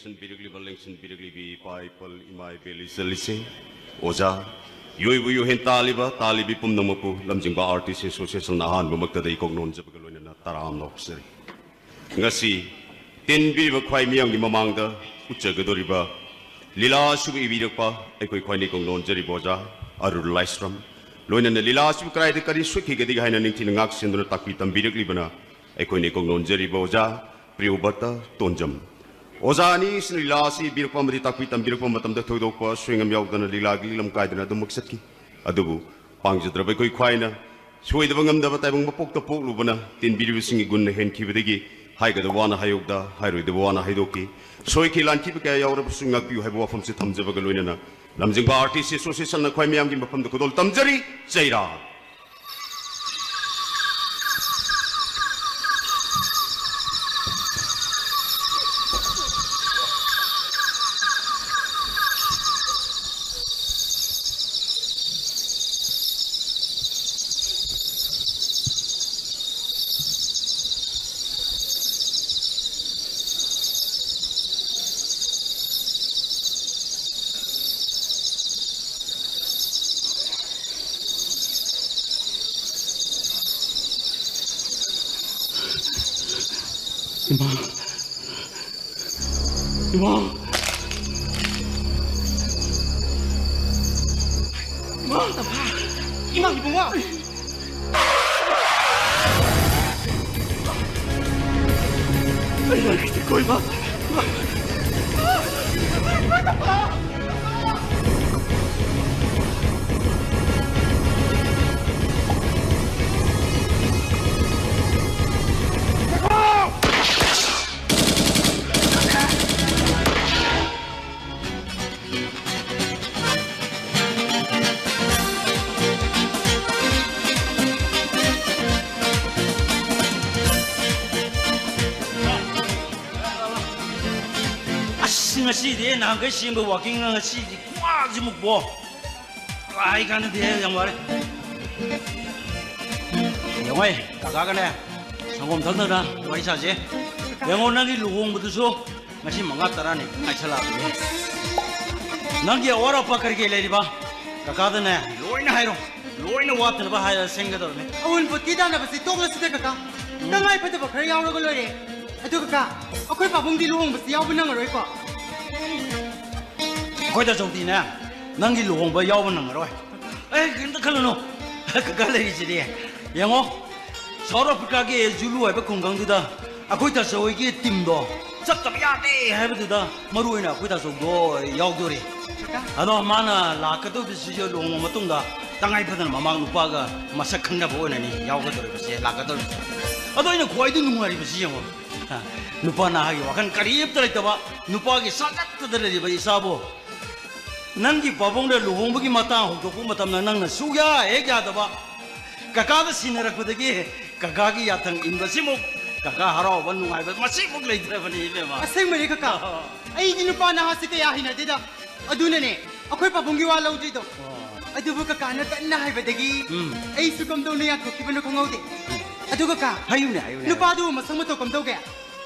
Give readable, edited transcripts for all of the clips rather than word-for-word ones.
Lengson Birigli Paipal Imai Belisalice Oza Yui Hen Talibi Pumnamapu Lamjingba Artist Association Nahan Mumakta de Cognon Zabagaluna Taram Noxeri Ngasi Tin Biva Kwai Miang Mamanga Uchagadoriba Lila Subi Vidapa Equi Quani Cognon Jeriboja Arul Lystrom Loin and the Lila Subcrai the Kari Swiki Gadihan and Tingax in the Takitam Biriglibana Equini Cognon Jeriboja Priubata Tonjam Ozani Sinilasi Birpamri Takitam Birpamatam the Todopa Swingam Yogdan Lilagilam Kaidana the Muxaki Adubu Pangjadrabeko Quina Swedavangam the Vatavang Mapok the Polubana Tin Birusin Gun Hen Kivigi Haiga the Wana Hayogda Hairu the Wana Haidoki Soiki Lantipika Yaurab Sungak you have from Sitam Zavagaluna Lamzing Artist Association of Kwamiam from the Kodol Tamjari Zaira. Imam. Imam ibu wa. Ayah kita kau imam. 시대 나그 신부 워킹 시디 꽉지 묵보 아이 가는 데 양말 영화에 가가네 상금 던더라 와이사지 영혼나기 루홍부두소 마시 망가따라니 아이살라비 nangi ora pakarge leriba kakadane loina hairo loina watna ba haira sengadorne Awun puti dah na basi togla sida kaka. Tangai pada bakar yang orang golore. Aduh kaka, aku pabung di luang basi yang benang roi ko. 거기다 저기네 난기 로홍바 야오는 거로 에이 근데 그러노 그갈래지리 영어 서로 불가게 줄루에 배 건강도다 아 거기다 저기 팀도 잡잡야돼 해버도다 머루이나 거기다 저도 야오도리 아너 마나 라카도 비시저 로홍 마동다 땅아이 파는 마망 누빠가 마사 큰가 보이나니 야오거들 비시 라카도 아너 이는 고아이도 누구리 비시 영어 누빠나 하기 와간 까리입들 있다봐 누빠기 사작들이 봐 이사보 nangi babong de luhong bagi mata hong ko matam nang na suya egya daba kaka da sinara ko degi kaka gi yatang imba simu kaka haro ban nungai ba masi muk lei dra bani be ma Asing mari kaka. Ay di nupa na hasi kaya hina dida. Aduna ne. Ako pabung gi wala uji do. Adu bu kaka na tan na hay badagi. Ay sugam do niya ko kibano kangau de. Adu kaka. hayune Nupa do masang mo to kam do kaya.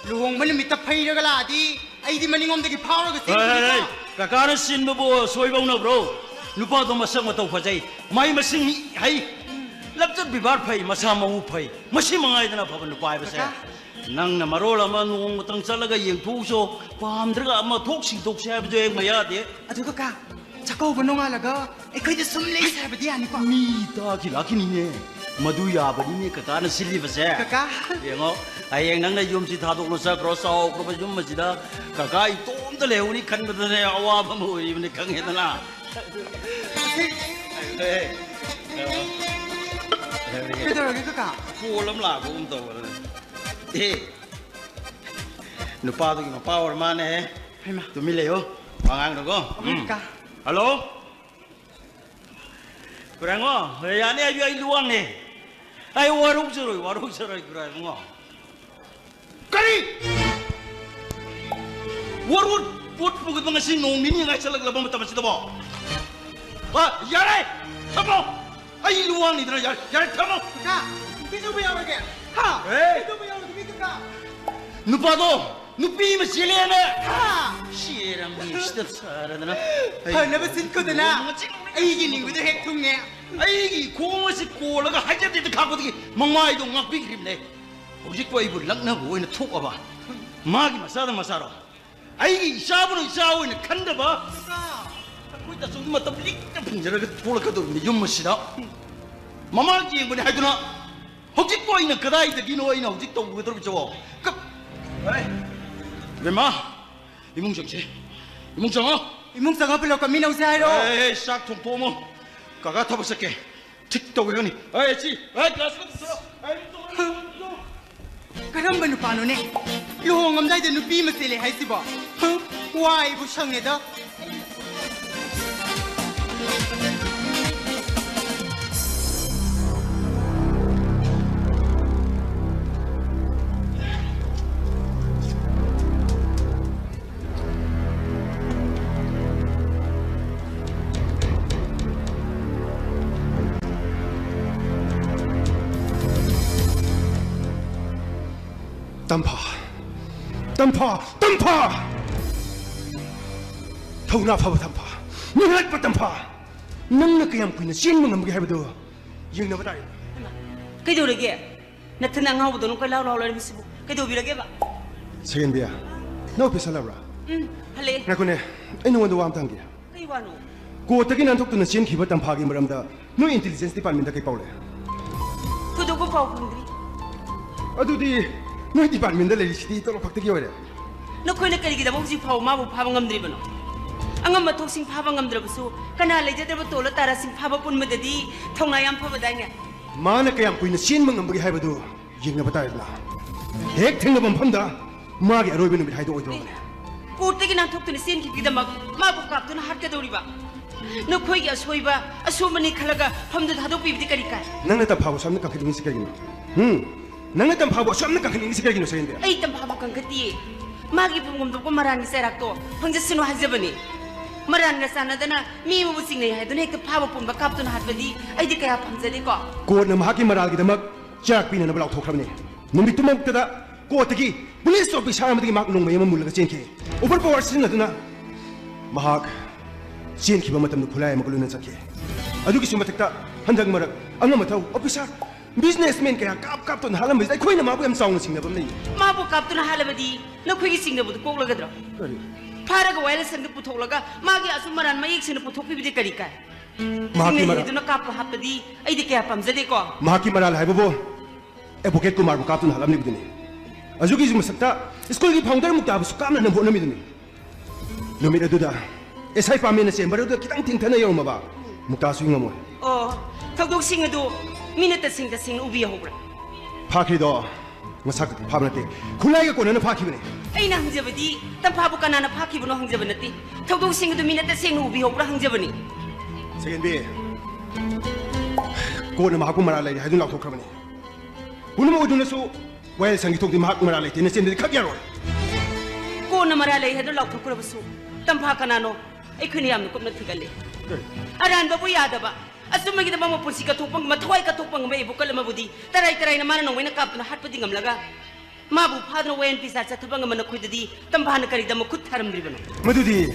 Luhong malimit ta phay ragala di. Ay di maningom dagi power ga sing. kaka na sin mo bo soibong na bro nupa do masang mato phajai mai masing hai lapjat bibar phai masa mau phai masi mangai dana phaban nupa ba sa nang na marol ama nung tang chalaga yeng thu so pamdraga ama thok sing tok sa ba jo ek maya de Adu kaka. Chakaw banong alaga. Ay kay di sumlay sa badi ani ko. mi ta ki la ki ni ne madu ya ba ni ne kaka na silli ba sa Kaka. yengo ayeng nang na yum si thadok no sa cross au ko ba yum ma si da kaka I tom da leuni khan ba da ne awa ba mo I ne kang he da na Kaya ragi kaka. ko lam la ko um to nupa to ki ma power man he Ay ma. tu mi le yo wangang do ko Kaka. hello kurango ya ne ai luang ne ai warung soroi kurango kari warwood put bugut mga sinong nini nga salag labang mata masito mo yare tamo ay luang ni dra yare tamo Kaka. Bisa ba yawa kaya? Ha? Eh. Bisa ba yawa dito kaka? nupa to nupi masili na Ha? step 사라드나 하나만 신고드나 아이기 닝구도 핵통해 아이기 공어시 꼬라가 하자데도 가고도 멍마이도 막비기립네 오직과 입을 락나고 오이는 톡 와봐 마기 마사로 아이기 이샤부는 이샤오이는 칸다봐 거기다 좀 맞다 릭다 풍자라가 돌아가도 연못이다 마마기 이번에 하이드나 오직과 있는 그다이도 기노이는 오직도 우거들어 줘 왜마 이몽정씨 이몽정아 이몽상아 불러가 미나우사로 에이 싹통 도모 가가 타버렸게 틱톡에 가니 아이지 아이 클래스 들어 Karamba no paano ne? Luhongam dahil no pi masili hay si ba? Why bu siyang nito? 덤파 더우나 파버 덤파 너할 덤파 넌나 그냥 보이는 신문 넘게 해봐도 영나보다 Kaidourage, natanang hau doon ko lao lao misibo. Kaidourage ba? 세겐비야 너 비살라브라 Hali. 나코네 애노원도 와암탕게 Kaiwano. 고어떻게 난톡도는 신 기버 덤파기 말함다 너 인텔리전스 디파트먼트 그게 빠울래 Kudo ko pa kundri. 어두디 너 디파트먼트 레리시티 또 박대기 오래 No ko na kaligida mo si pao mabu pa bang amdri bano. Ang amatok sing pa bang amdri baso. Kana leje de bato lo tara sing pa pun madadi. Thong na yam pa badanya. 마나 그냥 보이는 신문 넘게 해봐도 영나보다 나 핵 탱나범 팜다 마게 아로이베는 미하이도 오이도네 Kurtagi nang tok tu ni sin kipida mag mabu kap tu na hat ka dori ba. No ko ya soi ba. Aso mani khalaga hamdu dhado pi bidi kari kai. 낭나땀 파고 쌈는 깎게 된 시각이네 낭나땀 파고 쌈는 깎게 된 시각이네 서인데 Ay tam pa kang kati. Magi pungum do ko marani serak to. Hangja sino hazabani. Maran na sana dana mi mo busing na yahay doon hekta pa pun ba kap tu na hat badi. Ay di kaya pamjali ko. 고는 마하기 말하기다막 짝비는 걸 톡하네 놈이 뚜먹다다 고어떻게 블리스 오피 사람들이 막 농매만 물러가 젠케 오버파워 쓰는다나 마학 젠키 범었던 콜라에 먹을려는 자케 아두기 숨마택다 한장 말아 안나 마타우 오피사 비즈니스맨 그냥 깝깝던 하람 비자 코이나 마부 엠 싸우는 싱나 범니 Mabu kap tu na halabadi. No ko gising na buto ko laga dro. Para ka wireless ang putok laga. Magi aso maran mayik sino putok pi bidi kari kai. 마하기 말아 Ito na kap hapadi. Ay di kaya pamjali ko. 마하기 말할 하이보보 에보켓 고 말고 깝던 하람니 부드니 아주기 좀 삭다 스쿨기 파운더 묵다 아부 깝나는 보는 믿으니 놈이 에두다 에사이 파면에 셈바르도 기당 팅타나 영마바 묵다 수잉어 뭐 Oh, tagdog sing ado. Minute sing da sing ubi ho bra. 파키도 마삭 파브나테 쿨라이가 꼬는 파키브네 Ay na hangjabadi. Tampabu ka na na paki buno hangjabanati. Tagdog sing ado minute sing ubi ho bra hangjabani. 세겐비 꼬는 마하고 말할래 하든 라고 그러네 오늘 뭐 어디서 왜 상기 통디 마하고 말할래 되는 셈들이 카비아로 Ko na maralay hado law ko basu. Tampa ka na no. Ay kuniyam ko na tigali. Aran ba po yada ba? Aso magita ba mo punsi ka tupang matway ka tupang may ibukal mabudi. Taray na mana nong way nakap na hat pati ngamlaga. Mabu padno wayan pisa sa tabang man ako dadi. Tampahan na karida mo kutaram dribano. 마두디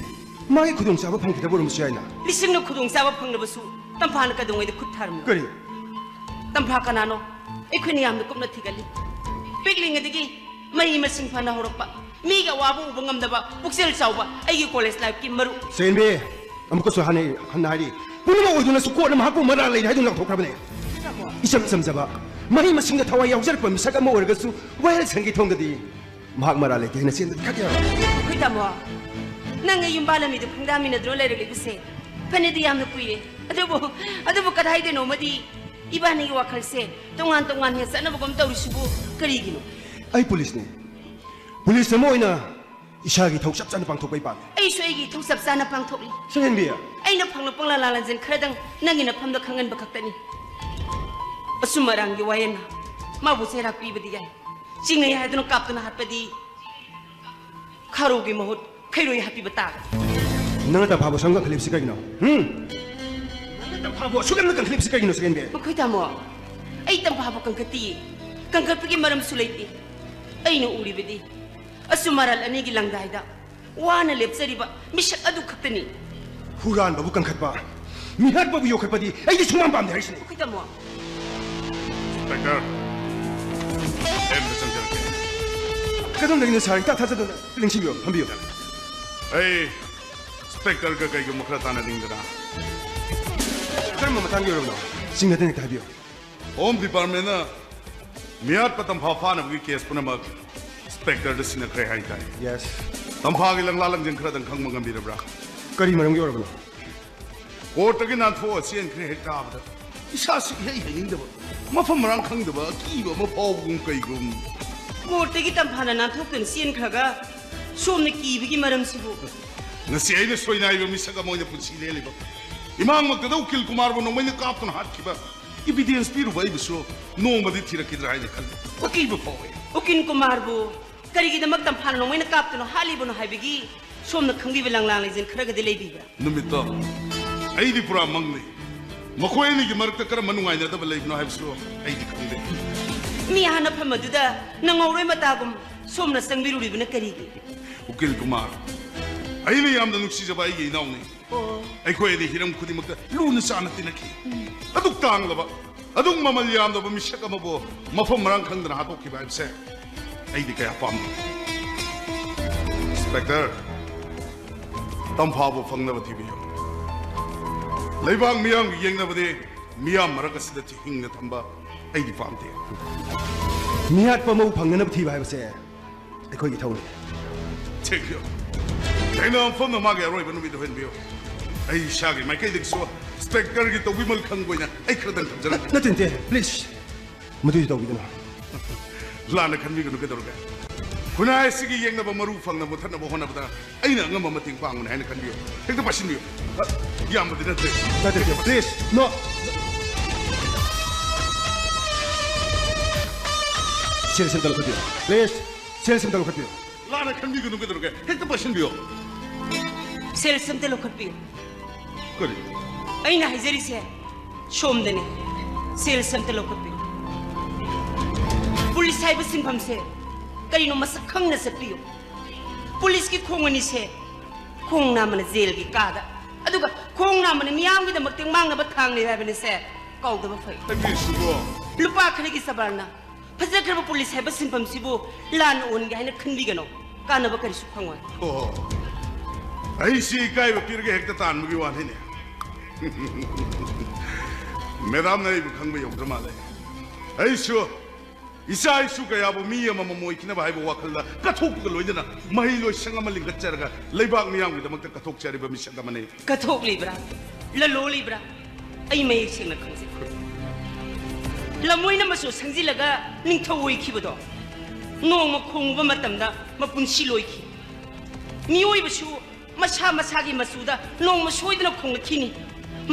마의 구동사고 방기다 보는 무시하이나 Lising na kudong sawa pang nabasu. Tampahan ka dong way kutaram. 그리 Tampa ka na no. Ay kuniyam na kum na tigali. Pigling nga digi. May masing pa na horok pa. Miga wabo ubang amdaba. Buksel sawa. Ay college life ki maru. 세겐비 아무것도 하네 한나리 오늘 뭐 어디서 꼬는 마하고 말할래 하든 라고 그러네 이samsam자바 마이 마싱가 타와 야우잘 뻔 미사가 뭐 얼거수 왜 상기 통들이 마학 말할래 되는 셈들이 카비아로 Kuita mo. Nang ngayong bala mi dupang dami na drole rin kasi. Panidi yam na kuye. Adobo kadhay din o madi. Iba na iwakal se. Tungan hesa na bagam tawri subo. Karigino. 아이 폴리스네 폴리스 뭐이나 이샤기 더욱 샵잖은 방톡바이 밤에 Ay suegi itong sapsana pang tori. 세겐비야 Ay napang lalalan dyan karadang nanginapam na kangan bakaktani. Asumarang giwayan na. Mabuserak iba di yan. Singay hay doon kapto na hatpadi. Karugi mahot. Kairoy happy bataga. 너네다 바보 상관 클립 시각이나 너네다 바보 수감나간 클립 시각이나 세겐비 Magkuita mo. Ay tampahapok kang kati. Kang kapigi maram sulayti. Ay no uli bidi. Asumaral anigi lang dahida. 와나 lep서리바 미식 아두 ꯈꯛꯇꯅꯤ 후란바부 깡칼바 미핫바부 욕할바디 아이디 중만 밤대 하시네 그다 뭐 스펙터, 엠드 정절게. 그동 내기는 사람 딱 타자도 랭치비요 한비요 에이, 스펙터가 이거 뭐 그렇다는 딩들아. 그럼 뭐 당겨 여러분 싱가든 다 하비요 홈 디파트먼트 미앗 빠tam 파파나 우리 케이스 보내막 스펙터드 시나 그래 하이다. 예스 덤파기 랑라랑 정 그러던 강망감 비르브라. 거리 말은 게 여러분 고르기 난 투어 시엔 그래 했다보다. 이사시 해인데 뭐. 마품랑 강도 봐. 기고 뭐 보금 거이금. 모르기 땀파나 난 톡든 씨엔 크라가 쇼음네 끼비기 마름시부 ngasi ay na soy na iba misa ka mo niya punsili ba imang magtadaw kil kumar mo nung may nakapto na hat kiba evidence piru ba iba so no madi tira kidra ay nakal okay ba po eh ukin kumarbu karigida magtamphana nong may nakapto no halibo no haibigi 쇼음나 강비비 랑랑 레진 크라가 딜레이비가 numito ay di pura mangni makoy ni gimarta kara manungay na tabal no have so ay di kande 미하나 파마두다 낭어로이 마타금 쇼음나 상비루리브나 karigi ukil kumar ay na yam na nuksisa ba ay inaw ni ay ko edi hiram kudi magta luna sa na tinaki aduk tang la ba aduk mamalyam da ba misya ka mabo mafam marang kang na hatok ki ba ibse ay di kaya pam Spectre tamphabo phang na ba tv yo leibang miyang yeng na ba di miyam marakas da hing na thamba ay di pam te 미핫바 뭐 방내나 티바 해보세 거기 타오네 take you kailan phone na magay roy ba no video henbiyo ay shagi may kay digso Spectre gito wimal kang boy na ay kradan kang 나한테 플리즈 뭐도 있다고 이거나 lana kan mi ganu kedorga kuna sigi yeng na ba maru phang na mo than na bo hona ba ai na ngam ma ting pang na kan biyo hekta pasin biyo yam ba dinate 나한테 플리즈 노 셀센달로 커피요 플리즈 셀센달로 커피요 lana kan mi ganu kedorga hekta pasin biyo 셀섬 텔로커피요 kari 아이나 하이제리세 쇼음데네 셀섬 텔로커피요 पुलिस साहिब सिंफम से करीनो मसक खंग न सपियो पुलिस की खोंगनी से खोंग नामन जेल की कादा अदुगा खोंग नामन मियाम की दमक तिंग मांग न बथांग ने हाबने से कौदब फै ai subo लुपा खरे की सबरना फजर खरब पुलिस साहिब सिंफम सिबो लान ओन गे हाइना खनबी गनो कानब करि सु खंगवा oh ai si kai ba pirge hekta tan mi wan hine madam na ibu khang ba yong drama le ai su isa isu ka yabo mi ama mamoi kina ba haibo wakhalda ka thok ga loidana mai loi sanga maling ka charga leibak miyang gi damak ka thok chari ba mi sanga mane कथोक लिब्रा ललो लिब्रा आई मै सिंग खंसे लमोइ नमसु संजिलगा निंथौ ओइखिबदो नोंम खोंगबा मतमदा मपुंसी लोइखि मिओइबसु मसा मसागी मसुदा नोंम सोइदना खोंगखिनि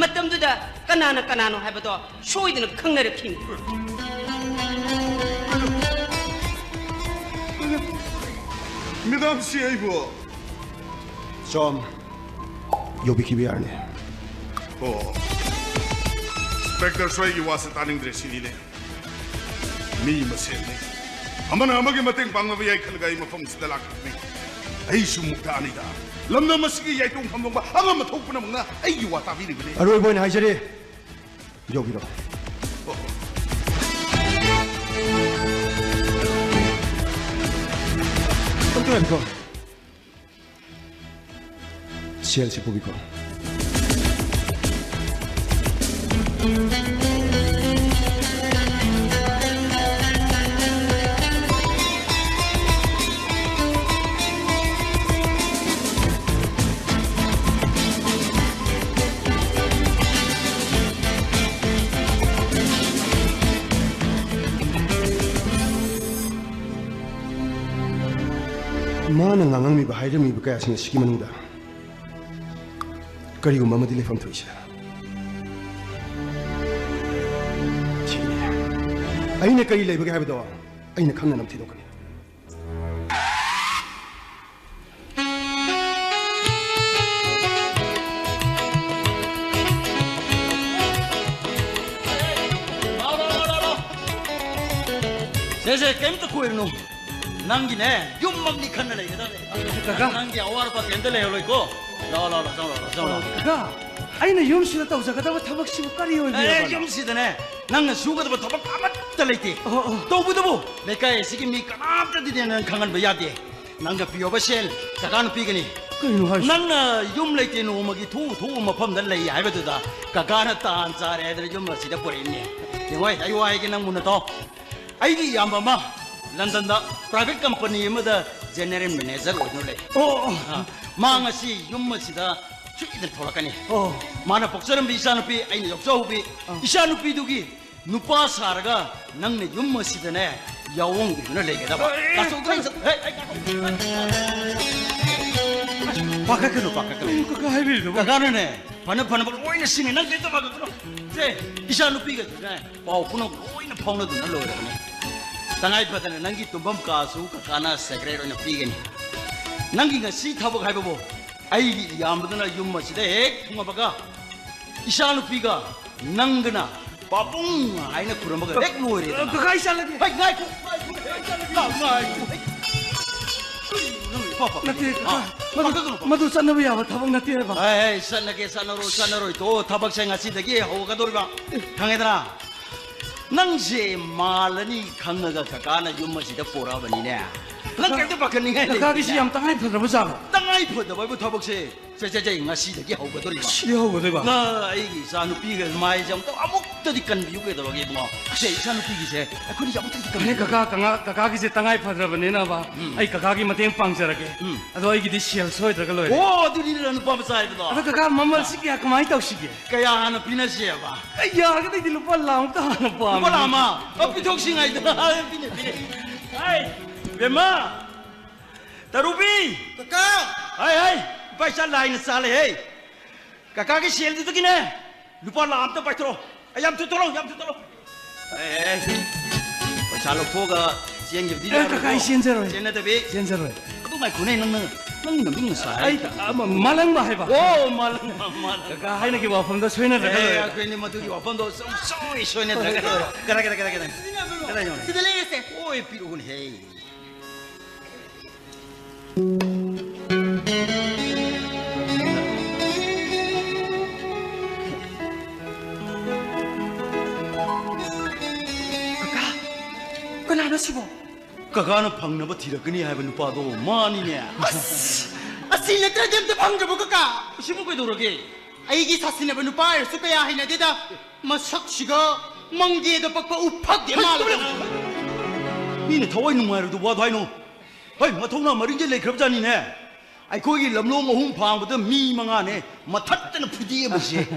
मतमदुदा कनाना कनानो हाबदो सोइदना खंगरखिनि madam si ai bo 좀 요비키비 아네 oh Spectre sway gi wasa taning dress ni le mi masen ni amana amagi mateng pang ma yai khalgai mafam sidalak ni ai su mukta ani da lamna masigi yai tung pham ba anga ma thok puna mangna ai gi wata bi ni bne 아로이 보이나 하이저리 요비로 깜짝이야 비코 CLC 보비코 마는 낭앙미바 하이르미바 가야신의 시기만다 그리고 마마딜레 팜토이샤 티네 아이네 까이 레이브게 하베도 아이네 칸나남 티도카니 세세 게임 또 코에노 난기네 윤막니 칸나래 이거다네. 가가. 난기 아와르파 겐들레 열로 있고. 나와. 가. 아이는 염시다 따고 자가다가 타박 시고 까리 열려. 에 염시드네. 난가 수가도 도박 아무것도 레이티. 또부도부. 내가 시기 미 까납다디 되는 강한 버야디. 난가 비오바셀 가가는 비기니. 그이노 하시. 난나 염 레이티 노마기 도도 마팜다 레이 하이버드다. 가가나 딴자레 애들 좀 마시다 버리니. 영화에 아이와에게 난 문어도. 아이기 양바마 런던다 프라이빗 컴퍼니 에마다 제너럴 매니저 오늘래. 망아시 염마시다 추이들 돌아가니. 마나 복서는 비사누피 아이는 역사우비 이샤누피두기 누파 사라가 낭네 염마시다네 야옹 이거를 내게다 봐. 가서 들어서. 바카크로. 그가 하이빌도. 가가는네 파는 오이는 신이 난 데도 바카크로. 제 이샤누피가 그네 바오쿠노 오이는 파우너도 날로라네. 당아이 파다네 난기 tumбам 가수 가나 세크레로나 피게니 난기가 시 타복 하이보보 아이기 야무드나 윤마시데 에 통화바가 이샤누피가 난그나 바봉 아이나 구르마가 렉 노이레 그가 이살라게. 하이 나이쿠 나이쿠 파파 나티 바카크로 마두 산나비 야바 타박 나티 해봐. 에이 산나로 또 타박생 아시다기 하고가 돌바 강해드나 낭시 말라니 강나가 가가나 윤마시다 보라버니네 난 깔때 바카니가 그가기 시암 땅에 퍼져 보자. 땅아이 퍼다 바이브 타박세 제제제 나시다기 하고가 돌바 시하고 대봐. 나 아이기 사누피가 마이장 또 아무것도 간 비우게 들어가게 뭐 제 사누피기세 그니 아무것도 그네 가가기 제 땅에 퍼져 보내나 봐. 아이 가가기 마탱 빵자라게. 아도 아이기 시할 소이들가 로이. 오 드리는 밤 사이드다 아도 가가 mammal 시기야 그만이 딱 시기. kaya 하나 비나시야 봐 야, 근데 이 루파 라운드 하나 봐. Apa lama? Apa toksing ay pini. Ay, bema. Tarubi. Kaka! Ay, paisa lain sale hey. Kakak ke sel dito kine. Lupa lam to paitro. Ayam tutulong. Eh. Paisa lo poga siang jadi. kakak sienzero. Siang tapi. 센서로. Aduh ngai kunai nang nang sa. 아이, 말랑 봐 해봐. Oh, malam. 그가 하이나 기 와품도 소이나 Eh, 돼. aku ini matu di wapan do so ini dah. Kira. Sidalese. Oi, pirun hey. Kanano sibo? Kakana pang na ba tira kani hai ban pa do mani ne. Asin na trajem te pangja bo kaka. Simu ko do roge. Aigi sasina ba nupa su kaya hina dida. Masak siga mangge da pakpa upak de mal. Ni ne thawai nu mai do wa thai no. Hai ma thong na maring je le khrap jani ne. Ai ko gi lamlo ma hum phang ba mi manga ne ma that na phudi ba se.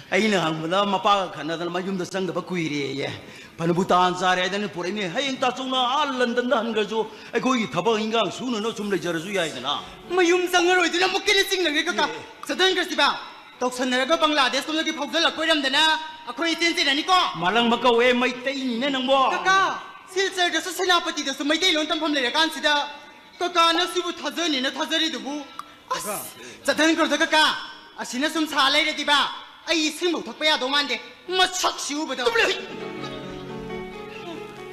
Ai na hang ba ma pa khana da ma yum da sang da ba kui re ye. Panabutan sare dan pore ne hai ta chungna al London da han ga jo ai ko gi thaba hingang su no sum le jar ju ya ina. Mayum sangaro idina mukini sing lagi kaka. Sadan kasi ba? Toksan na raga Bangladesh tum lagi phogdal akoy ram dana. Akoy itin ni ko. Malang makawe mai tai ni ne nang bo. Kaka, silsar da sa senapati da sa may dailon tam pamle kan sida. Kaka na subu thazani na thazari dubu. Sadan ko da kaka. Asina sum salai re diba. Ai sim mo thak pa ya do man de. Masak siu ba da.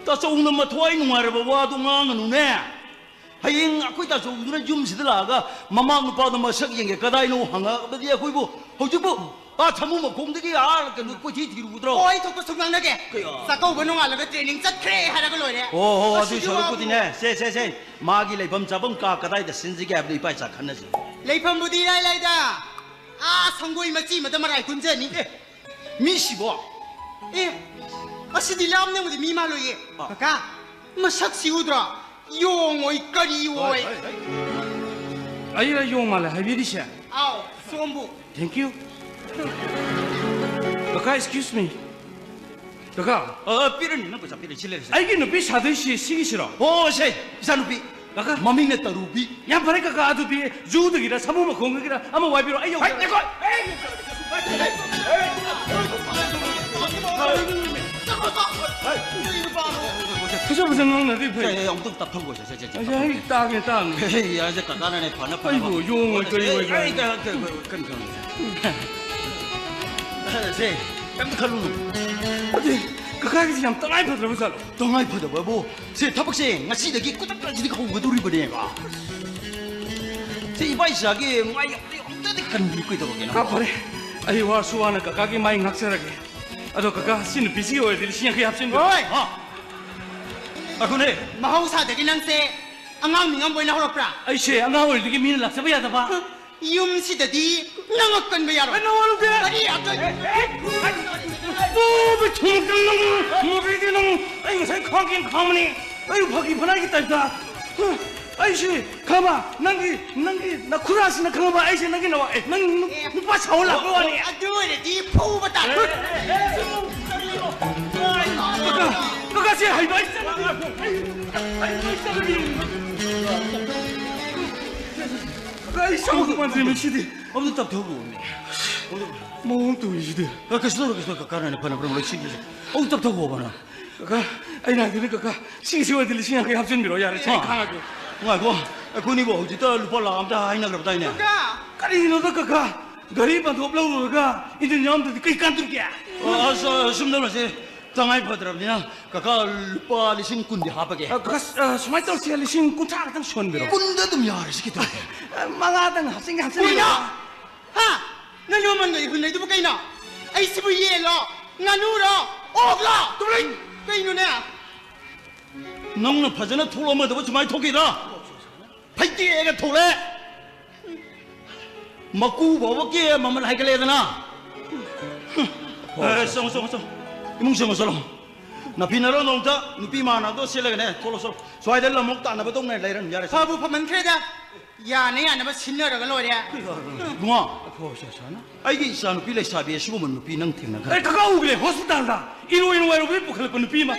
Ta chong na ma thoi nu mar ba wa do ngang nu ne. Haying akoy ta chong du na jum sid la ga mama nu pa da ma sak yeng ge kadai nu hanga ba dia koi bu. Hoju bu. A chamu ma kong de gi a ka nu ko thi thi ru dro. Oi thok pa sung na ge. Sa ko ba nung ala ga training chat kre ha ra ga loi re. Oh, adu so ko ti ne. Se. Ma gi lai bam chabam ka kadai da sin ji ge ab li pa cha khan na ji. Leifam budi lai da. Ah sanggoi machi ma da marai kunje ni. Mi si bo. Asidi lam ne mu mi ma lo ye. Kaka, masak si udra. Yong oi kari oi. 아이라 용말라 하비리샤. Aw, sombu. Thank you. 그가 excuse me. 그가 Pirin na ko sa pirin chile. 아이기 누비 사드시 시기 싫어. Oh, se. Sa nu pi. 그가 Mami ne ta rubi. 야 바리까 가 아두비 주드기라 사무마 공격이라 아마 와비로 아이요. Hai, ne ko. 그저 무슨 놈나디 배. Se ong tuk ta thong ko se. 아이 땅에 땅. Ya se ka kana ne phana phana. 아이고 용을 끓이고 이거. Ai ka kan. Se. Kam khalu. 어디 그 가까이서 양 떠나이 퍼들어 보자. 떠나이 퍼들 뭐? 제 타박생 ngasidagi 꾸덕까지 가오거들이버려. 제 이바이 시작에 마이 엄청나게 간 믿고 있더라고요. 아 그래 아이 와 수아는 가까이 많이 낙설하게 아저 가까 신을 비시게 와야될 신약해 합신 Hoy! 그네. Mahusada ginangse angang mingang boy na horopra. 아이씨 안가올 되게 미는 낙서봐야 봐 Yung sidadi nangakkan ba yaro? ano ano kaya Ani ato. 뭐 총등능 뭐비디능 아이고 새 거긴 가문이 아이고 거기 보나겠다 있다 아이씨 가마 난기 나 쿠라스나 가마 아이씨 난기 나와 난 누가 사올라 그러니 Aduh, di po ba ta? 그가시 할바 있잖아 아이씨 아무것만 들으면 시대 엄청 답답하고. 뭐또 이시대 그래서 가까이는 파나 그럼 시기. 엄청 답답하고 봐나. 그가 아이 나 그러니까 시시와 들리 신약해 합신 미로 야래 참 강하게 아이고, 그니고 어디다 루팔라 암다 하이나 그러다 이네. Ka. 까리노도 그가 거리만 돕라고가 이제 냠도 그 깐들게 숨들면서 당하이 퍼더랍니다. 가까 루파 리신 군디 하박에. 그가 스마이터 시알리 신 군타 같은 손비로 군데도 야리 시키다. 망하던 학생 학생 Kuya! Ha? Naluman ngayon na ito ba kayo na? Ay sibuye lo, nganuro, oglo, tuloy! Kayo na. 너는 파전에 토로마도 보지 마이 토끼다. 파이티에게 토래. 먹고 먹게 맘을 하게 되나. 송. 이몽송송. 나 비나로 농다 누비 많아도 실례네 토로서 소아이들라 먹다 안 해도 동네 레이는 야래. Pabu paman kreda. Ya na yan na ba sinara ka lo ya? 누가 보셔서나? 아이게 이산 빌레 사비에 시고문 누비 능 팅나. 에 그가 오길래 호스피탈다 이로 와로 왜 북할 건 비마 아이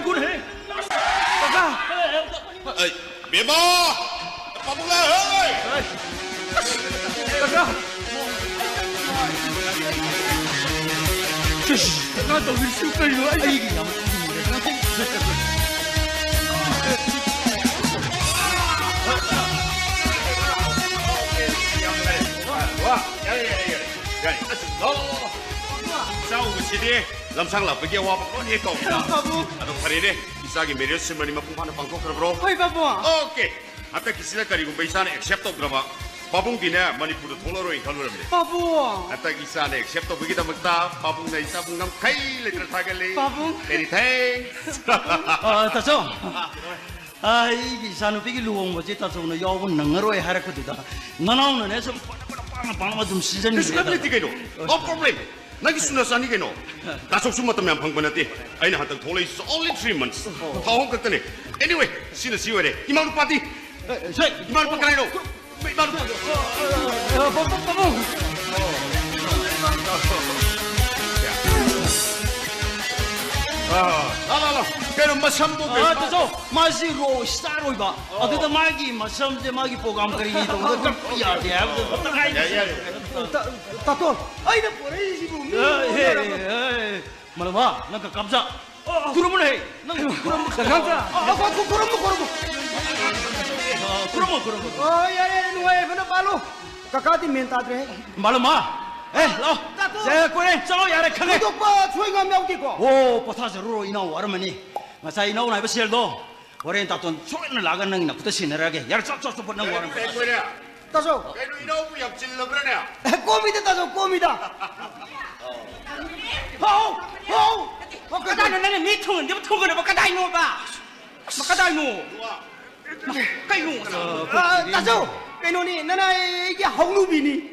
그래. 그가 Beba! Pabula, hey! 그가 나도 우리 실패요 아이 이게 양. 싸우고 시대 람상라 그게 와 보고 이거 Pabu. 아도 파리네 이사기 메리스머니 막 풍파는 방송 그러브로 Hoy pabu. 오케이 앞에 기시나 가리고 베이사는 액셉트 그러봐 바봉비네 마니푸르 돌로로인 걸으랍니다 Pabu. 앞에 기사는 액셉트 그기다 먹다 바봉네 이사 봉남 카일레 그렇다길래 바봉? 베리테 다죠? 이게 산업비기 루옹 뭐지 다죠는 여분 능어로에 하라거든다. 나나오는 해서 빵빵빵 좀 시즌이. disability kayo no problem nagisunasa ni kayo tasok sumata may pangbanati ay na hatag tolay is only 3 months tawag ka tani anyway sinasiwa de imaru pati imaru pa kayo imaru 라 pero masambo 다죠? 맛이 로 스타로 봐. 어디다 말기 맛삼제 말기 보감 그리기 동도 야 돼. Tato, ay na po, ay si Bumi. 말아 봐. 나가 감자. 그러면 해. 나 그러면 감사 그러면. Ay, nuway, ano palo? Kakati minta tre. 말아 마. 로. 제 꼬레 저 야래 칸에. Ito pa, chuy nga meow di ko. 오, 포타스 루로 이나오 와르마니. 마사 이나오 나이버 셀도. 원래 따ton 초는 나가는 나 부터 시내라게. 야를 쫙쫙 뻗는 와르마. Taso, kayo inaw po yung chillabra niya komida taso, komida. 그다는 나는 네 통은 내가 통을 뭐 까다이 놓아 봐. 뭐 까다이 놓아. 까이 놓아. Taso, kano ni, nanay, iya, hong bini.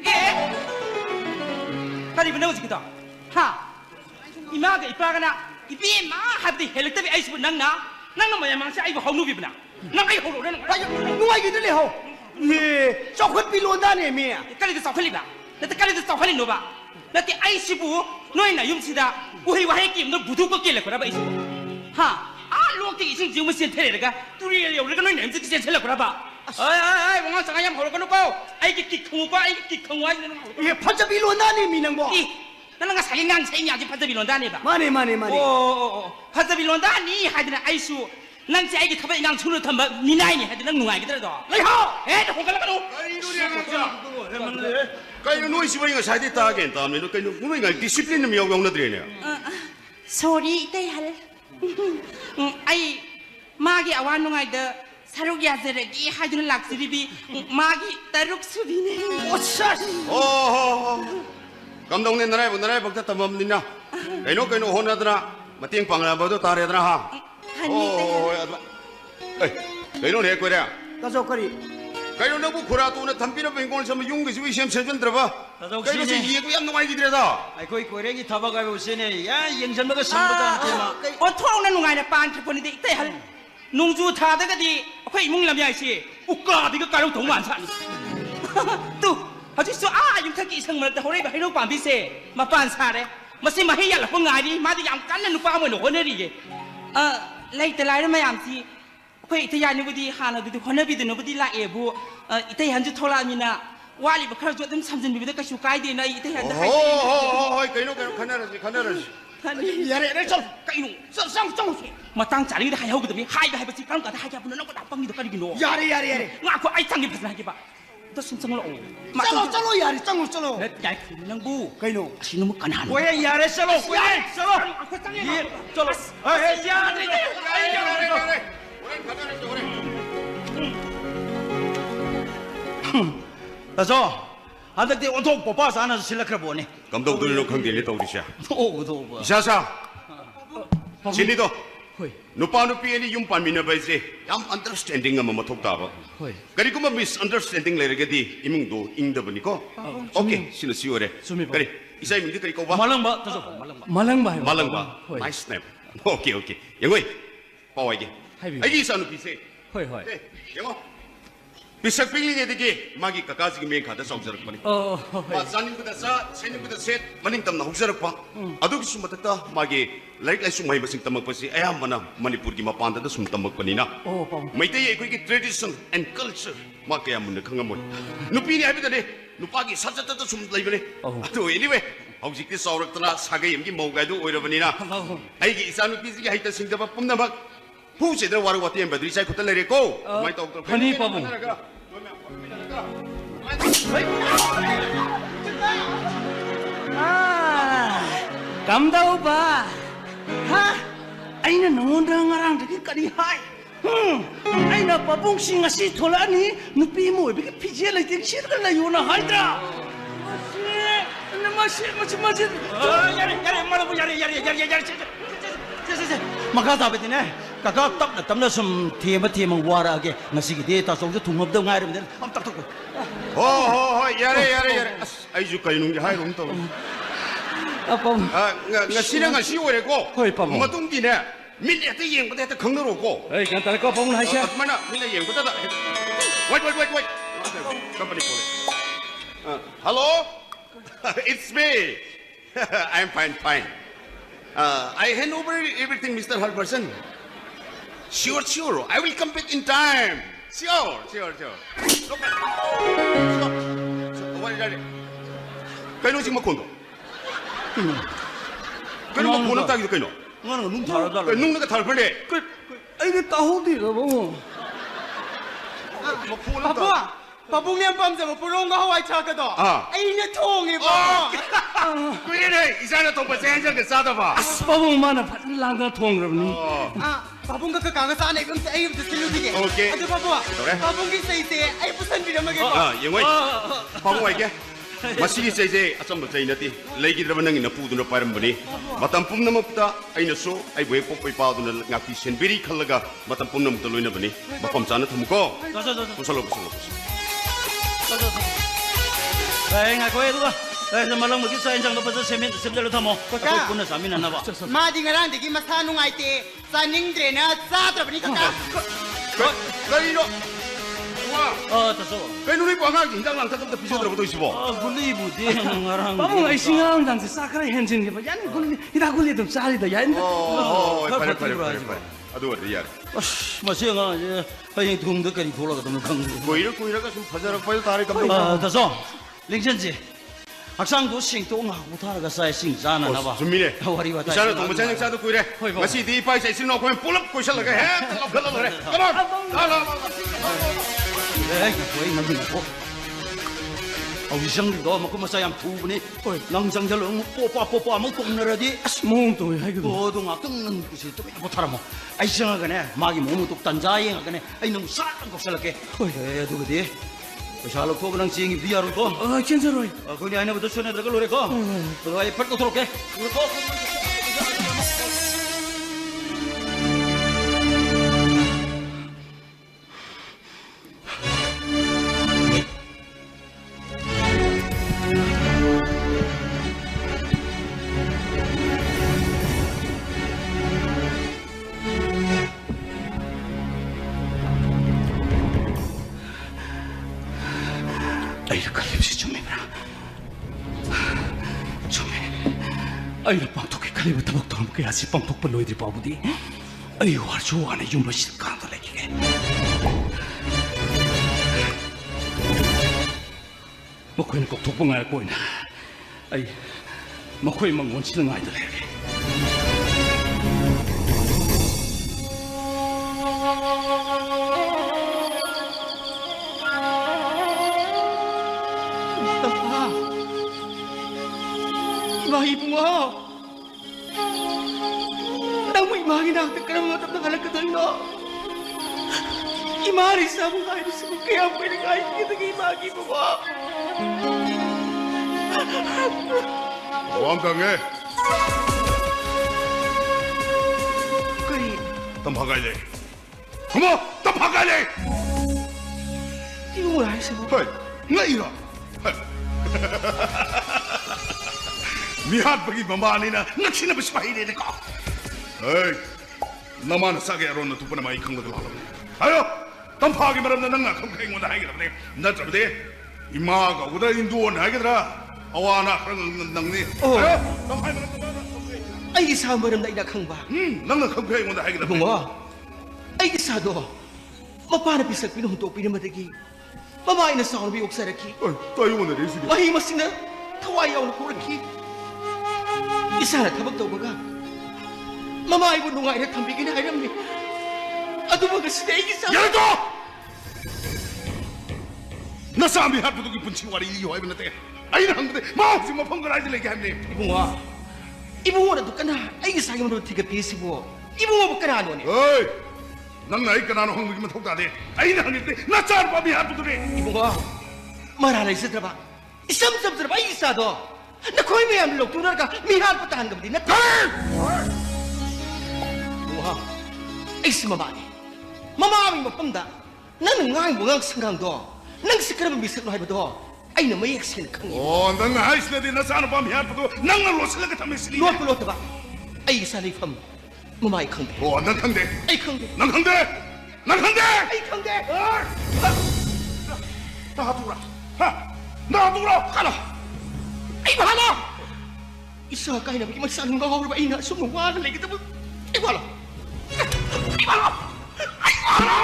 까리 이번에 어디다? 하. 이마가 이빠가나 이비 마 하더니 헬릭터비 아이스분 낭나 뭐야 망치 아이고 하우누비브나. 낭 아이 호로라는 거야. Ay, nuway gitu le ho. Ye, chokot pilonda ne me. 까리도 싸클리바. 나 까리도 싸클리 놓아. 나티 아이시부 너희나 юм치다. 우리 와해기 너 부두고 낄래 거라 봐 이시부. 하. 아, 로테 이승 지금 센터에가 뚜리에 우리가 너희 냄새 그 센터라 거라 봐. 아이, 뭔가 상하야 모르고 놓고 아이게 기坑과 아이게 기坑와 있는 거. Ye, pancha pilonda ne minang mo. 이 나는 사기냥 생이 아직 파자빌론다 아니봐. Mane. 파자빌론다 니 하드나 아이수 ꯅꯪꯁꯦ ꯑꯩꯒꯤ ꯊꯕꯛ ꯏꯪꯈꯥꯡ ꯁꯨꯅ ꯊꯝꯕ ꯃꯤꯅꯥꯏꯅꯤ ꯍꯥꯏꯗꯤ ꯅꯪ ꯅꯨꯡꯉꯥꯏꯒꯗ꯭ꯔꯗꯣ ꯂꯩꯍꯧ ꯍꯣꯡꯒꯠꯂꯛꯀꯅꯨ ꯀꯩꯅꯣ ꯅꯣꯏꯁꯤꯕꯨ ꯑꯩ ꯉꯁꯥꯏꯗꯤ ꯇꯥꯒꯦꯅ ꯇꯥꯕꯅꯤ ꯀꯩꯅꯣ ꯅꯣꯏ ꯗꯤꯁꯤꯄ꯭ꯂꯤꯟ ꯑꯃ ꯌꯥꯎꯅꯗ꯭ꯔꯦꯅꯦ ꯁꯣꯔꯤ ꯏꯇꯩꯍꯜ ꯑꯩ ꯃꯥꯒꯤ ꯑꯋꯥ ꯅꯨꯡꯉꯥꯏꯗ ꯁꯔꯨꯛ ꯌꯥꯖꯔꯒꯦ ꯍꯥꯏꯗꯨꯅ ꯂꯥꯛꯆꯔꯤꯕꯤ ꯃꯥꯒꯤ ꯇꯔꯨꯛ ꯁꯨꯕꯤꯅꯦ ꯑꯣ ꯀꯝꯗꯧꯅꯦ ꯅꯔꯥꯏꯕꯛꯇ ꯇꯝꯃꯝꯅꯤꯅ ꯀꯩꯅꯣ ꯍꯣꯠꯅꯗꯅ ꯃꯇꯦꯡ ꯄꯥꯡꯅꯕꯗꯣ ꯇꯥꯔꯦꯗꯅ ꯍꯥ ꯍꯣꯏ ꯑꯗꯨ ꯀꯩꯅꯣꯅꯦ ꯀꯣꯏꯔꯦ ꯇꯥꯖꯧ ꯀꯔꯤ ꯀꯩꯅꯣ ꯅꯪꯕꯨ ꯈꯨꯔꯥ ꯇꯨꯅ ꯊꯝꯕꯤꯔꯕ ꯍꯤꯡꯒꯣꯜ ꯁꯝꯕ ꯌꯨꯝꯒꯤꯁꯤꯕꯨ ꯏꯁꯦꯝ ꯁꯦꯝꯖꯤꯟꯗ꯭ꯔꯕ ꯀꯩꯅꯣ ꯁꯤ ꯌꯦꯡꯕ ꯌꯥꯝ ꯅꯨꯡꯉꯥꯏꯈꯤꯗ꯭ꯔꯦꯗ ꯑꯩꯈꯣꯏ ꯀꯣꯏꯔꯦꯒꯤ ꯊꯕꯛ ꯍꯥꯏꯕꯁꯤꯅꯦ ꯌꯦꯡꯁꯤꯟꯕꯒ ꯁꯪꯕꯗ ꯅꯠꯇꯦꯃ ꯑꯣꯟꯊꯣꯛꯅ ꯅꯨꯡꯉꯥꯏꯅ ꯄꯥꯟꯈ꯭ꯔꯕꯅꯤꯗ ꯏꯇꯩꯍꯜ ꯅꯣꯡꯖꯨ ꯊꯥꯗꯒꯗꯤ ꯑꯩꯈꯣꯏ ꯏꯃꯨꯡ ꯂꯝꯌꯥꯏꯁꯤ ꯎꯛꯀꯥꯕꯤꯒ ꯀꯥꯔꯧ ꯊꯧ ꯃꯥꯟꯁꯥꯠꯅꯤ ꯇꯨ ꯍꯧꯖꯤꯛꯁꯨ ꯏꯌꯨꯝꯊꯛꯀꯤ ꯏꯁꯪ ꯃꯔꯛꯇ ꯍꯧꯔꯛꯏꯕ ꯍꯩꯅꯧ ꯄꯥꯝꯕꯤꯁꯦ ꯃꯄꯥꯟ ꯁꯥꯔꯦ ꯃꯁꯤ ꯃꯍꯩ ꯌꯥꯜꯂꯛꯄ ꯉꯥꯏꯔꯤ ꯃꯥꯗꯤ ꯌꯥꯝ ꯀꯟꯅ ꯅꯨꯄꯥ ꯑꯃ ꯑꯣꯏꯅ ꯍꯣꯠꯅꯔꯤꯌꯦ ꯂꯩꯇ ꯂꯥꯏꯔ ꯃꯌꯥꯝꯁꯤ ꯑꯩꯈꯣꯏ ꯏꯇꯩꯌꯥꯅꯕꯨꯗꯤ ꯍꯥꯟꯅꯗꯨꯗꯤ ꯍꯣꯠꯅꯕꯤꯗꯅꯕꯨꯗꯤ ꯂꯥꯛꯑꯦꯕꯨ ꯏꯇꯩꯍꯟꯁꯨ ꯊꯣꯛꯂꯛꯑꯃꯤꯅ ꯋꯥꯠꯂꯤꯕ ꯈꯔꯁꯨ ꯑꯗꯨꯝ ꯁꯝꯖꯤꯟꯕꯤꯕꯗ ꯀꯩꯁꯨ ꯀꯥꯏꯗꯦꯅ ꯑꯩ ꯏꯇꯩꯍꯟꯗ ꯍꯣꯏ ꯀꯩꯅꯣ ꯈꯟꯅꯔꯁꯤ ꯌꯥꯔꯦ ꯆꯠ ꯀꯩꯅꯣ ꯆꯪꯉꯨꯁꯦ ꯃꯇꯥꯡ ꯆꯥꯔꯤꯉꯩꯗ ꯍꯥꯏꯍꯧꯒꯗꯕꯅꯤ ꯍꯥꯏꯕ ꯍꯥꯏꯕꯁꯤ ꯀꯔꯝ ꯀꯥꯟꯗ ꯍꯥꯏꯖꯕꯅꯣ ꯅꯪ ꯀꯗꯥ ꯄꯪꯉꯤꯗꯣ ꯀꯔꯤꯒꯤꯅꯣ ꯌꯥꯔꯦ ꯉꯥꯛꯈꯣ ꯑꯩ ꯆꯪꯒꯦ ꯐꯖꯅ ꯍꯥꯏꯒꯦꯕ ꯑꯝꯇ ꯁꯨꯝ ꯆꯪꯂꯛꯑꯣ ꯆꯠꯂꯣ ꯌꯥꯔꯦ ꯆꯠꯂꯣ ꯌꯥꯏ ꯅꯪꯕꯨ ꯀꯩꯅꯣ ꯑꯁꯤꯅꯕꯨ ꯀꯅꯥꯅꯣ ꯀꯣꯏꯔꯦ ꯌꯥꯔꯦ ꯆꯠꯂꯣ ꯆꯠꯂꯣ ꯇꯥꯖꯧ ꯍꯟꯗꯛꯇꯤ ꯑꯣꯟꯊꯣꯛ ꯄꯣꯄꯥ ꯆꯥꯅ ꯁꯤꯜꯂꯛꯈ꯭ꯔꯕꯣꯅꯦ ꯀꯝꯗꯧꯗꯣꯏꯅꯣ ꯈꯪꯗꯦꯅꯦ ꯇꯧꯔꯤꯁꯦ ꯑꯣ 이사사 진리도 ꯍꯣꯏ 누파 누피 애니 용 반미너바 이제 얌 언더스탠딩 아마 못 톡다봐 ꯍꯣꯏ 그리고 미스 언더스탠딩 레르게디 이몽도 잉더버니고 오케이 신의 시월에 좀 그래 이사이 민디 그리 꼬바 말랑바 타조 말랑바 말랑바 ꯍꯣꯏ 나이스 스냅 오케이 영어이 빠와 이게 하이비. 아기 이사 누피세 ꯍꯣꯏ ꯍꯣꯏ 영어 비삭 빌링에디게 마기 까까지기 멘 가다 성스럽거니 마사님보다 사 세님보다 셋 마님 땀나 혹사럽파 아도기 숨바닥다 마기 라이크 라이스 마이 버싱 땀먹버시 아야마나 머니푸르기 마판다다 숨 땀먹거니나 마이테이 에코이기 트레디션 앤 컬처 마케야 문네 강가모이 누피니 하비다네 누파기 사자다다 숨 라이버네 아도 에니웨이 hꯧꯖꯤꯛꯇꯤ ꯆꯥꯎꯔꯛꯇꯅ ꯁꯥꯒꯩ ꯑꯃꯒꯤ ꯃꯧꯒꯥꯏꯗꯨ ꯑꯣꯏꯔꯕꯅꯤ나 ꯑꯩꯒꯤ ꯏꯆꯥ ꯅꯨꯄꯤꯁꯤꯒꯤ ꯍꯩꯇ ꯁꯤꯡꯗꯕ ꯄꯨꯝꯅꯃꯛ ꯐꯨꯁꯤꯗ ꯋꯥꯔꯛ ꯋꯥꯇꯦꯝꯕꯗꯨ ꯏꯆꯥ ꯈꯨꯠꯇ ꯂꯩꯔꯦꯀꯣ ꯑꯗꯨꯃꯥꯏꯅ ꯇꯧꯗ꯭ꯔꯣ ꯐꯅꯤ ꯄꯥꯕꯨꯡ ꯀꯝꯗꯧꯕ ꯍꯥ ꯑꯩꯅ ꯅꯉꯣꯟꯗ ꯉꯔꯥꯡꯗꯒꯤ ꯀꯔꯤ ꯍꯥꯏ ꯑꯩꯅ ꯄꯥꯕꯨꯡꯁꯤꯡꯉꯁꯤ ꯊꯣꯛꯂꯛꯑꯅꯤ ꯅꯨꯄꯤ ꯑꯃ ꯑꯣꯏꯕꯒꯤ ꯐꯤꯖꯦꯜ ꯂꯩꯇꯦꯡ ꯁꯦꯠꯂꯒ ꯂꯩꯌꯣꯅ ꯍꯥꯏꯗ꯭ꯔꯥ ꯃꯈꯥ ꯇꯥꯕꯗꯤꯅꯦ ꯀꯀꯥ ꯇꯞꯅ ꯇꯞꯅ ꯁꯨꯝ ꯊꯦꯝꯃ ꯋꯥꯔꯛꯑꯒꯦ ꯉꯁꯤꯒꯤꯗꯤ ꯇꯥꯆꯧꯁꯨ ꯊꯨꯡꯉꯕꯗ ꯉꯥꯏꯔꯕꯅꯤꯅ ꯑꯝꯇ ꯇꯥꯛꯊꯣꯛꯀꯣ ꯍꯣꯏ ꯌꯥꯔꯦ ꯑꯁ ꯑꯩꯁꯨ ꯀꯩꯅꯣꯡꯒꯤ ꯍꯥꯏꯔꯨꯝ ꯇꯧ ꯉꯁꯤꯅ ꯉꯁꯤ ꯑꯣꯏꯔꯦꯀꯣ ꯍꯣꯏ ꯄꯥꯕꯨꯡ ꯃꯇꯨꯡꯗꯤꯅꯦ ꯃꯤꯠ ꯍꯦꯛꯇ ꯌꯦꯡꯕꯗ ꯍꯦꯛꯇ ꯈꯪꯅꯔꯣꯀꯣ ꯑꯩ ꯒ꯭ꯌꯥꯟ ꯇꯥꯔꯦꯀꯣ ꯄꯥꯕꯨꯡ ꯍꯥꯏꯁꯦ ꯑꯗꯨꯃꯥꯏꯅ ꯃꯤꯠꯅ ꯌꯦꯡꯕꯗ ꯋait company call hello it's me I'm fine I hand over everything Mr. Halverson sure I will come back in time sure kailan si Makondo kailan Makondo tayo kailan ngano nung thara nung nagka-thalpale ꯑꯩꯗꯤ ꯇꯥꯍꯧꯗꯦꯔꯕ ꯄꯥꯕꯨꯡ ꯌꯥꯝ ꯄꯥꯝꯖꯕ ꯄꯨꯔꯣꯡꯒ ꯍꯋꯥꯏ ꯊꯥꯛꯀꯗꯣ ꯑꯩꯅ ꯊꯣꯡꯉꯦꯕ ꯀꯨꯏꯔꯦꯅꯦ ꯏꯆꯥꯅ ꯊꯣꯡꯕꯁꯦ ꯍꯦꯟꯖꯥꯡꯒ ꯆꯥꯗꯕ ꯑꯁ ꯄꯥꯕꯨꯡ ꯃꯥꯅ ꯐꯖꯅ ꯂꯥꯡꯗꯅ ꯊꯣꯡꯈ꯭ꯔꯕꯅꯤ ꯄꯥꯕꯨꯡꯒ ꯀꯀꯥꯒ ꯆꯥꯅꯩꯕ ꯑꯝꯇ ꯑꯩ ꯑꯝꯇ ꯁꯤꯜꯂꯨꯈꯤꯒꯦ Okay. ꯑꯗꯨ ꯄꯥꯕꯨꯡꯒꯤ ꯆꯩꯁꯦ ꯑꯩ ꯄꯨꯁꯟꯕꯤꯔꯝꯃꯒꯦꯀꯣ ꯌꯦꯡꯉꯣꯏ ꯄꯥꯕꯨꯡ ꯍꯥꯏꯒꯦ ꯃꯁꯤꯒꯤ ꯆꯩꯁꯦ ꯑꯆꯝꯕ ꯆꯩ ꯅꯠꯇꯦ ꯂꯩꯈꯤꯗ꯭ꯔꯕ ꯅꯪꯒꯤ ꯅꯄꯨꯗꯨꯅ ꯄꯥꯏꯔꯝꯕꯅꯤ ꯃꯇꯝ ꯄꯨꯝꯅꯃꯛꯇ ꯑꯩꯅꯁꯨ ꯑꯩꯕꯨ ꯍꯦꯛ ꯄꯣꯛꯄ ꯏꯄꯥꯗꯨꯅ ꯉꯥꯛꯄꯤ ꯁꯦꯟꯕꯤꯔꯤ ꯈꯜꯂꯒ ꯃꯇꯝ ꯄꯨꯝꯅꯃꯛꯇ ꯂꯣꯏꯅꯕꯅꯤ ꯃꯐꯝ ꯆꯥꯅ ꯊꯝꯃꯨꯀꯣ ꯄꯨꯁꯜꯂꯣ ꯉꯥꯏꯈꯣ ꯑꯗꯨꯒ ꯃꯂꯪꯕꯒꯤ ꯆꯥꯛ ꯌꯦꯟꯁꯥꯡꯗꯣ ꯐꯖꯅ ꯁꯦꯝꯖꯤꯜꯂ ꯊꯝꯃꯣ ꯑꯩꯈꯣꯏ ꯄꯨꯟꯅ ꯆꯥꯃꯤꯟꯅꯅꯕ ꯃꯥꯗꯤ ꯉꯔꯥꯡꯗꯒꯤ ꯃꯁꯥ ꯅꯨꯡꯉꯥꯏꯇꯦ ꯆꯥꯅꯤꯡꯗ꯭ꯔꯦꯅ ꯆꯥꯗ꯭ꯔꯕꯅꯤ ꯀꯀꯥ ꯀꯔꯤꯅꯣ ꯇꯥꯆꯧ ꯀꯩꯅꯣ ꯅꯣꯏꯕꯨ ꯑꯉꯥꯡꯁꯤ ꯍꯤꯟꯖꯥꯡ ꯂꯥꯡꯊꯛ ꯑꯝꯇ ꯄꯤꯖꯗ꯭ꯔꯕ ꯇꯧꯏꯁꯤꯕꯣ ꯒꯨꯂꯤꯕꯨꯗꯤ ꯉꯔꯥꯡ ꯄꯥꯕꯨꯡ ꯑꯩꯁꯤ ꯉꯔꯥꯡ ꯅꯨꯡꯗꯥꯡꯁꯦ ꯆꯥꯛ ꯈꯔ ꯍꯦꯟꯖꯤꯟꯈꯤꯕ ꯌꯥꯅꯤ ꯒꯨꯂꯤ ꯍꯤꯗꯥꯛ ꯒꯨꯂꯤ ꯑꯗꯨꯝ ꯆꯥꯔꯤꯗ ꯌꯥꯅꯤ ꯐꯔꯦ ꯑꯗꯨ ꯑꯣꯏꯔꯗꯤ ꯌꯥꯔꯦ ꯑꯁ ꯃꯁꯤ ꯑꯉꯥꯡꯁꯦ ꯍꯌꯦꯡ ꯊꯨꯡꯗ ꯀꯔꯤ ꯊꯣꯛꯂꯛꯀꯗꯕꯅꯣ ꯈꯪꯗꯦ ꯀꯨꯏꯔꯒ ꯁꯨꯝ ꯐꯖꯔꯛꯄ ꯇꯥꯔꯦ ꯀꯝꯗꯧꯕ ꯇꯥꯆꯧ ꯂꯦꯡꯖꯟꯁꯦ 학상도 싱통하고 타라가 사이 싱자나나봐. 준비네. 와리와 다. 이사는 동무장님 짜도 꾸이래. 허이, 뭐. 마치 네 이파이 세신 놓고 볼럽 꼬실라가 해. 럭 그래. 가만. 에이, 거의 남기고. 이상도 먹고 마사 양 두분이 랑장절 뽀뽀 뭐 똥나라디. 몽또 해기도. 고동아 끊는 것이 또 못하라 뭐. 아이 생각하네. 마기 몸을 독단 자행하네. 아이 너무 싹 곡살게. 에 누구디? 샬록 포그랑 지행이 비하로 또. 괜찮아요. 거기 아이나부터 손에 들어갈 노래 거. 그거 아이 팔고 들어올게. 그거 Ayo kalian si Cumi bra. Cumi. Ayo pangtok kalian betabok tolong kaya si pangtok peloy di pabudi. Ayo harus wane jumpa si kantor lagi ke. Makoy na koktok pangay ko na. Ay, makoy mangon sila nga ito lagi. Mahibunga. Nang may mahina ang takaramatap ng halagkatay na. Imari sa mga ayos sa mga kaya pwede kahit kita kay mahibunga. 왕강에 Kay, 땀파가야. 어머, 땀파가야. di mo ayos sa mga. 헐, 나 이거. 미한 버기 마마니나 낚시나 버시 바이레니까. 에이, 나만 싸게 알았나 두 번에 많이 큰 것들 하라. 아요, 땀파기 말하면 난 컴플레인 못다 하게 되네. 나 저번에 이마가 오다 인도원 하게더라. 아와나 그런 낭니. 아요, 땀파기 말하면 Ay, isa mo rin na inakang ba? 낭나 컴플레인 못다 하게 되네. Bunga. Ay, isa do. Mapanapisag pinunto pinamadagi. Mamain na sa akong biyok sa raki. tayo mo na rin sige. Mahimas na kawayaw na kuraki. Isa na tabag daw baga. Mamay mo nung ay natambigin na kayang ni. Ato baga sila isa. 열도! 나 싸움이 할 부도 깊은 친구가 이기와 이번에 때 아이는 한 군데 마음씨 뭐 펑글하지 내게 했네. Bunga. Ibu na to ka na. Ay, isa yung tiga pisi mo. Ibu mo ka na ano ni. 어이, 난 나이가 나는 황무기만 톡다대. 아이는 한 군데 나 싸움 밤이 할 부도래. Bunga. Marala isa traba. Isam-sam traba ay isa do. Na koy may amlok tunar ka. Mihal patahan ka ba din na. Bunga. Ay si mamani. Mamaming mapamda. Nang ngang bungang sanggang do. Nang sikarang bisag no hay ba do. Ay na may eksin kang 어, 난 아이스나디 나 싸움 밤이 할 부도 낭날 로슬라가 탐했으니. Luwag pulot ba? Ay isa lifam. Mamay kang de. 어, 난 강대. Ay kang de. 난 강대. 난 강대. Ay kang de. 놔두라. 놔두라. 가라. Ay bahala. Isa kayo na bigyan magsanong nga ba ay na sumuwala lagi ito. Ay bahala. Ay bahala. Ay bahala.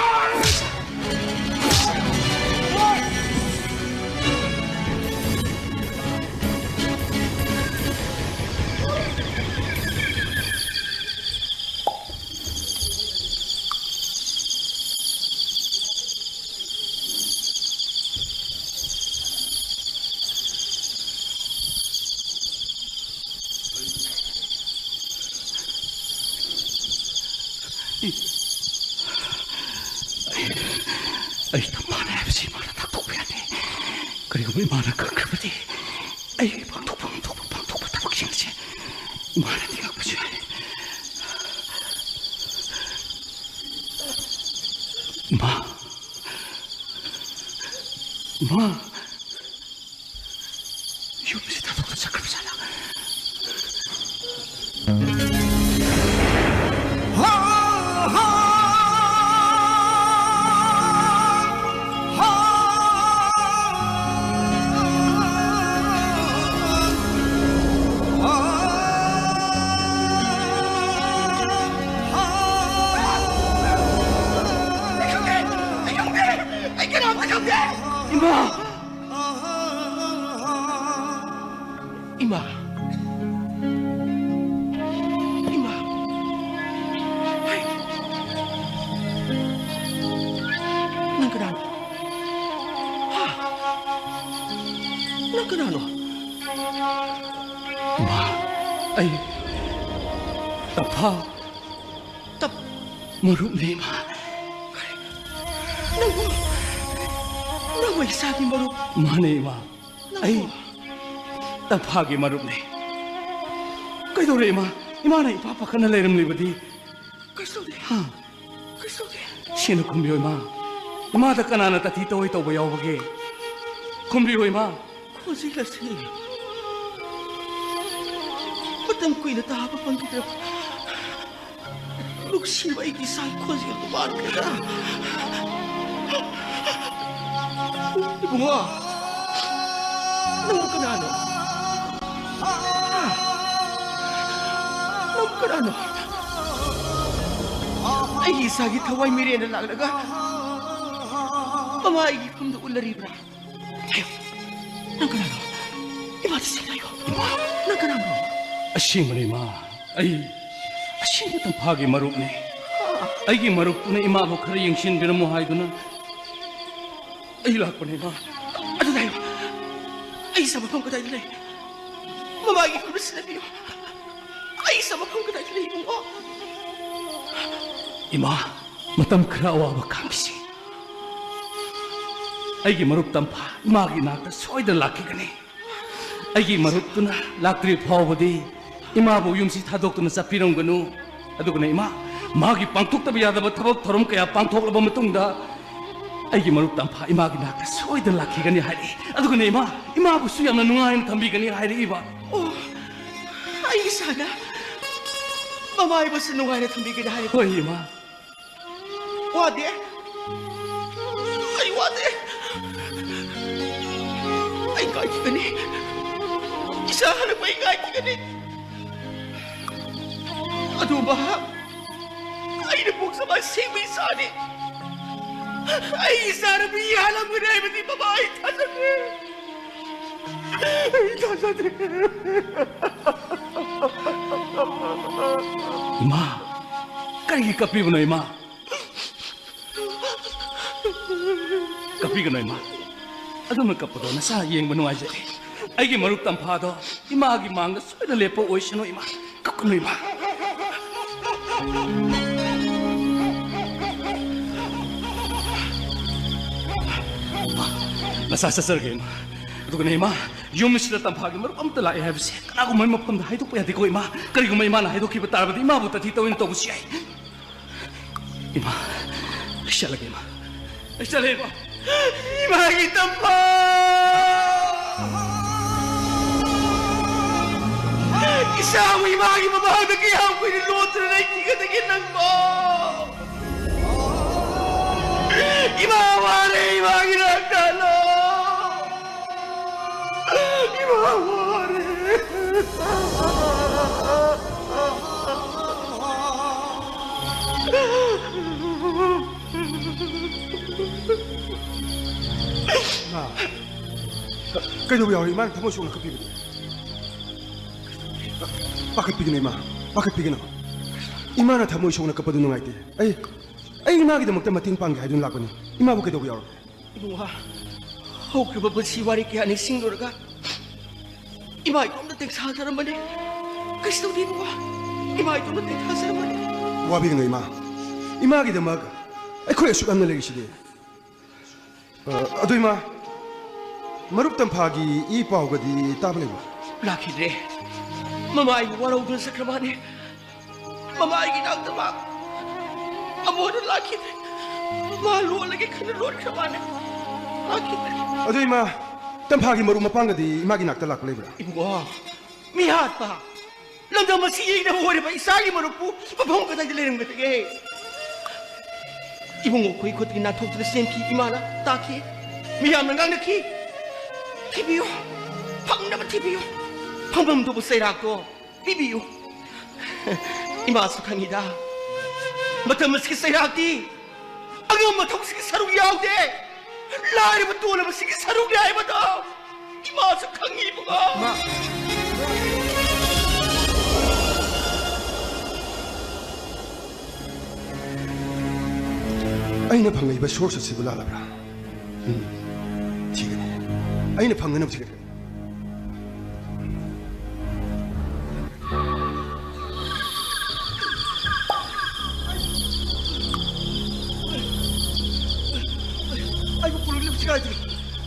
Ay, tamana si mana tak tupian ni. Kaya may mana ka kapati. Ay, pangtok tabak siya siya. Mana tinggal pa siya. Ma. Yung si tatok sa sakap sana. 이마 이마 난 그나노 난 그나노 이마 ay tapa tap marup na ima nawa isa ki marup mana ima ay tapa ki marup na kay do re ima ima na ipapaka na layram ni badi kay so de ha kay so de sino kumbiyo ima ima da kanana tatito ito bayaw bagi kumbiyo ima kusi lasi Matang ko'y natahapapang kita. Luksiwa ikisay ko siya tumaan ka na. Ibu nga. Naman ka na ano? Naman ka na ano? Ay isagit haway merienda lang naga. Pamaigi kong doon na ribra. Ayaw. Naman ka na ano? Ibatis tayo. Naman ka na ano? Asyim ni ma, ay asyim mo tang pagi maruk ni. Ay ki maruk tu na imabo kari yung sin binamuhay do na. Ay lak pa ni ma. Ano tayo? Ay sama kong katay nila. Mamagi ko na sila niyo. Ay sama kong katay nila yung o. Ima, matam karawa ba kamisi. Ay ki maruk tampa, imagi nakta soy da laki ka ni. Ay ki maruk tu na lakri pawadi. 이마부 용시 타독도는 잡히는 거누 아두구나 이마 마기 빵톡 답이야다 버터벅 더럼 그야 빵톡을 보면 뚱다 아이기 마룩담 파 이마기 나가 소이들 라키가니 하리 아두구나 이마부 수염나 누아인 담비가니 하리 이바 오 아이기 사나 마마이 버스 누아인 담비가니 하리 거 이마 와데 아이 와데 아이 가이기가니 이사하는 거 이가이기가니 Aduh bah, ay nabuk sa masing sani. Ay sana biyalang mo na ay mati babae tasade. Ay tasade. Ima, kangi kapi mo na ima. Kapi ka na ima. Ano nagkapudo na sa iyeng manuay siya. Ay gimaruk tampado, ima agimang na soy na lepo oy siya no ima. Kakuno ima. Nasasasargay ma. Ito ko na ima, yung sila tampagi, marupam tala i-have siya. Kana ko may mapam na haidok pa yati ko ima. Kari ko may ima na haidok kiba tarabad, ima buta titawin ito ko siya. Ima, siya lagi ima. Siya lagi ima. Ima gitampa! Isa mo imagi mabahag na kaya ako inilotro na ikigatagin ng mo! Imawari! Imagi na ang talo! Imawari! Kayo ba yung iman? Tamo siya ng kapibig. Bakit bigyan na ima? Bakit bigyan ako? Ima na tamo siya ng kapadunong ite. Ay ima kita magtamating pang gaya dun lako ni. Ima mo kayo ba yung? Ibu nga, huwag ka ba ba siwari kaya ni Singlor ka? Ima ito na tegsasa naman eh. Kasi daw di mo nga, ima ito na tegsasa naman eh. Wabi nga ima. Ima kita mag... Ay kuya sukan na lagi siya di. Ado ima, maruptang pagi ipaw ka di tabali mo. Laki re. Mamaay mo waraw dun sa kramane. Mamaay ginagdamag. Amo na laki re. Mahalo lagi ka na roon kramane. Laki re. Ado ima, tampagi marumapang ka di ima ginagtalak pala ibra. Ibu nga, mihat pa. Lamdang masiyay na huwari pa isagi marupu. Papahong ka tayo dilim ka tagay. Ibu nga ko ikot ginatok na senki imana. Taki. Miyam nang naki. Tibiyo. Pang naman tibiyo. Pangmamdo mo sa irako. Tibiyo. Imasok ang ida. Matamas ka sa iraki. Ang iyong matapos ka sa rungyaw de. Lari matula mo sige sa rungyaw mo daw. Imasok ang ibo nga. ꯑꯩꯅ ꯐꯪꯂꯤꯕ ꯁꯣꯔꯁ ꯑꯁꯤꯕꯨ ꯂꯥꯜꯂꯕ꯭ꯔꯥ? ꯊꯤꯒꯅꯤ. ꯑꯩꯅ ꯐꯪꯅꯅꯕ ꯊꯤꯒꯠꯀꯅꯤ. 아이고 불을 집시가 아이들.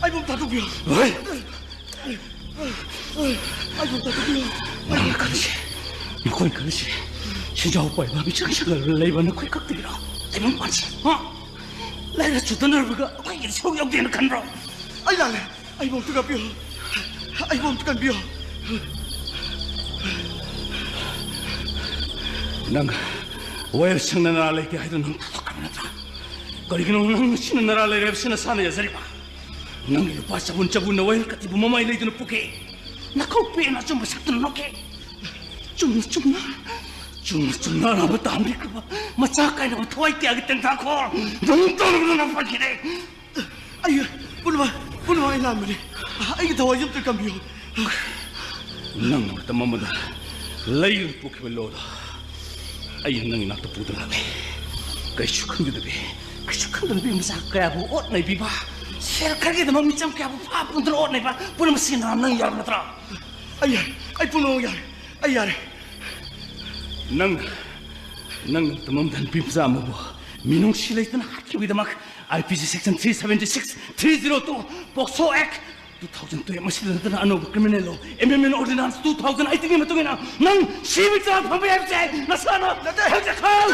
아이고 다독여. 왜? 아이고 다독여. 나 가르치. 너희 가르치. 진짜 오빠의 마음이 정신을 내입는 거의 깍두기라. 이번 관치. 내가 주던 얼굴가 거기 소용되는 간로. 아이 날래. 아이고 어떡하 뼈. 아이고 어떡한 뼈. 난 왜 성난 나라에게 하던 넌 부족하면다. 거리기는 넌 신은 나라에 랩시나 사는 여자리봐. 난 이거 바사 혼자 분나 왜 같이 부모마이 레이드는 뿌게. 나 코피에나 좀 saktan 놓게. 좀 나라부터 아메리카 봐. 마차까지 나 토와이게 하겠다는 다고. 넌 떠는 거나 파기래. 아이고 불마 이 날머리. 아이고 더워 좀 뜰까 뼈. 난 너한테 mamada 레이드 뿌게 별로다. 아이 난 나도 부들라네. 그래서 큰데도 비 무사 그야부 옷 내비봐. 셀카게도 뭐 미점 그야부 파분들 옷 내봐. 부르면 신나 난 야르더라. 아이 분홍 야. 아이 야래. 난 tamamdan bimsa mo minong silaitan hakiwida mak IPC section 376 302 Pokso Act 2002 masilatan ano criminal law amendment ordinance 2000 I think matungina nang sibita pambiyabse nasana hekakal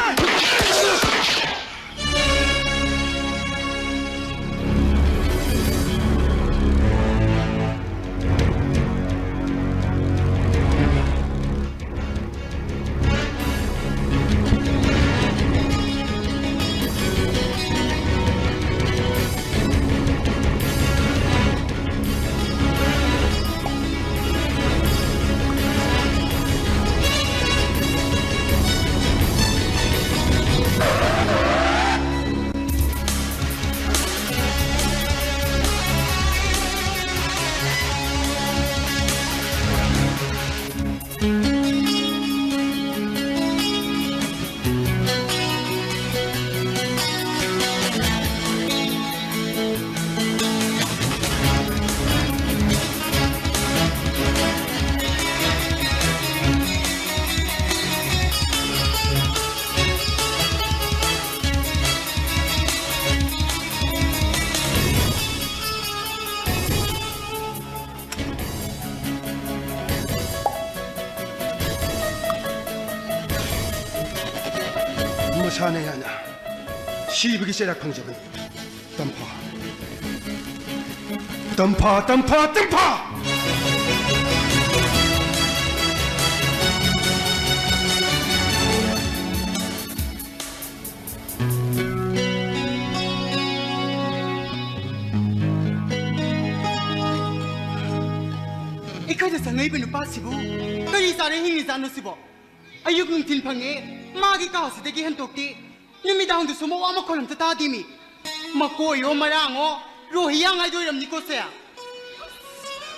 사내야 하나 시비기 세력 방적은 덤파 이카자 상의 베누 파시부 그리 사레 힘이 자노시보 ayuk nung tinpange magi kaos degi hentokti nimidang du sumo amo kolam tata dimi makoyo marango rohiyang ay doiram nikosea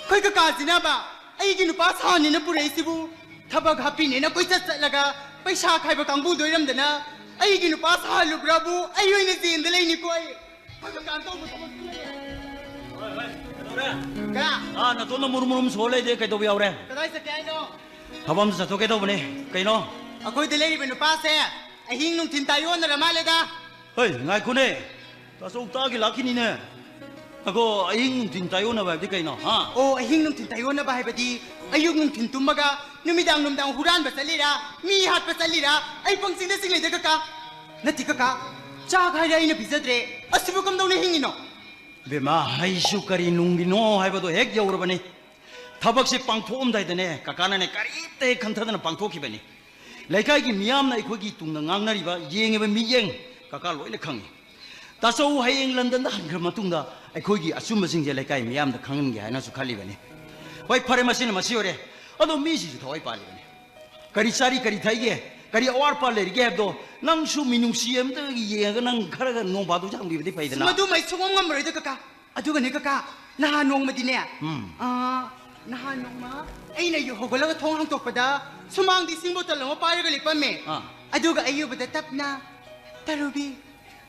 koi ka kazina ba ay ginu pa sani na pure sibu thabag happy ne na koi chat laga paisa khai ba kangbu doiram dana ay ginu pa sa lu brabu ayoy ne zin delay ni koi ka kanto mo ka na to na murum sole de kai do yaure kadai sa kay no habam sa to kai do bane kai no ako'y delay ni Benupase ay hing nung tintayon na ramaleda Hey, ngai kune. Ta so ta gi laki ni ne. Ako aing tin tayo na ba di kay no, ha? o ay hing nung tintayon na bahay badi ayug nung tintumaga numidang numdang huran ba salira mihat ba salira ay pang singla daga ka natika ka cha kaya ina bizadre asibu kam daw na hingino Bema hai shu kari nung no hai ba do hek yaur bani. Thabak se pangthom dai dane kakana ne kari te khantadana pangthoki bani. Laikai gi miyam na ikoi gi tungna ngangnari ba yenge ba miyeng kaka loi le khangi. Ta so hai eng London da han gram tungda ikoi gi asum sing je laikai miyam da khangen gi haina su khali bani. Wai phare masin masiore ado mi ji thoi pa le bani. Kari sari kari thai ge kari awar pa le ge do nang su minung cm da gi ye ga nang khara ga no ba du jang bi de pai dana. madu may sungom ngam rai daga ka aduga ne kaka na nong madine nahan nung ay na yung hugol ang thong hang tokpada sumang di sing botol mo para gali pa me aduga ayo bada tap na tarubi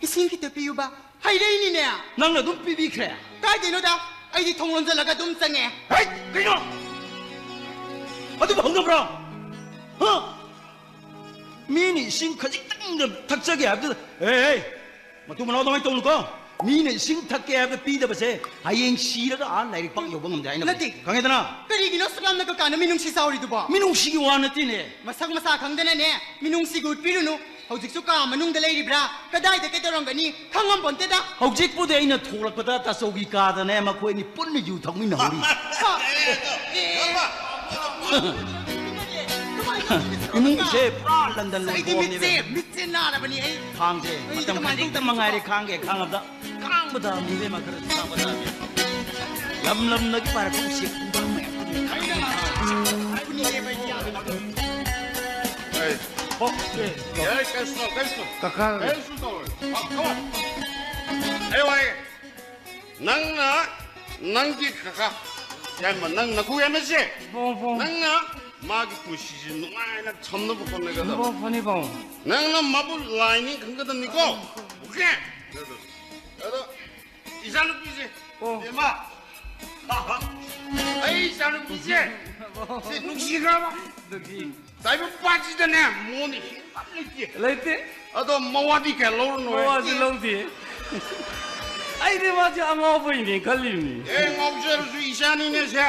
ising kita piyo ba hay dai ni ne 낭나 눈 삐비크래 kai di no da ay di thong lon za laga dum sang e 헤이 그이노 아두 방금라 어 미니 싱카지 땅 탁자게 아두 에이 뭐 두면 어디 또 올까 미니 싱탁게 아두 삐다버세 아잉 시라가 안 나이 빡 요번 놈들 아니나 나티. 강해드나 kari gi no sugam na ka kana minung si sauri du ba 민웅식이 와는띠네 masak masa khang dana ne minung si gut piru no hojik su ka manung da lei bra kadai da ke torong gani khangam bonte da ꯍꯧꯖꯤꯛꯄꯨꯗꯤ ꯑꯩꯅ ꯊꯣꯛꯂꯛꯄꯗ ꯇꯥꯆꯧꯒꯤ ꯀꯥꯗꯅꯦ ꯃꯈꯣꯏꯅꯤ ꯄꯨꯟꯅ ꯌꯨ ꯊꯛꯃꯤꯟꯅꯍꯧꯔꯤ 이몽세 프라 런던 sai di mit se 롱포함이네 mit se na da bani ai 강제 어떤 간직도 망하리 강게 강하다 강보다 무대 막 그런 사보다 람람나기 바라 공식 kakak 낭기 카카 야마 낭나 구야면시 봉봉 낭나 마기 구시지 누가나 참는 거 내가 봉 파니 봉 낭나 마블 라이닝 근거든 니고 오케이 그래도 이사는 비지 대마 아이 이사는 비지 세 누시가 봐 너기 사이버 빠지더네 뭐니 힘빨리지 레이테 아도 뭐와디 갤로는 뭐하지 롱티 아이디 맞지 아마 보이니 걸리니 에 없어서 이산이네 새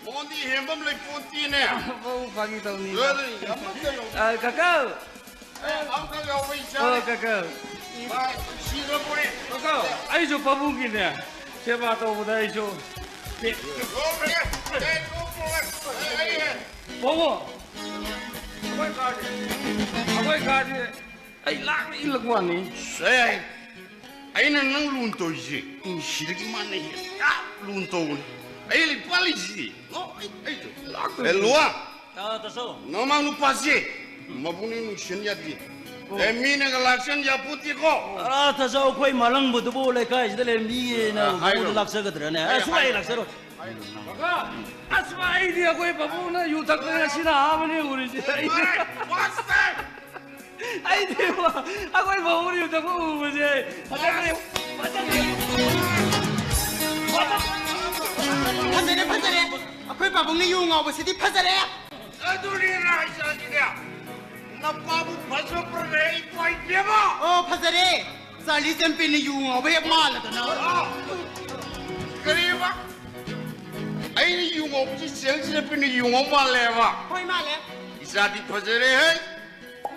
뭔디 햄범을 폰티네 뭐 방이 더니 그래도 한번도 아 카카 아무튼 오고 이산 카카 시로 보내 카카 아이 저 바보기네 제발 또 보다 이쇼 보고 아고이 가지 아이 락 일럭만니 에이 아이는 능 룬토이지 시르기만 해 룬토군 에이 빨리지 에이 엘로아 아 다소 너만 누파지 마부니 신야디 에미네가 락션 야푸티고 아 다소 거의 말랑부터 볼래 가이들 미에나 모두 락서거든요 아 수아이 락서로 카카 아스마 아이디야 고이 바보나 유탁나 시나 아무니 우리 집 왔어 아이디야 아고이 바보니 유탁고 우지 화장님 phazare phazare akhoi babung ni yu ngau ba sidi phazare 아두리라 이산이야 나 바보 바서 프레이 파이 데마 oh phazare sali sempe ni yu ngau ba yak ma la da na 그리봐 아이 융 없지 생스럽니 융 없만 내봐 hoi ma le 이사디 터져래 해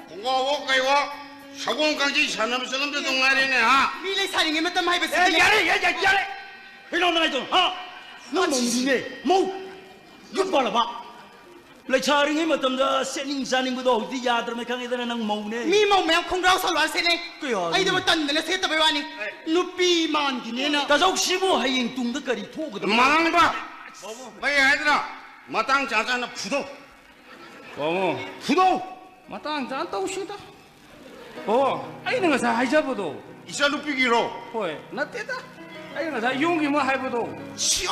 공가워 가이와 사공강지 산남성음도 동아리네 하 mi le sari nge matam hai ba 야 sidi 야래 이놈 나가 좀 너 몽둥이 뭐 이빨아 봐 레차링이 맞담다 세닝사닝부도 어디 야들면 강에다가 난 몽네 mi mau me khong rao salwar se ne 그야 ai da tan de se ta ba wani nupi man gi ne na 다소 시부 하잉 뚱덕거리 토거든 망봐 빨리 얘들아 마땅 자자나 부도 어머 부도 마땅 짠다 오시다 아이는 거사 하이자보도 이사 루피기로 호에 나 때다 아이는 거사 용기 뭐 하이보도 치오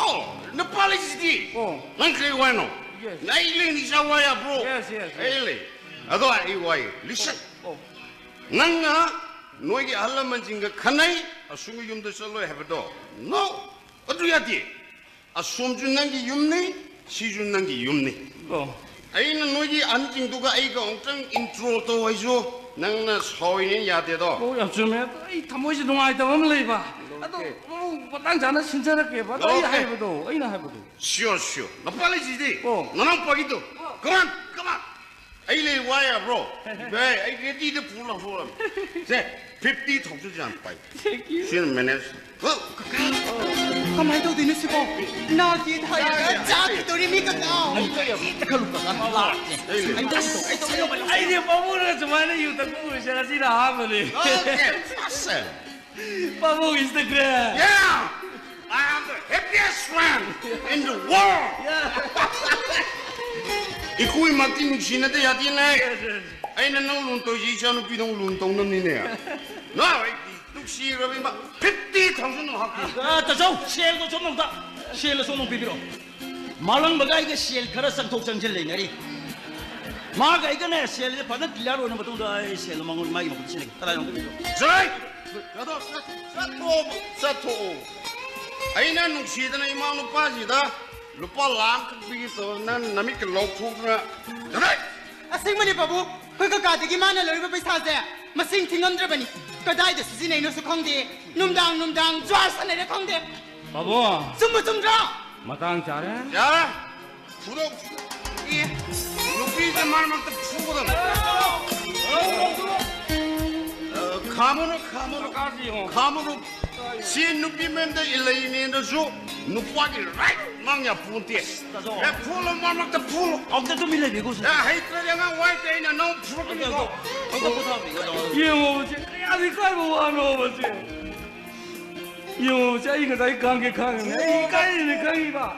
너 빨리 지디 어 난 그래 와노 Yes. 나 일레 이사 와야 브로 Yes, yes, yes. 일레 아도 아이 와이 리슨 어. 낭나 너에게 알라만 진가 카나이 아숭이 юм도 썰로 해봐도 너 어디야디 아 숨준난 게 юм네 시준난 게 юм네 아이는 너에게 안진도가 아이가 엄청 인트로 또 해줘 낭나 서인은 야대도 뭐야 좀해 이 탐모시 동아이다 보면 레이봐 아도 마땅 자나 신선하게 봐 아이 하이보도 아이나 하이보도 쉬어 너 빨리 지디 어. 너랑 빠기도 그만 아이래 와야 브로 왜 아이 디도 불러 제 50 통수지 안 빠이 쉬는 매네스 kamai do din se ko na ki thai ja ki tori mi ka ka 아이디 바보는 저만의 유튜브 시라지나 하면은 오케이 파스 바보 인스타그램 Yeah, I am the happiest man in the world. 이코이 막힌 신한테 야디네. 아이는 너 룬도 이전에 비동 룬동 놈이네. 나 뚝시 러비 막 50 당신 놈 하고. 아 다소 쉘도 좀弄다 쉘로 손놈 비비로 마랑 바가이가 셀 카라 상톡 장질 레이나리 마가 이거네 셀이 받는 빌라로 오는 것도 셀 망을 마이 먹고 치네 따라 용 저이! 야도 사토 아이나 농시드나 이마누 빠지다 루파 람 그비서 난 남이 그 록투나 저이! ꯑꯁꯦꯡꯕꯅꯤ ꯄꯥꯕꯨ ꯑꯩꯈꯣꯏ ꯀꯀꯥꯗꯒꯤ ꯃꯥꯅ ꯂꯧꯔꯤꯕ ꯄꯩꯁꯥꯁꯦ ꯃꯁꯤꯡ ꯊꯤꯉꯝꯗ꯭ꯔꯕꯅꯤ ꯀꯗꯥꯏꯗ ꯁꯤꯖꯤꯟꯅꯩꯅꯣꯁꯨ ꯈꯪꯗꯦ ꯅꯨꯡꯗꯥꯡ ꯖ꯭ꯋꯥꯔ ꯁꯥꯟꯅꯩꯔ ꯈꯪꯗꯦ 바보 ꯆꯨꯝꯕ ꯆꯨꯝꯗ꯭ꯔꯣ 마땅 잘해 야! 부러 이 루피즈 말만큼 푸거든 카모노 시 누피면데 일레이니는주 누파기 라이 망야 푼티 야 풀로 말만큼 풀로 엉덩이 밀래 비고서 야 헤이트레가 와이테이나 너무 풀어버리고 이영호지 아직 깔고 와노지 이영호지 이거 다 관계 강해 이 깔리는 강이가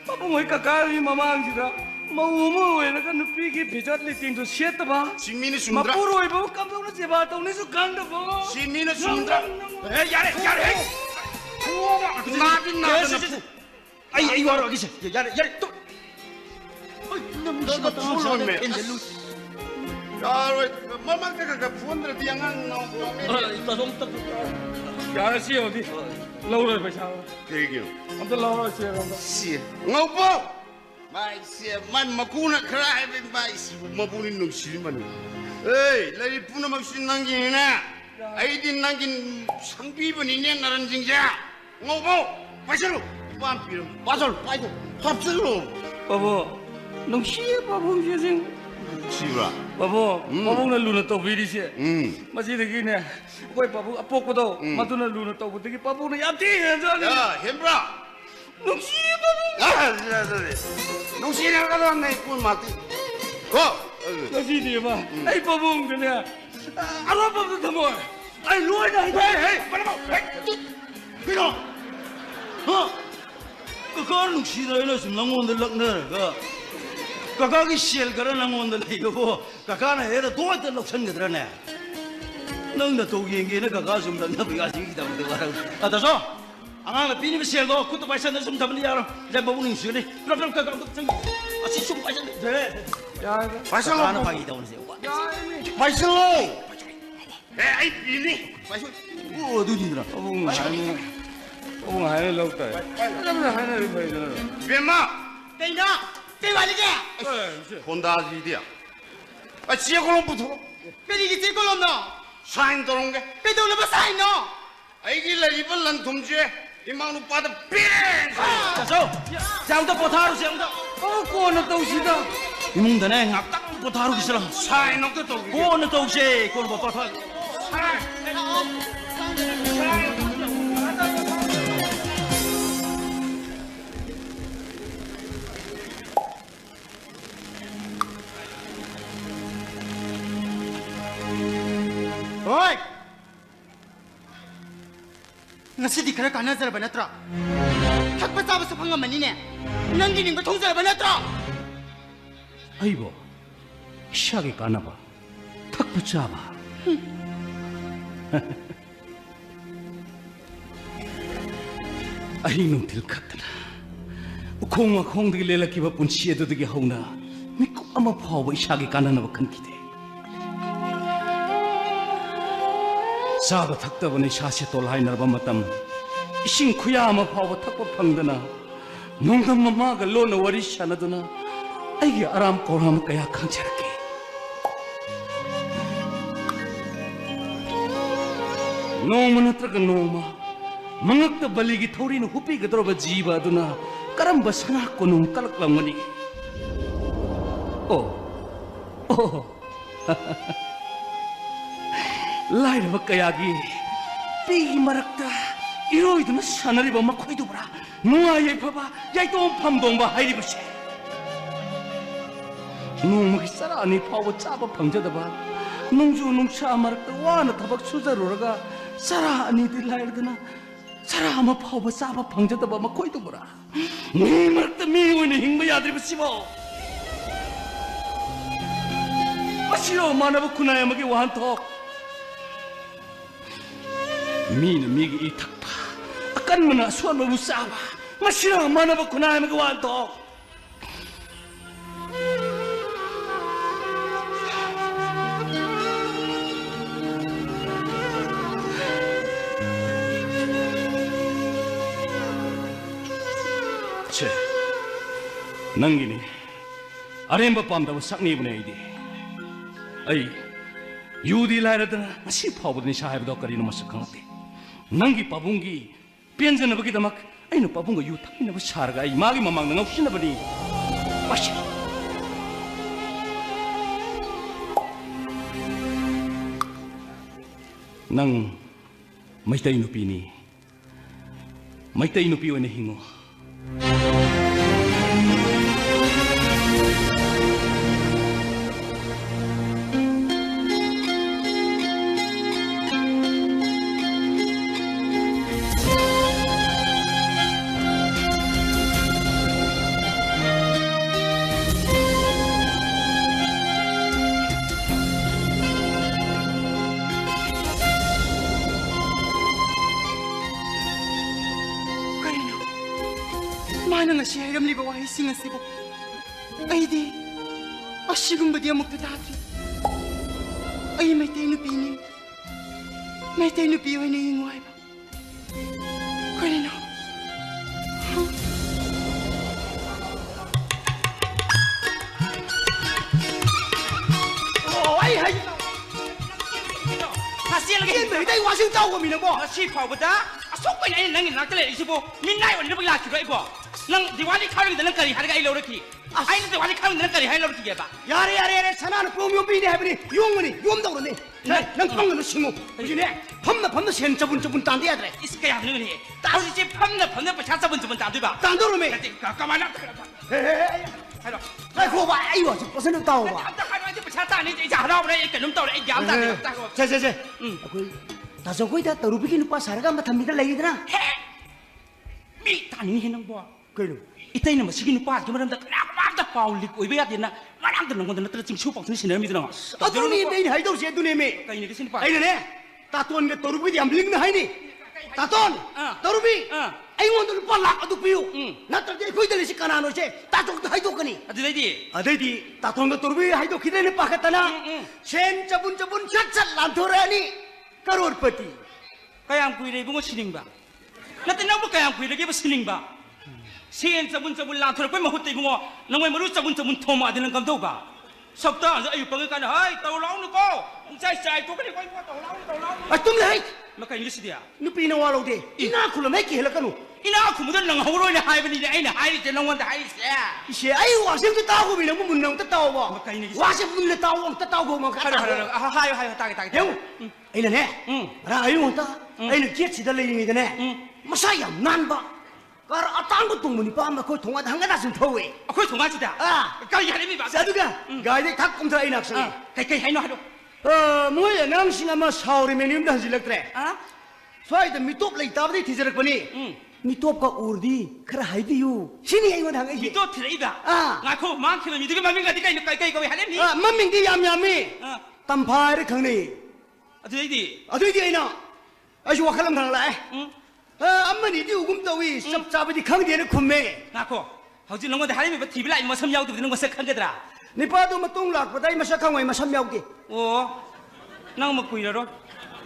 바보 뭐니까 깔이 마망지다 뭐 왜나 그 누피기 비자리 띵도 시했다 봐 진민이 숨들아 마포로 해보 깜짝 놀라지 마 동네에서 간다 봐 진민이 숨들아 야래 나빈 아이 이거 알아 기세 야래 또 너가 풀어매 야 말만큼 그 부원들 비양한 야씨 어디 라우라 배샤 대기요 아무튼 라우라 씨 씨 ngọc mai xe mai mà cu nó khai bên mai mà bu ninh nung xí mà ê lấy bu nó mặc xin năng gì nè ấy đi năng gì sang bi bên này 나란 진짜 ngọc bố phải chứ ban pi 빠져 빠져 합쳐 바보 너 시에 바보 시생 씨라 바보 바보는 루나 또 비리시 마지르기네 거기 바보 아포고도 마두나 루나 또 되게 바보는 얌티 저리 야 햄브라 너 시에 바보 nung xí nào đó này cuốn mặt có 너 시디 봐 아이 바보 그냥 알아 바보 더 뭐. 아이 루아나 헤이 빨리 봐 그거 그거 눅시다이나 좀 낭원들 락네 그 가가기 셀 가라 낭원들 이거 가가나 해라 도와들 럭선 거더라네 너는 또 얘기는 가가 좀 낭나 비가 지기다 근데 와라 아다서 아나 비니 셀도 그것도 발산을 좀 담는 야로 내 몸은 쉬네 그럼 가가 좀 아시 좀 발산 돼 야 발산로 하나 방이다 오늘 발산로 에이 비니 눈이더라 ông hải lâu tới năm hải này phải rồi viên ma Tên đó tên gọi là gì 혼다 지디야 아 지역으로부터 cái gì cái con lông nó 사인 들어온 게 cái đâu là bắt sai nó 아이길래 입을 난 둠지에 이만 오빠도 삐 자서 장도 보타루 장도 꼬는 도시다 이몽다네 낙딱 보타루 기슬라 사인 놓고 또 꼬는 도시 꼬는 보타루 ôi ngasi khara kana zara banatra thak pa sa su phanga mani ne nang gi ning ba thong zara banatra 아이고 시작이 까나봐 탁 붙잡아 아이놈 들켰더라 콩와 콩들이 레라키바 분치에도 되게 하우나 미국 아마 파워 시작이 까나나봐 큰기대 사바 탁다보니 샤시 돌하이나바 마땀 이신 쿠야 아마 파워 탁바 팡드나 농담마 마가 로나 와리 샤나드나 아이게 아람 고람 그야 강차르게 노마나 트라가 노마 망악다 발리기 토리는 후피가 들어봐 지바두나 까람바 사나고 놈 깔락랑머니 라이르바 까야기 삐기 마락다 이로이드나 사나리바 마코이도 보라 노아예 봐봐 야이똥 팜동바 하이리브시 농목이 싸라니 파워 짜바 방자다봐 농주 농차 마락다 와나 타박 수자로라가 싸라니 딜라이르드나 싸라 아마 파워 짜바 방자다봐 마 코이도 보라 네 마락다 미우니 힝바 야드리브 씹어 아시오 마나바 쿠나야 먹이 완턱 미는 미기 이 탁파 아깐 문화 수완 너무 싸봐 마시라 마나바 쿠나야 먹이 완턱 체 낭기니 아렘바 빰다고 싹니브네 이디 아이 유디 라이라드나 마시 파우드니 샤이브도 거리는 맛을 강한데 낭기 빠붕기 변전을 보기다 막 아이는 빠붕가 유 탁이나 샤르가 이 마기 마망는 없이나 보니 마시 낭 마이타이 누피니 마이타이 누피 오네 힝어 Mana nga siya hiram libawa hising nga sibo. Ay di, asigong ba di amok tadati? Ay may tayo nupinim. May tayo nupiyo ay nahingway ba? Kaya na. Oh, ay, ay. Hasil lagi. Yan, may tayo wasing tao ko, minabo. Masih pau beda. Asok pa ini nangin nak terlebih isibo. Minai wan lebih lagi dua ibo. Nang Diwali kawin dengan kari harga ilo reki. Ain Diwali kawin dengan kari ilo reki ya ba. 야래 야래 사나는 뽕용 비네 해버니 용문이 용도 그러네 난 뽕는 신고 그지네 밤나 센 저분 딴데 야들 Iska yang ni. Tahu si pamna pasal sabun taan tu ba. 딴도로메 Kamana? Hello. 아이고 봐 아이고 저 벗어는 따오 봐 Ada hari itu pasal taan ni jadi harap ni ikan nom tahu ni jam taan ni. 제제제 아그 다소 거기다 떠루비기 누빠 사라가 한번 탑니다 레이드나 Mi taan ni henang bo. 그래요 Itai nama sigi nupa cuma dalam tak paulik. Oi biar dia nak orang tu nongol tu tercing supang sini sini mitra. 아도니 내인 하이도 세두네메 Kau ini di sini pak. 아이네 따톤 게 떠루비디 암블링나 하이니 따톤 떠루비 아이원들 빨락 아두 비우 나한테 거기들 시카나노 제 따쪽도 하이도 거니 Ada lagi. 아데디 따통도 또르비 하이도 기대는 빠갔다나 셴 저분 샷샷 란토라니 가로르퍼티 Kau yang kui ni bunga sining ba. Nanti nak kau yang kui lagi apa sining ba. Sian sabun lang thor kau mahu tiba bunga. Nang mahu sabun thoma ada nang kamdo ba. Sabta ayu panggil kan, hai tahu lau nu kau. Saya tu kan kau tahu lau. 아 tumlai Maka ini dia. 누피나 와로데 이나 쿨라메키 헬라카노 Ina aku muda nang huru ni hai bini ni hai ni nang wanda hai saya. 이제 아이 와sem도 따고 비는 뭐 문낭도 따고 Maka ini. 와세 문레 따고 따고 뭐 Hai tak. 형 이네네 라 아이 온다 아이는 기치다 레이니네 마사야 난바 कार अतांग तुंगमुनि पाम को थोंगा हंगा सुन थोवे Aku tu macam dah. Kau yang ni ba. सादुगा गाइदे थक कुमथा इनाक्स Kai hai no hado. मोय नांसिंगा मा सावरि मेनिम दा हजिलक्त्रे Ah? स्वाइद मिटोप लै ताबदि थिजरकपनि मिटोप का उर्दी खरा हाइबियु सिनि आइगो थांगै Itu tidak iba. Ah. Ngaku mak kau ni juga mami kai kau hai ni. मम्मिंग दी याम यामी तंफार खंगनि Ada lagi. अदुदि आइना आइसु वखलम थांलाय अम्मनि दी उगुम तवी सब चाबदि खंगदेन खुमे Ngaku. Hauji nang wanda hai ni TV lai masam yau tu nang masa kan kedra. निपादो मतुंग लाकपदाय मसा खंगै मसम यावदि Oh. Nang makui ro.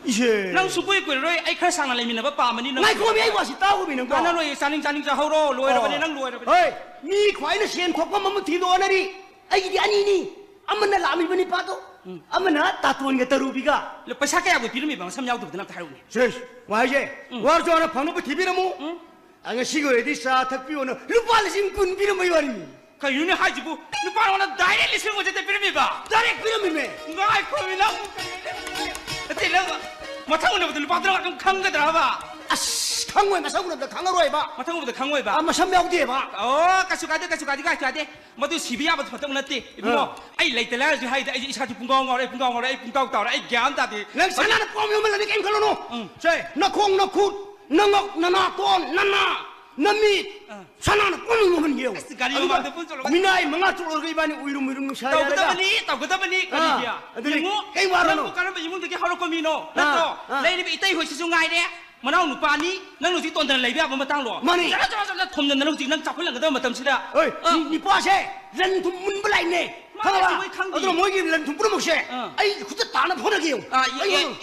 इसे Nang supui kui ro ai khar sang lai min ba pa mani nang. नाइ खोमे आइ वासि तागो बिनं Kana lo saning sa horo lo ro bani nang lo ro. ओइ मी ख्वाइना सेन थोपा मम थिदो अनरि आइगि अनिनि अमना लामि बनि पादो अमना तातोन गे तरुबिगा Le paisa kaya aku pilih mi bang sam yau tu nang tahu ni. सेस वाइजे वार जोना फनो थिबिरमु आङो सिगरेटि सा थकपिओनो लुपा लिसिं कुन बिरमै वारि Kau ini haji bu. Lupa orang direct listen macam tu pilih mi ba. Direct बिरमै मे Ngai kau ni nang. Tapi lah. Mata mana betul lupa terang kang kedra ba. 아스 강외 마사구나 강하로 해봐 Mata mana betul kang wei ba. 아마 선명디 해봐 Oh, kasukade. Matu sibia betul betul nanti. Ibu, ai lei telah je hai ai isa tu punggau tau, ai gian tadi. 랭 사나는 뽀미오면 나니 게임 걸러노 제 나콩 나쿠 나먹 나나톤 나나 나미 사나는 뽀미오면 예요 Sekali memang tu pun colok. 미나이 mga 쫄로 이바니 우이름 Tahu kita 샤야라가 bani kali dia. Aduli, Ibu, kayak warna no. Bukan ibu tu kita harus komino. Nato, lain ni itai hoci sungai dia. Mana unu pani, nang nusi tuan dan lebih apa matang lo. Mani. Jangan thom dan nang nusi nang capul lang kita matam sida. 어이 니 빠세 렌tum문블라이네 Mana sih kang di? 어떤 뭐기 렌tum부르 먹세 아이 그때 다는 보내게요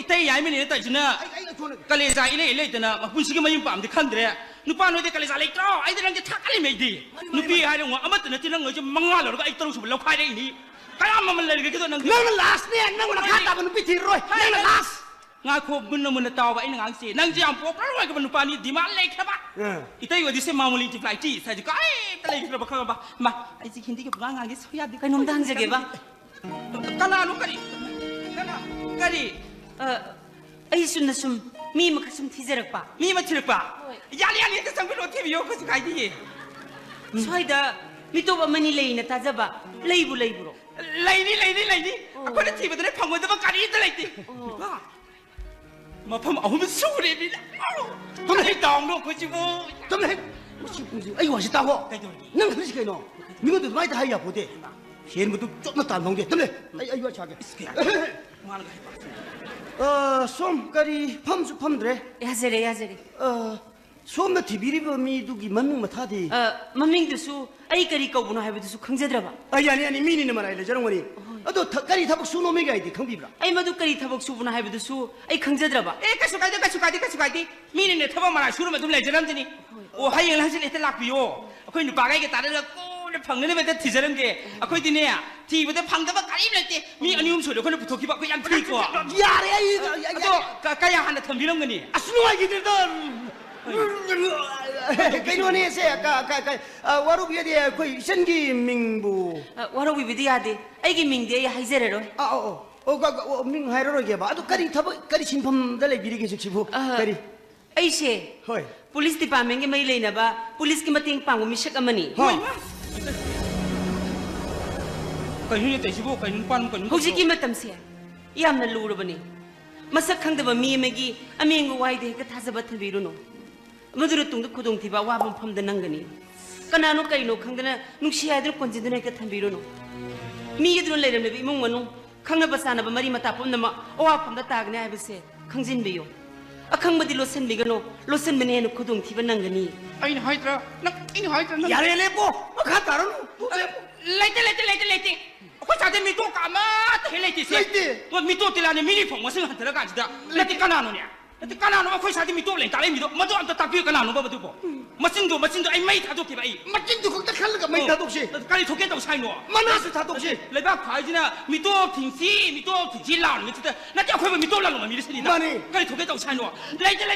Itai ya ini ni tak cina. 아이 좋네 Kalau saya ini tu na, pun sih kami paham di kan dia. nupa no de kale sa leitro ai de nang thak ali mai di nupi hai dong amat na ti nang je manga lo ka ai tro su lo khai dai ni kaya ma man le ke to nang นั่งลาสเนี่ยนั่งมาฆ่าตามันพิธีรวยนั่งลาส nga ko mun taw ba ai nang si nang jam po pra lo ka nupa ni di ma le kha ba itai wa di se mamuli ti flight ti sa ji ka ai ta le kha ba kha ba ma ai ji hindi ke ba nga gi so ya di Kainom dang jage ba? kana no kari kana kari Ay sun na sum mi makasum tijarak pa. mi ma chir pa ya ta sang lo ti bi yo ko si kai di Soida mito ba Manila na tajaba. Leibu leiburo. Lady. Ako na tiba na pangod na kari ito lady. Ba? Mapam ako mo suri bi. Tum na dong no ko si mo. 怎么来？哎，我是大伙，能可是个喏，你们都买的还要不得，现在都这么单方的，怎么来？哎，我查个。 솜 까리 팜수 팜드래. Yazere. 솜나 티비리버 미두기 만명 타디. Maming ay kari kaubuno haibdusu khangjadraba. 아니 미니는 말아야 저런 거니. 또 까리 타복 수노메가 이디 컴비브라. Ay madu kari thabak subuna haibdusu ay khangjadraba. Eh ka sukai di. Mini ne thaba mara shuru ma dum le jaram jini. O hayeng la jini te lak biyo. Akoi nu bagai ke tare ko ne phang ne be te thijaram ge. Akoi di ne ya. Ti be te phang da ba kari le te. Mi anium so le ko ne puthoki ba ko yan thi ko. 야래 To ka ya han thambiram gani. 아스노아 기들던. 그이노네세 와루비에 거의 sengi mingbu. Waro bibidiyade ay gi mingde ay haizerero. 밍 하이로로 게 봐. 아도 까리 타복 까리 진품 달래 미리게 식시부. 까리. Ay se 호이. police department ge mai leina ba police ki mating pangu misak amani. 호. Ka hu ne te sibo ka nu pan ko nu. Hojiki matam se yamna lurabani. Masak khangdaba mi megi amengu waide ka thajaba thabiruno. Madura tungda khudong thiba wabam phamda nangani. Kanano kaino khangdana nungsi haidru konjiduna ka thambiruno. Mi gedru leiramne bi imung manu khangna basana ba mari mata pomna ma owa phamda tagne aibase khangjin biyo. Akhang madi losen bigano losen bene no khudong thiba nangani. Ai haidra. Nak ini haidra. 야래 레고 가다로노. Late. Ko sa de mi to ka ma te late se. Ko mi to tilane mi phong ma sing han tara ka jida. Late kanano ne. Late kanano ma ko sa de mi to le ta le mi do ma do am ta pi kanano ba du ko. Masin do ai mai tha do ki ba ai. 맞진도 거기다 칼르가 많이 다독시. Kali thoke to sai no. 만나서 다독시. Le ba khai jina mi to phing si mi to ji la mi te. Na ja khoi ba mi to la no ma mi se ni na. Mani. Kali thoke to sai no. Late.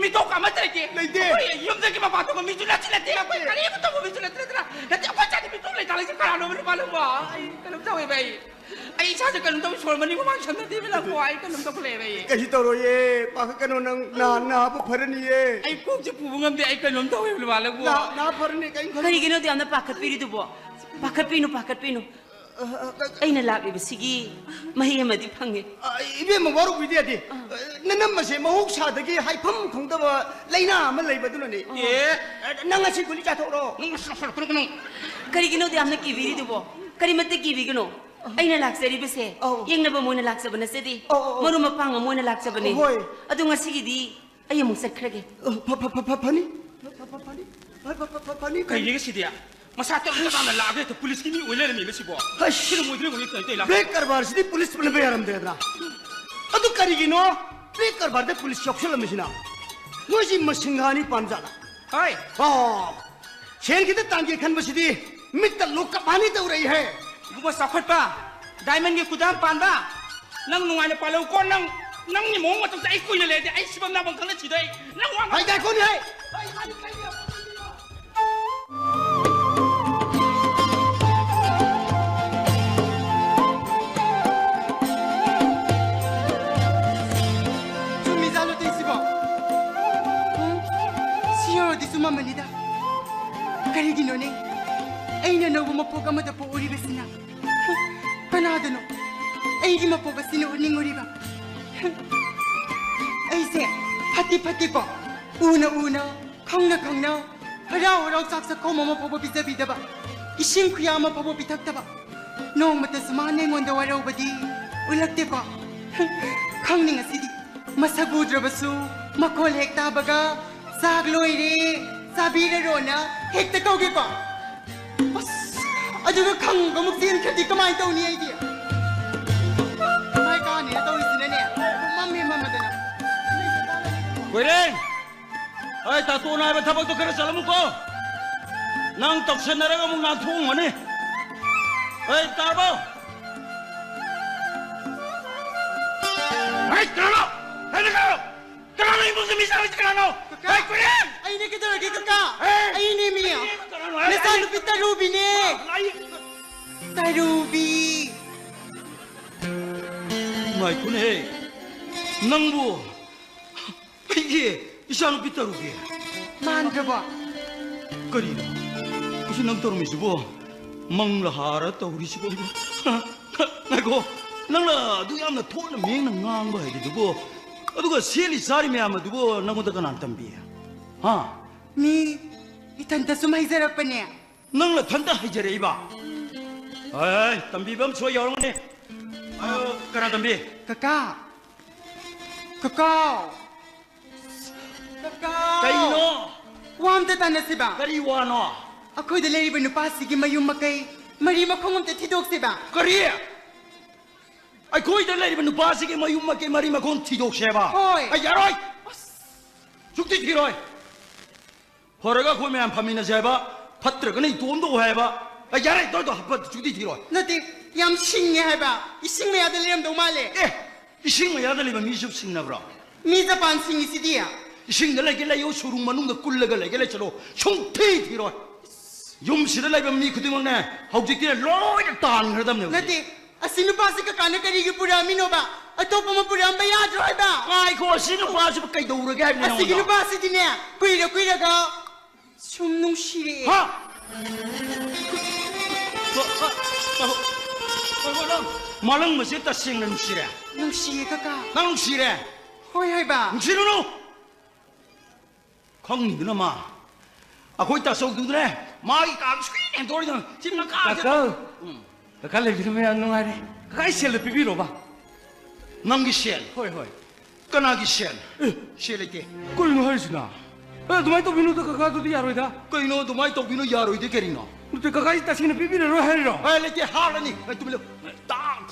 Mi to ka ma te ke. Late. Yum de ki ma ba to mi ju la ti la te. Kali ko to mi ju la te tra. Na ja ko sa de mi to le ta le kanano ma lu ba. Ai kalam ta we ba ai. Ai sa de kalam ta so ma ni ma chan de mi la ko ai kalam ta ko le ba ai. 까시 떠로예 빠그까노 나 버르니예. Ai ko ji pu ngam de ai kalam ta we lu ba la ko. 나 버르니 까인 거. Kari gino di amna pakat piri dubo. Pakat pino. Ay nalabi ba sige mahiyamadi phange. 입에 뭐 바로 비디야디. 나는 맛에 뭐 혹사득이 하이펌 공더버 레이나 만 레이버드노니. 예. 나가시 굴리 자토로. Kari gino di amna kibiri dubo. Kari mate kibi gino. Ay nalaksari base. Yang naba mo nalaksa ba na sedi. Maruma panga mo nalaksa ba ni. Ado nga sige di ay among sakrage. 파니. Kai ni si dia. Masa ta ta na la ga to police ki ni wele mi si bo. 하시. Kilo mo dire ko ni tai la. Break करबार सिदी police police पे यारम देना अदु करिगिनो break करबार दे police शॉक्शल मिशना मुजी मसिंगानी पांजाला Hai. शेन की तांगे खन बसिदी मित्त लोक का पानी दौ रही है Buko sakot pa. Diamond ki kudam pan ba. Nang nungai na palaw ko nang ni mo ma to ai ko le de ai sibam na bang kang na chi dai. Nang wa. हाय काय कोण है Sumizalo te isibo. Siyo di sumamanida. Kari gino ne. Ay na nawa mapoga mo da po uri basina. Panada no. Ay di mapoga sino uning uri ba. Ay se, pati ko. Una, kang na. Haraw saksa ko mapoga bisa ba. Ising kuya mapoga bitakta ba. Nong mata sumane ngonda waraw ba di. Ulakte ba. Kang ni nga sidi. Masagudra basu. Makol hekta baga. Sagloy re. Sabira rona. Hekta kauge ba. Aduga kang gamuksin kati kamay daw niya idea. May kani na daw isina niya. Mami mama dana. Wei ren. Ay, tato na ba tabag to kaya sa alam ko? Nang toksan na rin mong natong mani. Ay, tabo! Ay, kanano! Ay, kanano! Kanano yung mong sumisawit kanano? Ay, kunin! Ay, ini kita lagi kaka. Eh. Ay, ini Mia. Kanano? Ay, Nasa lupit na Ruby ni. Ay, Tay Ruby. may kunin. Nang bu. Ay, isang pitarugi. Man ka ba? Kanino? Kasi nang tarumi sibo. Mang lahara tauri sibo. Nako, nang la duyam na to na ming nang ngang ba hidi dubo. Aduga seli sari me ama dubo nang uta kanan tambi. Ha? Mi, itanda sumahisarap pa niya. Nang la tanda hijare iba. Ay, tambi bam so yorong ni. Ayo, kanan tambi. Kaka. Kakao. Kakao. Kaino? Wam ta na siba. Kariwano. Ako'y dalari ba nupa sige mayong makay. Marima kong umta tidok siba. Kariya. Ay koy dalay ba nubasi ke mayuma ke marima kon tidok sheba. Hoy. Ay yaroy. 죽디 티로이. 허러가 고매한 밤이나 제바 파트르가 이 돈도 해봐. 아 야래 너도 한번 죽디 티로이. Nati, yam singye hai ba? Ising may adali yam dumale. 이 식물 야들리면 미십 식나브라. Misa pan singi si dia. 이 식ner래 길래 요 소름 만웅도 꿀래걸래 길래 저로 총태 티로이. 용시를 내면 미 그등원네 하우직들에 로이를 딴 그러담네. Nati, asino pa si kakana karigi pura mino ba? Ato pa mo pura ang bayad roy ba? 아이고 신은 빠져 그까이 도우르게 하면 Asige pa si dinya. Kuira ka. Sumnong shiri. 하! 말랑 멋있다 싱는 시래. Nung shiri kaka. 나는 시래. Hoy hai ba? 시르노. 강리드나 마. 아 거기다 속두드네. 마이 깜수이네 도리는 지금 까. Kakak lagi kami anu hari. Kakak isi lebih biru bah. 남기 셴. Hoi hoi. 까나기 셴. 셴레게. Kau ini hari sih na. Tumai tu binu tu kakak tu dia roi dah. 거이노 도마이 또 비노 야로이데 게리노. Tu kakak isi tasik ni biru roi hari ro. 아이레게 하라니. 뚜밀려. 딱.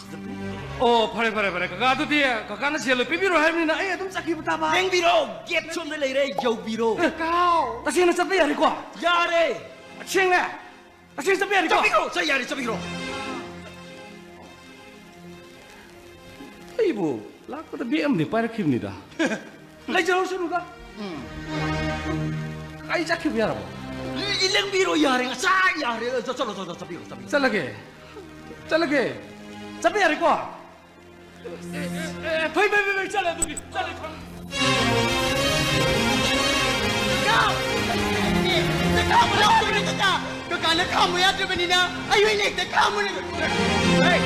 Oh, pare. Kakak tu dia. Kakak nasi lebih biru hari ni na. Eh, tu sakit betul bah. 랭비로 겟 촌데 레이레 여비로. Kau. Tasik ni sampai hari kau. 야레. Ceng le. Tasik sampai hari kau. 저비로. 저 야레 저비로. Ibu, laku tu BM ni pada kim ni dah. Lagi jauh sini dah. Kakak isi sakit biar apa? 이 랭비로 야레가 자 야레 저 저비로. Cak lagi. Sampai hari kau. Pergi, cak tu ni. Kau. Kaka mo lang ako kaka. Kakana kamu ya diba nina? Ayo inik na kamu na. Hey.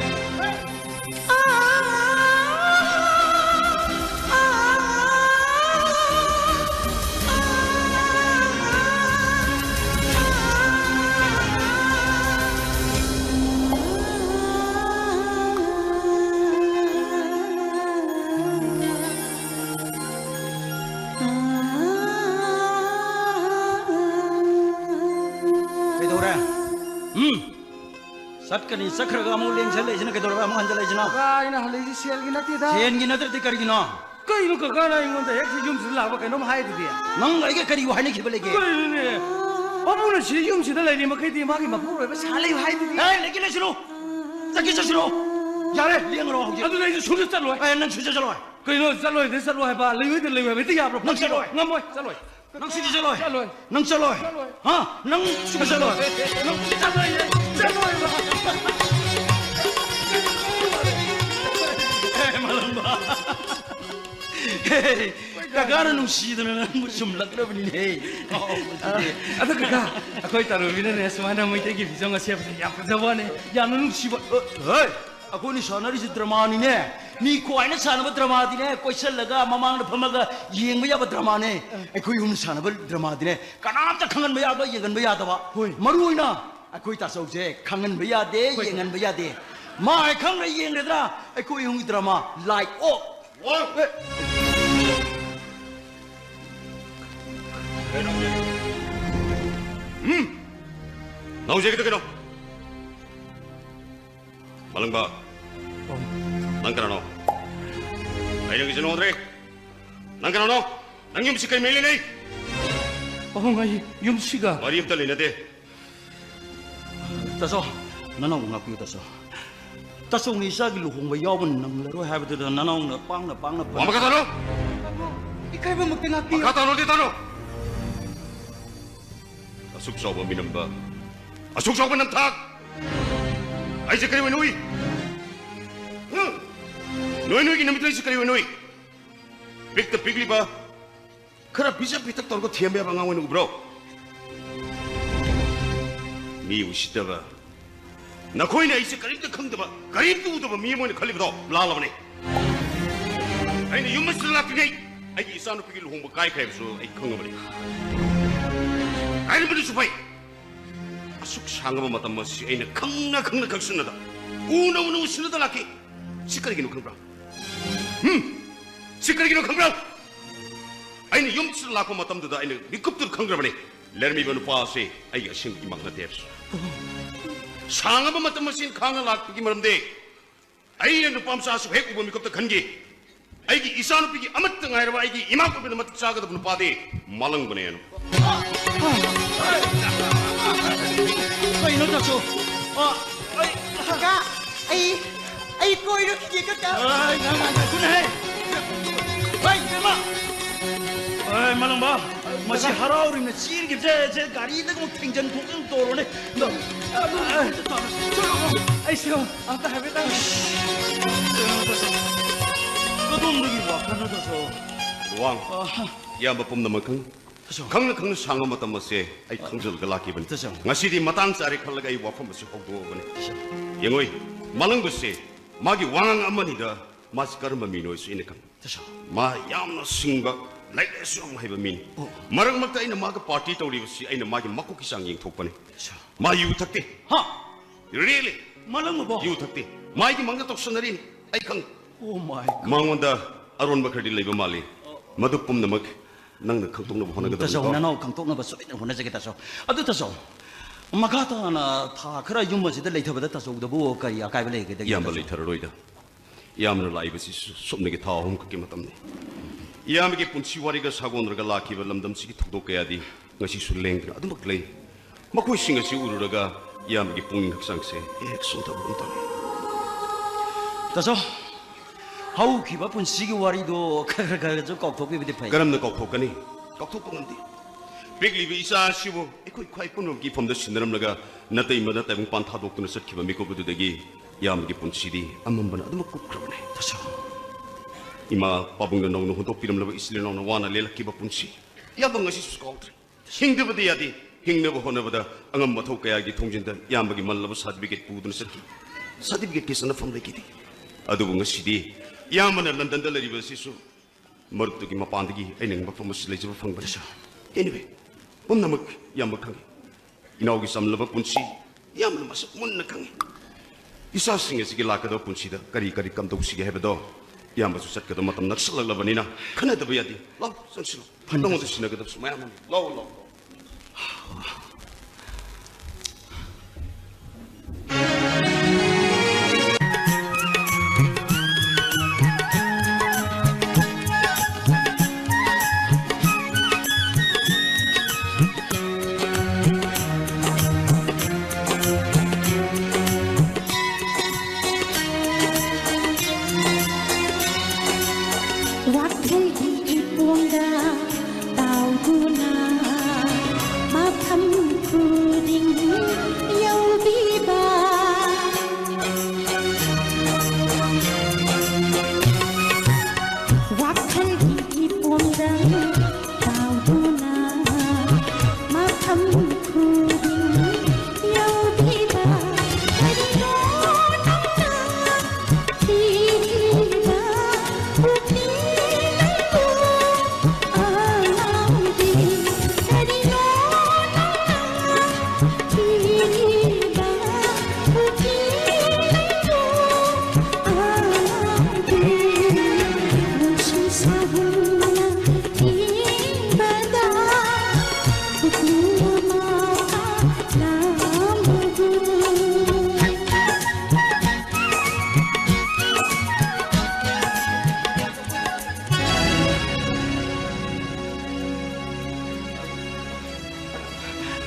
सटकनी सखरगा मूल्यन चले जन के दरबा मन चले जना Kakak ini hal ini sial gina tiada. Sen गी नतर ते करगी ना Kau ini kakak na ingon dah. Ek sejum sudah apa kau nom hai tu dia. नंग लगे करी वहाने की बलेगे Kau ini. Apa pun sejum sudah lagi makai dia magi mapu. Apa salah hai tu dia. ए लेके ले सुनो जकी से सुनो यारे लिंग रो हो Aduh lagi sudah terlalu. ए नंग सुजे चलो Kau ini terlalu hai ba. Lewi tu ya bro. Nang chalo. Ngamoy terlalu. नंग सुजे चलो Chalo. नंग चलो हां नंग सुजे चलो kakak nungsidan musim lakra bini nih. Aduh kakak. Aku itu taruh bina ni semua nama itu kita bisa ngasih apa jawab ni. Jangan nungsi buat. Hei, aku ni sana di drama ni ne. Ni kau ini sana buat drama ni ne. Kau isal laga, mamang na pamaga, yang bayar buat drama ni. Aku ini sana buat drama ni ne. Karena apa kangen bayar apa, yengan bayar apa. Maru ina. Aku itu tahu je, kangen bayar deh, yengan bayar deh. Mai kangen yengan dera. Aku ini drama like oh. 나오지 그때 그럼 말랑바 난가라노 아이랑 이제 오드레 난가라노 난김 시까지 밀리네 어흥아이 용씨가 말이 없다 레나데 다소 나나옹 아피고 다소 니 이사기 루홍바 야오는 낭라로 하베드다 나나옹 빵나 와마가다노 Ikaw ba magtangapi? 마가다노 데다노 아숙사오바 미남바 아숙사오바 남탁 아이제 그리고 노이 노이노이기 남이들이지 그리고 노이 빅더 빅리바 그라 비자비탁 떨고 티엠베 방황하고 있는 거 브로 미 우시다바 나 코이나 이제 가림도 坑得吧 가림도 우도바 미모니 칼리브도 라라바네 아니 유머스를 낚이게 아이 이사노 피길 홍보 가이카이브수 아이 坑어버리 아이르브리 수파이 아숙 상가마 마담 머시 아이나 坑나 각순나다 우나우나 우시나다 낚이 시끄러기노 坑브라 시끄러기노 坑브라 아이는 염치를 낳고 마담도다 아이는 미급들 坑그라바네 레르미버는 파세 아이가 신기 막나 대ብ수 상하번 맞던 머신 강을 낚기 말인데 아이는 밤사수 해고 미급들 간기 아이기 이사노 피기 아무튼 아이라바 아이기 이만큼에도 맞다 작아도 보는 바데 말랑 보내요 아이 너 다소 Kaka, ay ko ino kiki kaka. 아이 나만 군해 아이 내마 아이 말랑바 마치 하라우리네 찌르게 제 가리는 거 탱전 독은 도로네 너 아이 싫어 아따 해배다 너동덕이 와카나 다소 왕 야마 뽐나만큼 강는 상하 맞던 머세 아이 坑절가 낚기번 nga시디 마땅 짜리 칼라가 이 와파 머세 혹도 오버네 영어이 말랑 것이 마기 왕왕 아머니다 마스카르마 미노이 수 있는 마 야무나 싱가 라이레스 용 하이바 민 마랑 막다 이나 마가 파티 떠리버시 아이나 마기 막고 기상 잉 톡버네 마 유탁대 하 really 말랑 뭐 유탁대 마이기 망가 똑선나린 아이 강 오 마이 망원다 아론 마카디 레이바 말리 마두 뽐나막 낭나 坑동나부 하나가 다소 나나오 강톡나바 소리는 보내자게 다소 아두 다소 마가타나 다 그라 유머지들 레이터보다 다소 우도부 까이 아까이블레 게 되게 이암벌리 타로로이다 이암을 라이브시 솜내게 다 홈크게 맞담네 이암에게 분치와리가 사고너가 라키바 람담시기 톡독해야디 ngasi 술랭 아두 막레이 막고 싱가시 우르라가 이암에게 뿡 학상세 액손다 본다네 다소 하우 기바쁜 시기 와리도 가가가저 꼭톡비비디 파이 그럼나 꼭톡가니 꼭톡뽕한디 빅리비 이사 시부 이코이 콰이 뿐놈기 폼더 신나람라가 나때 이마다 때붕 반타 독도는 썩기바 미코부도 되기 이암에게 분치디 암만바나 아두 막고 그러네 다소 이마 빠붕가 나오는 혼도 비름라고 이슬리 나오는 와나 렐라키바 분치 야방 것이 수고하더래 힝드버디 야디 힝너버 호너보다 angam mathau kaya gi thongjinda yambagi mallabu certificate pudun saki certificate ke sana famle ki di adu bunga sidi yamana london da lariba sisu martu gi mapandagi aineng ba famus lejiba phangba sa anyway punnamak yamak khang inaugi samlaba punsi yamna masak munna khang isa singe sigi lakada punsi da kari kari kam dog sigi hebado yamba su sat kada matam naksalalabanina khana da bayadi law sansilo pandango da sinaga da sumayam law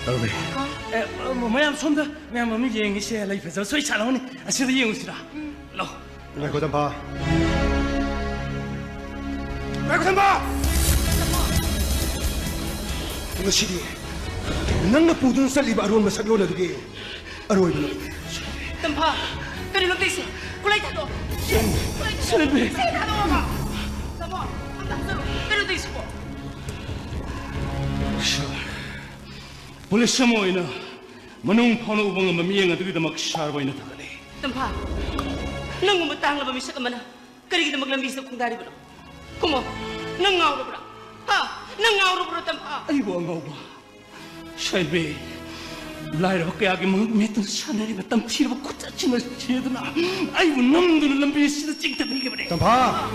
여러분 뭐야 손다 뭐야 뭐 얘기 시에 라이 패서 소리 잘 나오네 아시도 얘기시라 로 말고 담바. 말고 담바. 이거 시리. nang napudun sa liba aron masagyo na dugi. Aroy mo. Tampa, kanino tisi? Kulay tato. Silbi Say tato mo. Tamo, ang tato. Kanino tisi po? Pulis mo ina manung pano ubang mamiyang at kita magsarwa ina takali Tampa, nang umatang na bamisa ka man na. Kari kita maglambis na kung dari ba? Kumo, nang ngawro ba? Ha? Nang ngawro ba tampa? ay wa nga ba Silbi Laira ba kaya mga metong sana rin batang tira ba kutsachi na siya na ay wa namdo na lambis na cingta bigay ba rin Tampa.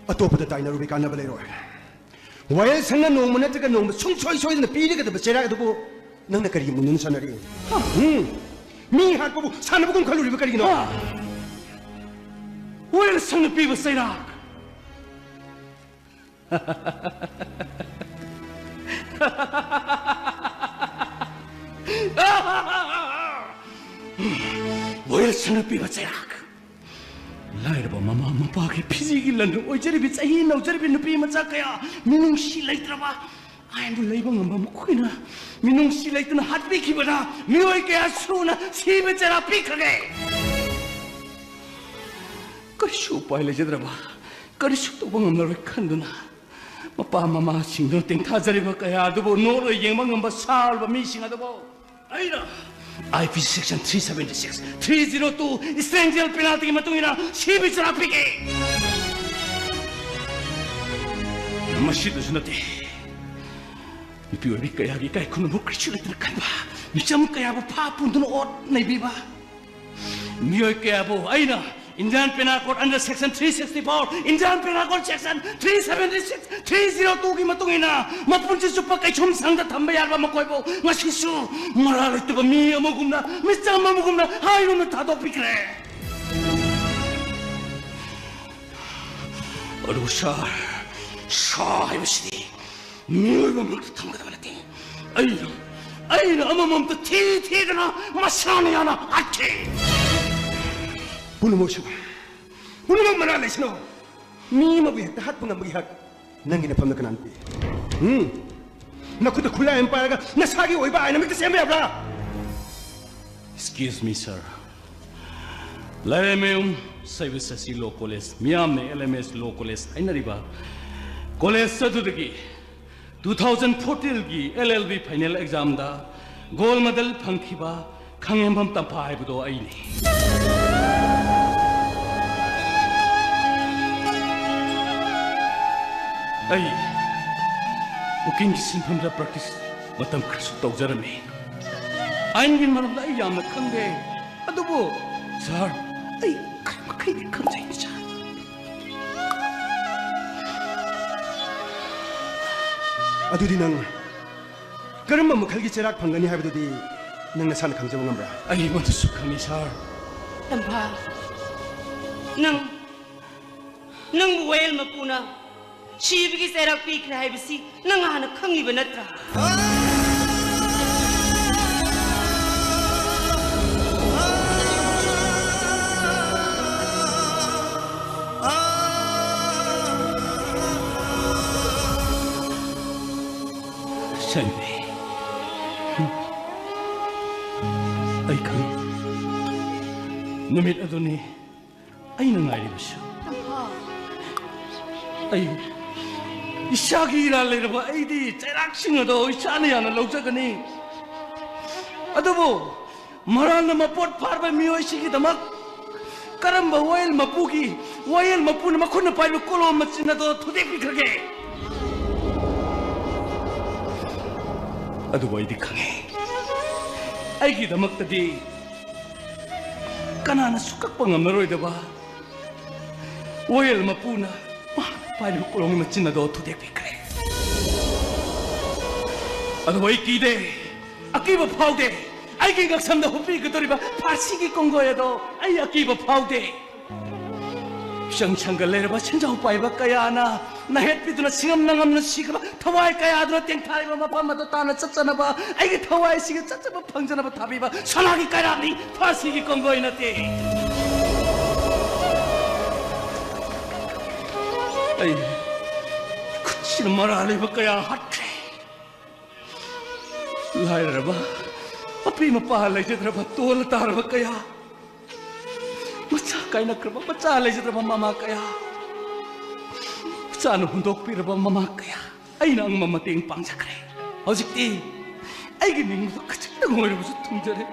Atopa da tayo na rubika na balero. While sang na nung muna taga nung sung-choy-choy na pili ka da ba sira ka po nang nakari mo nun sana rin. Mihat po po sana po kung kaluri ba kari no? Well, sang na piba sa Iraq Well, sang na piba sa Iraq Laira ba mama mapagi pisigilan no oy jari bitsa hinaw jari bin napi matsa kaya minung silay traba ay mo lay bang mama ko na minung silay tuna hatbi kibana miyoy kaya suna sibe jara pikage Karisyo pa ila jadra ba karisyo to bang amlar kanduna mapa mama singdo ting thajari ba kaya adubo noro yengmang ngamba sal ba mi singa adubo ayna IP section 376, 302, stranger penalty matungina, sibi sa rapike. Masido sunate. Ipiwari kaya kaya kuno mo krisulat na kanba. Misam kaya bo papun doon ot na ibiba. Miyoy kaya bo ay na. Indian Penal Code under section 364, Indian Penal Code section 376, 302 ki matungina, mapunsi supa kay chumsang da tambaya ba makoy po, ngasisu, maralit ba mi amagum na, misang mamagum na, hayo na tado pikre. Aduh sah ibsidi, miyoy ba magtatang ka natin, ay na amamam to ti na, masani yana ate. Puno mo siya. Puno mo manalay siya no. Mi mabihag tahat po nga magihag nang ginapam na kananpi. Naku ta kulayan pa nga nasagi o iba ay namigtas siya may abla. Excuse me, sir. LMM services si locales, miyam ne LMS locales ay nariba. College sa tudagi 2014 gi LLB final exam da gold medal phangkhiba khangembam tampa haibudo ai ni. Ay, uking sinpam da practice matam krisu tawjarami. Aingin manam da ay yamna khangde. Adubo, sir, ay makai di khamjai ni cha. Adudi nang karam makalgi cherak phangani haibududi nang nasana khamjabo ngamra. Ay matusu khangi sir. Tampa, nang buwel mapuna. Shibigi serak pikra haibisi nang hana khangi ba natra. Silbi, ay kang numit ato ni ay nangyari ba siya? Ay, isagi ilalay ba ay di teraksing ato isana yan ang lausagani. Ato po, maral na mapot parba miyo isigi damak karamba wayal mapugi wayal mapu na makuna pa yung kulo matsin na to tudik bikage. Ato ba ay di kange? Ay damak tadi kanana sukak pa nga maroy da ba? Wayal mapu na Paano ko lang matsin na do to dekikre? Ano ba ikide? Akiba paude. Ay kingaksam na hupi ko ba? Pasigi kong goya do. Ay akiba paude. 쌍창가 내려봐 천자우 빠이바 까야나 나 햇빛으로 싱엄낭엄는 시가봐 타와이 까야들어 땡타이바 마파마도 따나 짭짜나봐 아이게 타와이 시가 짭짜봐 팡자나봐 타비바 선하기 까야니 파시기 건거이나띠 아이 그치는 말 알리바 까야 핫해 라이라봐 api mapalay siya trabaho tuwal tarba kaya macakay na kraba macalay siya trabaho mama kaya saan hundok piraba mama kaya ay na ang mamating pangsakre hojikti ay gining mo kacik na ngori mo sa tungjare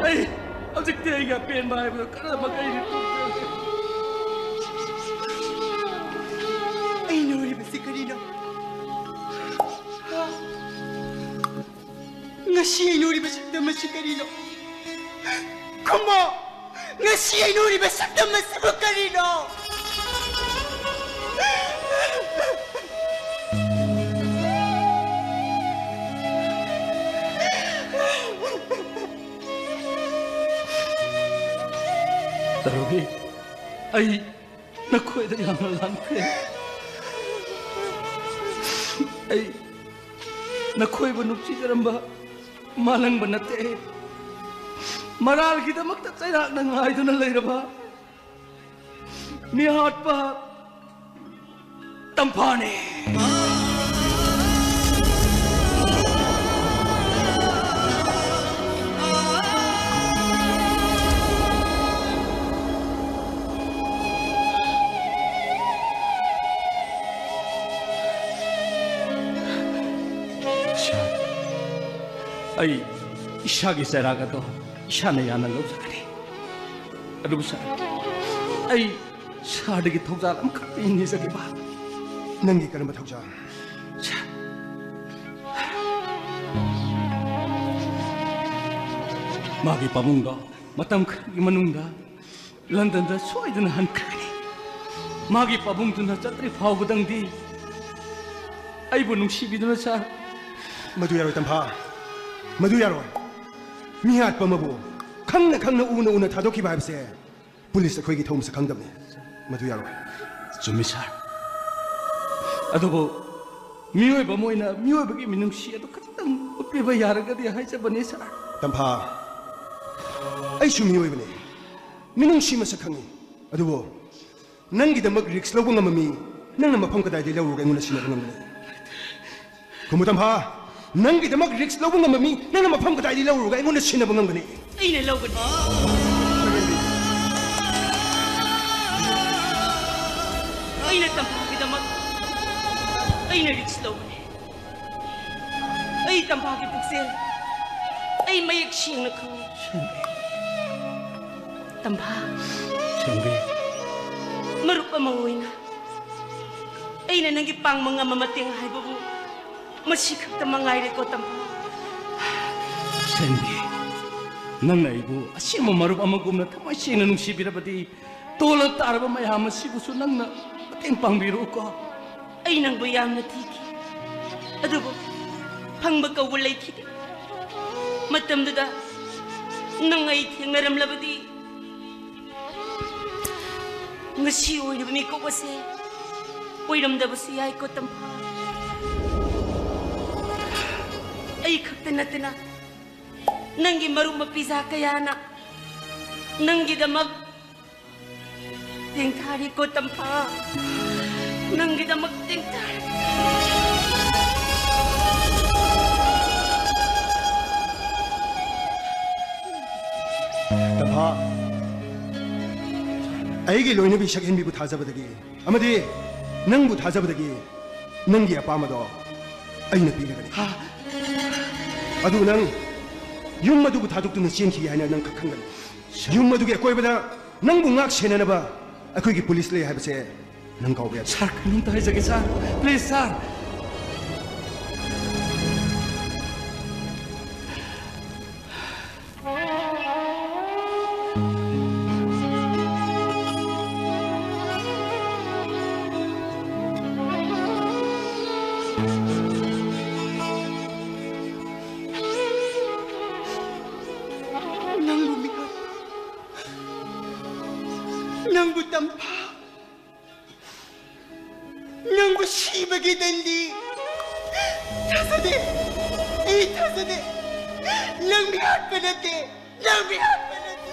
ay hojikti ay gapian bahay mo kada bagay nito ay nuri ba si Karina? Nga siya ay nuri ba sakdaman si Karina? Kuma! Nga siya ay nuri ba sakdaman si Karina? Tarugi, ay naku ito yung lang ko ay naku iba nupsi ka ba malang ba nate maral kita magtatsayak na nga ito na layra ba nihat pa tampane ay ishagi seraga to ishana yana lo sakari adu sa ay sadagi thokjal am khati ni saki ba Nangi karamba thauja. magi pamungda matam khagi manungda London da soiduna han khani magi pabungduna chatri phawbudang di ay bu nungsibiduna sa Madu yaroy tampa. Madu yaroy. Mihat pa mabu. Khangna una thadoki ba habse. Police akhoi gi thom sa khangdamne. Madu yaroy. ꯆꯨꯝꯃꯤ ꯁꯥꯔ ꯑꯗꯨꯕꯨ ꯃꯤꯑꯣꯏꯕ ꯑꯃ ꯑꯣꯏꯅ ꯃꯤꯑꯣꯏꯕꯒꯤ ꯃꯤꯅꯨꯡꯁꯤ ꯑꯗꯨ ꯈꯤꯇꯪ ꯎꯠꯄꯤꯕ ꯌꯥꯔꯒꯗꯤ ꯍꯥꯏꯖꯕꯅꯤ ꯁꯥꯔ Tampa. Ay sumiyoybane. Minungsi masa khangi. Adubo. Nangi damak risk lawbo ngamami. Nangna mafam kadai de lawro ga nguna sinaba ngamani. Kumu tampa. Nangi damak risk lawbo ngamami. Nangna mafam kadai de lawro ga nguna sinaba ngamani. ꯑꯩꯅ ꯂꯧꯒꯅꯤ ꯑꯩꯅ ꯇꯝꯐꯥꯒꯤꯗꯃꯛ ꯑꯩꯅ ꯔꯤꯛꯁ ꯂꯧꯒꯅꯤ ꯑꯩ ꯇꯝꯐꯥꯒꯤ ꯄꯨꯛꯆꯦꯜ ꯑꯩ ꯃꯌꯦꯛ ꯁꯦꯡꯅ ꯈꯪꯏ ꯇꯝꯐꯥ ꯆꯦꯡꯕꯤ ꯃꯔꯨꯞ ꯑꯃ ꯑꯣꯏꯅ ꯑꯩꯅ ꯅꯪꯒꯤ ꯄꯥꯡꯕ ꯉꯝꯕ ꯃꯇꯦꯡ ꯍꯥꯏꯕꯕꯨ ꯃꯁꯤ ꯈꯛꯇ ꯃꯉꯥꯏꯔꯦꯀꯣ ꯇꯝꯐꯥ ꯆꯦꯡꯕꯤ ꯅꯪꯅ ꯑꯩꯕꯨ ꯑꯁꯦꯡꯕ ꯃꯔꯨꯞ ꯑꯃꯒꯨꯝꯅ ꯊꯃꯣꯏ ꯁꯦꯡꯅ ꯅꯨꯡꯁꯤꯕꯤꯔꯕꯗꯤ ꯇꯣꯜꯂ ꯇꯥꯔꯕ ꯃꯌꯥꯝ ꯑꯁꯤꯕꯨꯁꯨ ꯅꯪꯅ ꯃꯇꯦꯡ ꯄꯥꯡꯕꯤꯔꯛꯎꯀꯣ ꯑꯩ ꯅꯪꯕꯨ ꯌꯥꯝꯅ ꯊꯤꯈꯤ ꯑꯗꯨꯕꯨ ꯐꯪꯕ ꯀꯧꯕ ꯂꯩꯈꯤꯗꯦ ꯃꯇꯝꯗꯨꯗ ꯅꯪ ꯑꯩ ꯊꯦꯡꯅꯔꯝꯂꯕꯗꯤ ngasi oirib mi ko base oiram da basi ai ko tampa ai khakta natna nangi marum pizza kayana nangi damak tingthari ko tampa nangi damak tingthari Tampa. Aigi loinabi shakhen bibu thajabadagi amadi nangbu thajabadagi nangi apamado aina pilagani adu nang yung madubu thaduktu chenki haina nang khakhangan yung madugi akoibada nangbu ngak senanaba akoigi police lay habse nang kawbe sir kanun ta haijage sir please sir Nang ꯇꯝꯐꯥ ꯅꯪꯕꯨ ꯁꯤꯕꯒꯤ ꯗꯟꯗꯤ ꯊꯥꯖꯗꯦ ꯑꯩ ꯊꯥꯖꯗꯦ ꯅꯪ ꯃꯤꯍꯥꯠꯄ ꯅꯠꯇꯦ ꯅꯪ ꯃꯤꯍꯥꯠꯄ ꯅꯠꯇꯦ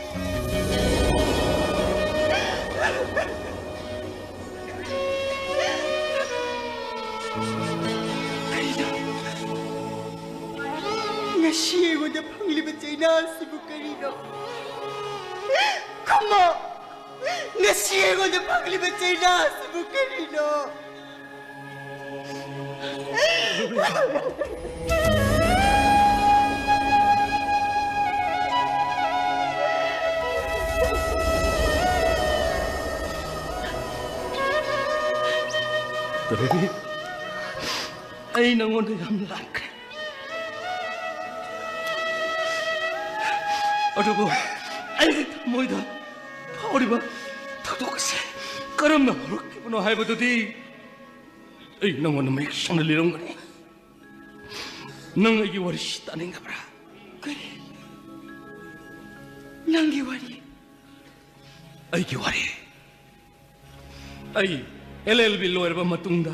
ngasi aigona phangliba chaina asibu karino khamo ngasi aigona phangliba chaina asibu karino Tapi, ay nangonda yam langkre. Aduh, ay moida, pauri ba, thadok se, karam na horok kipuno hai ba tudi. Ay nangonda may siyang nalirong gani. Nang ay waris taning kabra. kare nangi wari Ay kiwari. Ay LLB lawyer ba matungda.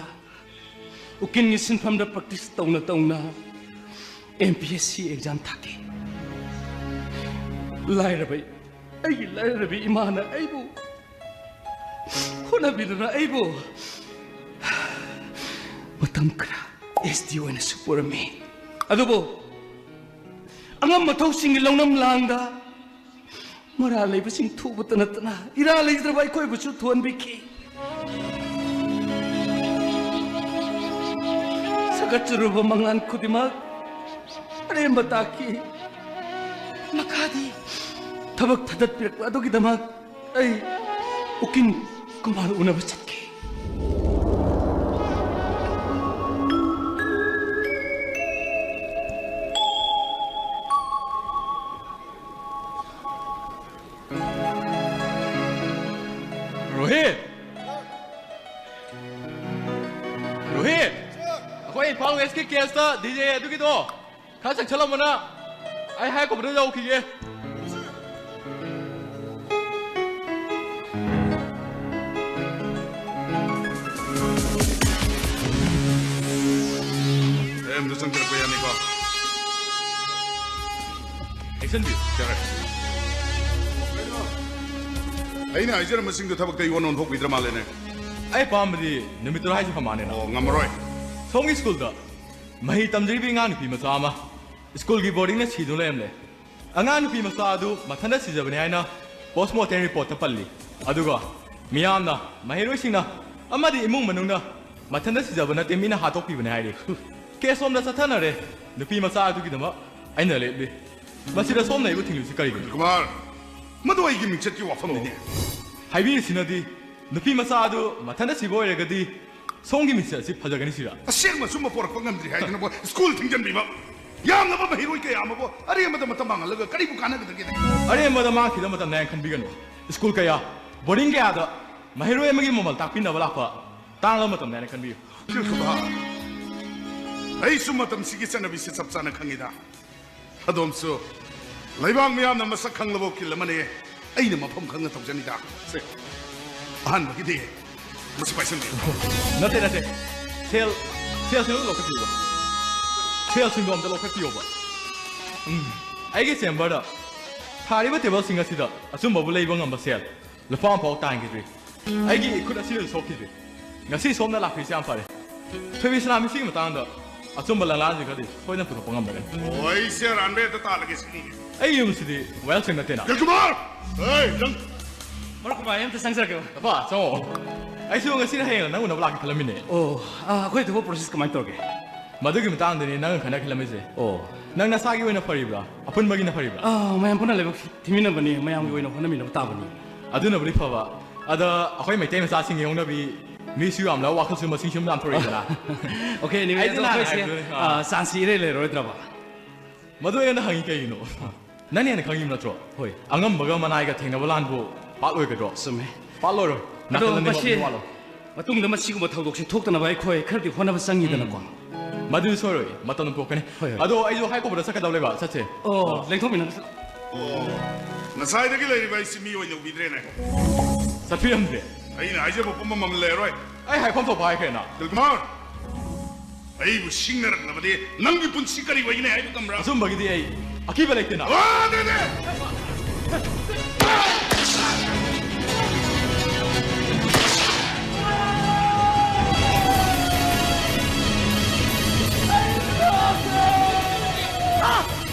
Ukin ni sinfam da practice tauna MPSC exam thaki. Lairabai, lairabai imana aibu. Huna bidana aibu. Matam kra SDO na super me. Adobo. Angam matau sing lawnam langda. Maralay ba sing thu batana iralay trabai koi busu thuan biki. Sagachuru ba mangan kudimak. Are bataki. makadi Tabak tadat pirak ado kidamak ay ukin kumaro una bachat ke. Rohit! Rohit! Ako ay pang SK Kiesta DJ adu kito. Kasang chalam mo na. Ay hay ko ba daw kiye. Em du sang ko yan ko. Action view. Correct. Aina ajara masing do thabak tay wonon thok bidra malene. Ay pamdi nimitura hay sa pamane na. Oh ngamroy. Songi school da. Mahi tamjiri nga nupi macha ama. School ki boarding na sido lemle. Anga nupi macha adu mathanda sijabane aina postmortem report ta palli. Aduga miyamna mahiroi singna amadi imung manungna mathanda sijabana temina hatok pi bane hairi. Case om da sathana re nupi macha adu ki dama aina le le. Masira somna ibu thinglu sikari gi. Kumar. Madu ai gi michet ki wafam ni. Haibi sinadi nupi macha adu mathanda sibo regadi songi misa si phajagani sira. Aseng ma summa porak pangam dri hai na bo school thingjan biba. Yam na ba hiroi ke yam bo ari ma da matamang laga kari bu kana ga ge. Are mada ma khida mata nan khan bigano school kaya boarding kaya da mahiro emagi momal takpin na wala pa tang la mata nan khan bi Kilkuba. Ai summa tam sigi sana bi sap sana khangida. Adom so laibang miyam na masak khang labo kil mane ai na mafam khang na tawjani da. Se. Ahan ba gide. Masi paisan ni. nate sel sel lo khati ba sel sing dom da lo khati ba ai ge sember da thari ba table singa sida asum babu lei bang amba sel la pam pau tang gi ai gi ikut asil so ki ngasi som na la phi sam pare phi sna mi sing ma tang da asum bala la ji ga di hoi na pu pangam ba Oi se ranbe ta ta lagi sini. ai yum sidi well sing na tena Kilkuba. Hey, lang. Marok ba yam ta sangsar ke. apa so ai su ngasi na heng na una bla ki khalamine Oh, khoi to process kamai torge. madagi matang deni nang khana khilamise Oh. nang na sagi wena faribra apun bagi na faribra Mayam puna leba timina bani mayam gi oina hona mina tabani. aduna bri phaba ada akhoi mai tem sa sing yong na bi mi su am la wa khasu ma sing shum lam thori dala Okay, ni Ai me dina, khoi ai se dina. sansi re le roi traba. madu ena hangi kai no nani ena khangi na tro Hoi. angam baga manai ga thengna balan bu pa loi ga do Sume. pa loi ro na Ado kan ni basi ma lo matungda masigu thawdok sin thokta na bai khoi khardi hona ba sangi dana ko. madu soroi matan po kane Hoi, hoi. ado ai jo hai ko bra saka dawle ba sache Oh, lengtho mina. Nasai da gi lai bai simi oi no bidre na. ꯆꯠꯄꯤꯔꯝꯗꯦ ꯑꯩꯅ ꯍꯥꯏꯖꯕ ꯄꯨꯝꯅꯃꯛ ꯑꯃ ꯂꯩꯔꯣꯏ ꯑꯩ ꯍꯥꯏꯐꯝ ꯊꯣꯛꯄ ꯍꯥꯏꯈ꯭ꯔꯦꯅ ꯗꯤꯜꯀꯨꯃꯥꯔ ꯑꯩꯕꯨ ꯁꯤꯡꯅꯔꯛꯂꯕꯗꯤ ꯅꯪꯒꯤ ꯄꯨꯟꯁꯤ ꯀꯔꯤ ꯑꯣꯏꯒꯅꯤ ꯍꯥꯏꯕ ꯉꯝꯕ꯭ꯔꯥ ꯑꯁꯨꯝꯕꯒꯤꯗꯤ ꯑꯩ ꯑꯀꯤꯕ ꯂꯩꯇꯦꯅ ꯑꯗꯨꯅꯦ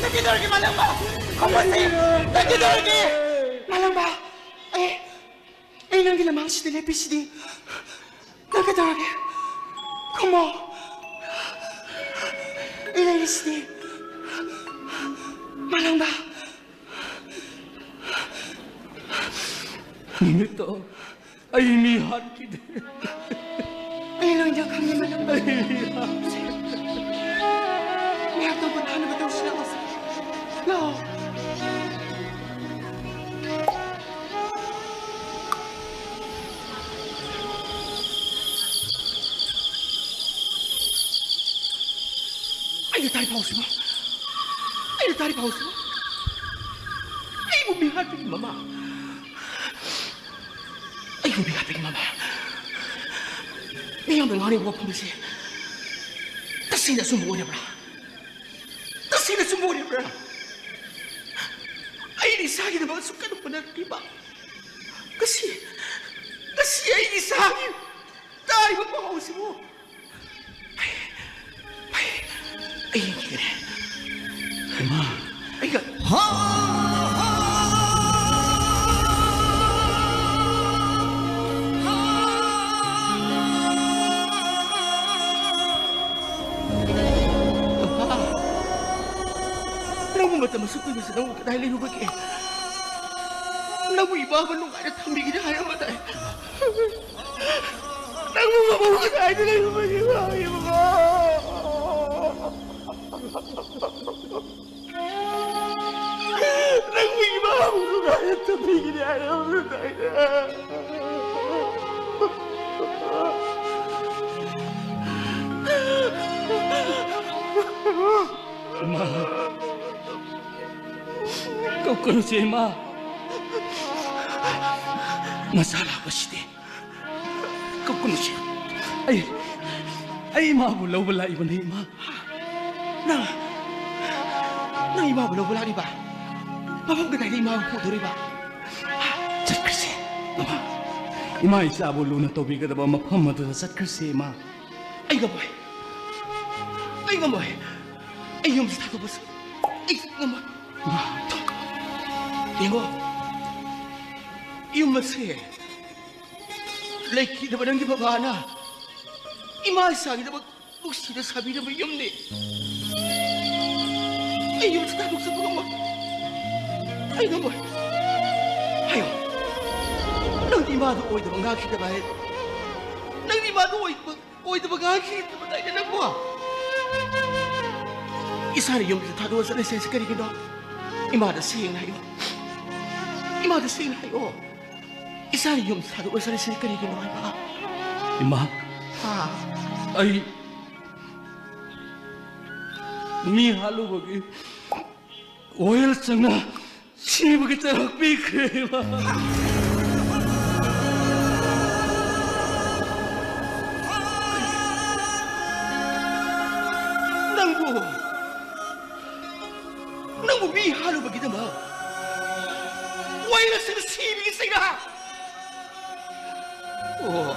Nagkidorgi, Malamba! Kumasi! Nagkidorgi! Malamba! Ay nang gilamang si Dilepi si Di. Nagkidorgi! Kumo! Ilay si Di. Malamba! Nito ay inihat kita. Ay nang diyan kami Malamba. May hatang puntahan na ba daw sila kasi? No! Ay, tayo pausi mo. Ay, tayo pausi mo. Ay, bumihat ni Mama. Ay, bumihat ni Mama. May ang mga niwa pumisi. Kasi na sumuha niya, bra. Kasi na sumuha niya, bra. Ay, inisagin na mga suka ng panarkiba. Kasi ay inisagin. Tayo magpapausi mo. Ay, hindi ka na. Ma, Ay, ka. Nang mata masuk ko sa nang dahil inubag eh. Nang mo ibaban nung kaya tambigin na kaya matay. Nang mo mabawa tayo na inubag eh. Nang mo ibaban nung kaya tambigin na kaya matay. kau kena si Ma. Masalah apa sih deh? Kau kena si. Ay Ma bulaw wala iba na Ma. Nang iba wala di ba? Papag ka tayo na iba po doon ba? Sat kasi. Ma. Ima isa bulo na tobi ka ba mapamado sa sat kasi Ma. Ay gaboy. Ay gaboy. Ay yung sa tato bas. Ay gaboy. Ingo. Yung masaya. Like kita ba nang gibaba na? Imasa kita ba kung sinasabi na ba yung ni? Ay yung sa tato sa tulong mo. Ay gaboy. Ayaw. Nang di maduoy na mga kita ba? Nang di maduoy na mga kita ba tayo na nagbuha? Isa rin yung tatawa sa lisensi ka rin gino. Imada siyang na yun. Imada siyang na yun. Isa rin yung tatawa sa lisensi ka rin gino. Ima. Ha? Ay. Mi halu bagi. Oil sana. Si bagi tarak pikir. Nang bumihalo ba kita ba? Why na sinasibig sa ina? Oh.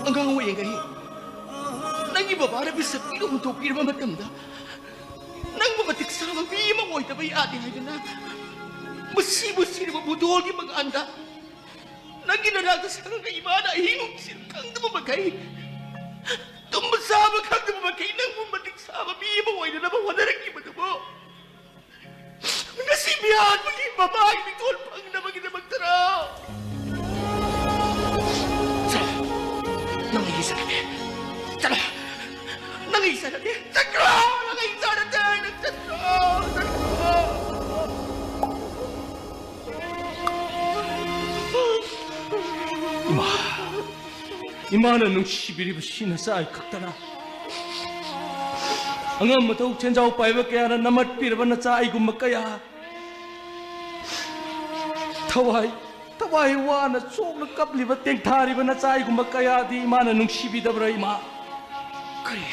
Hanggang huwag yung gahi. Nang ibabara bisa pinuhuntok kira mamatanda. Nang mamatik sa mga biyamang oy tabay ate hayo na. Masibo-si na mabudol yung mga anda. Nang ginanaga sa kang kaimana, hinong silkang na mamagay. Tumbasama kang na mamagay nang mamatik sa mga biyamang oy na namawalarang iba na mo. Nasibihan maging babae ni Tolpang na maging magtaraw. Nangisa natin. Tara! Nangisa natin! Tara! Nangisa natin! Imana nung shibiri ba sinasay kaktara. Ang matawag chenjaw pa iba kaya na namat pirba na sa ay gumakaya. thawai wana chokna kapliba tengthariba na chaigumba kayadi imana nungsibidabra ima kari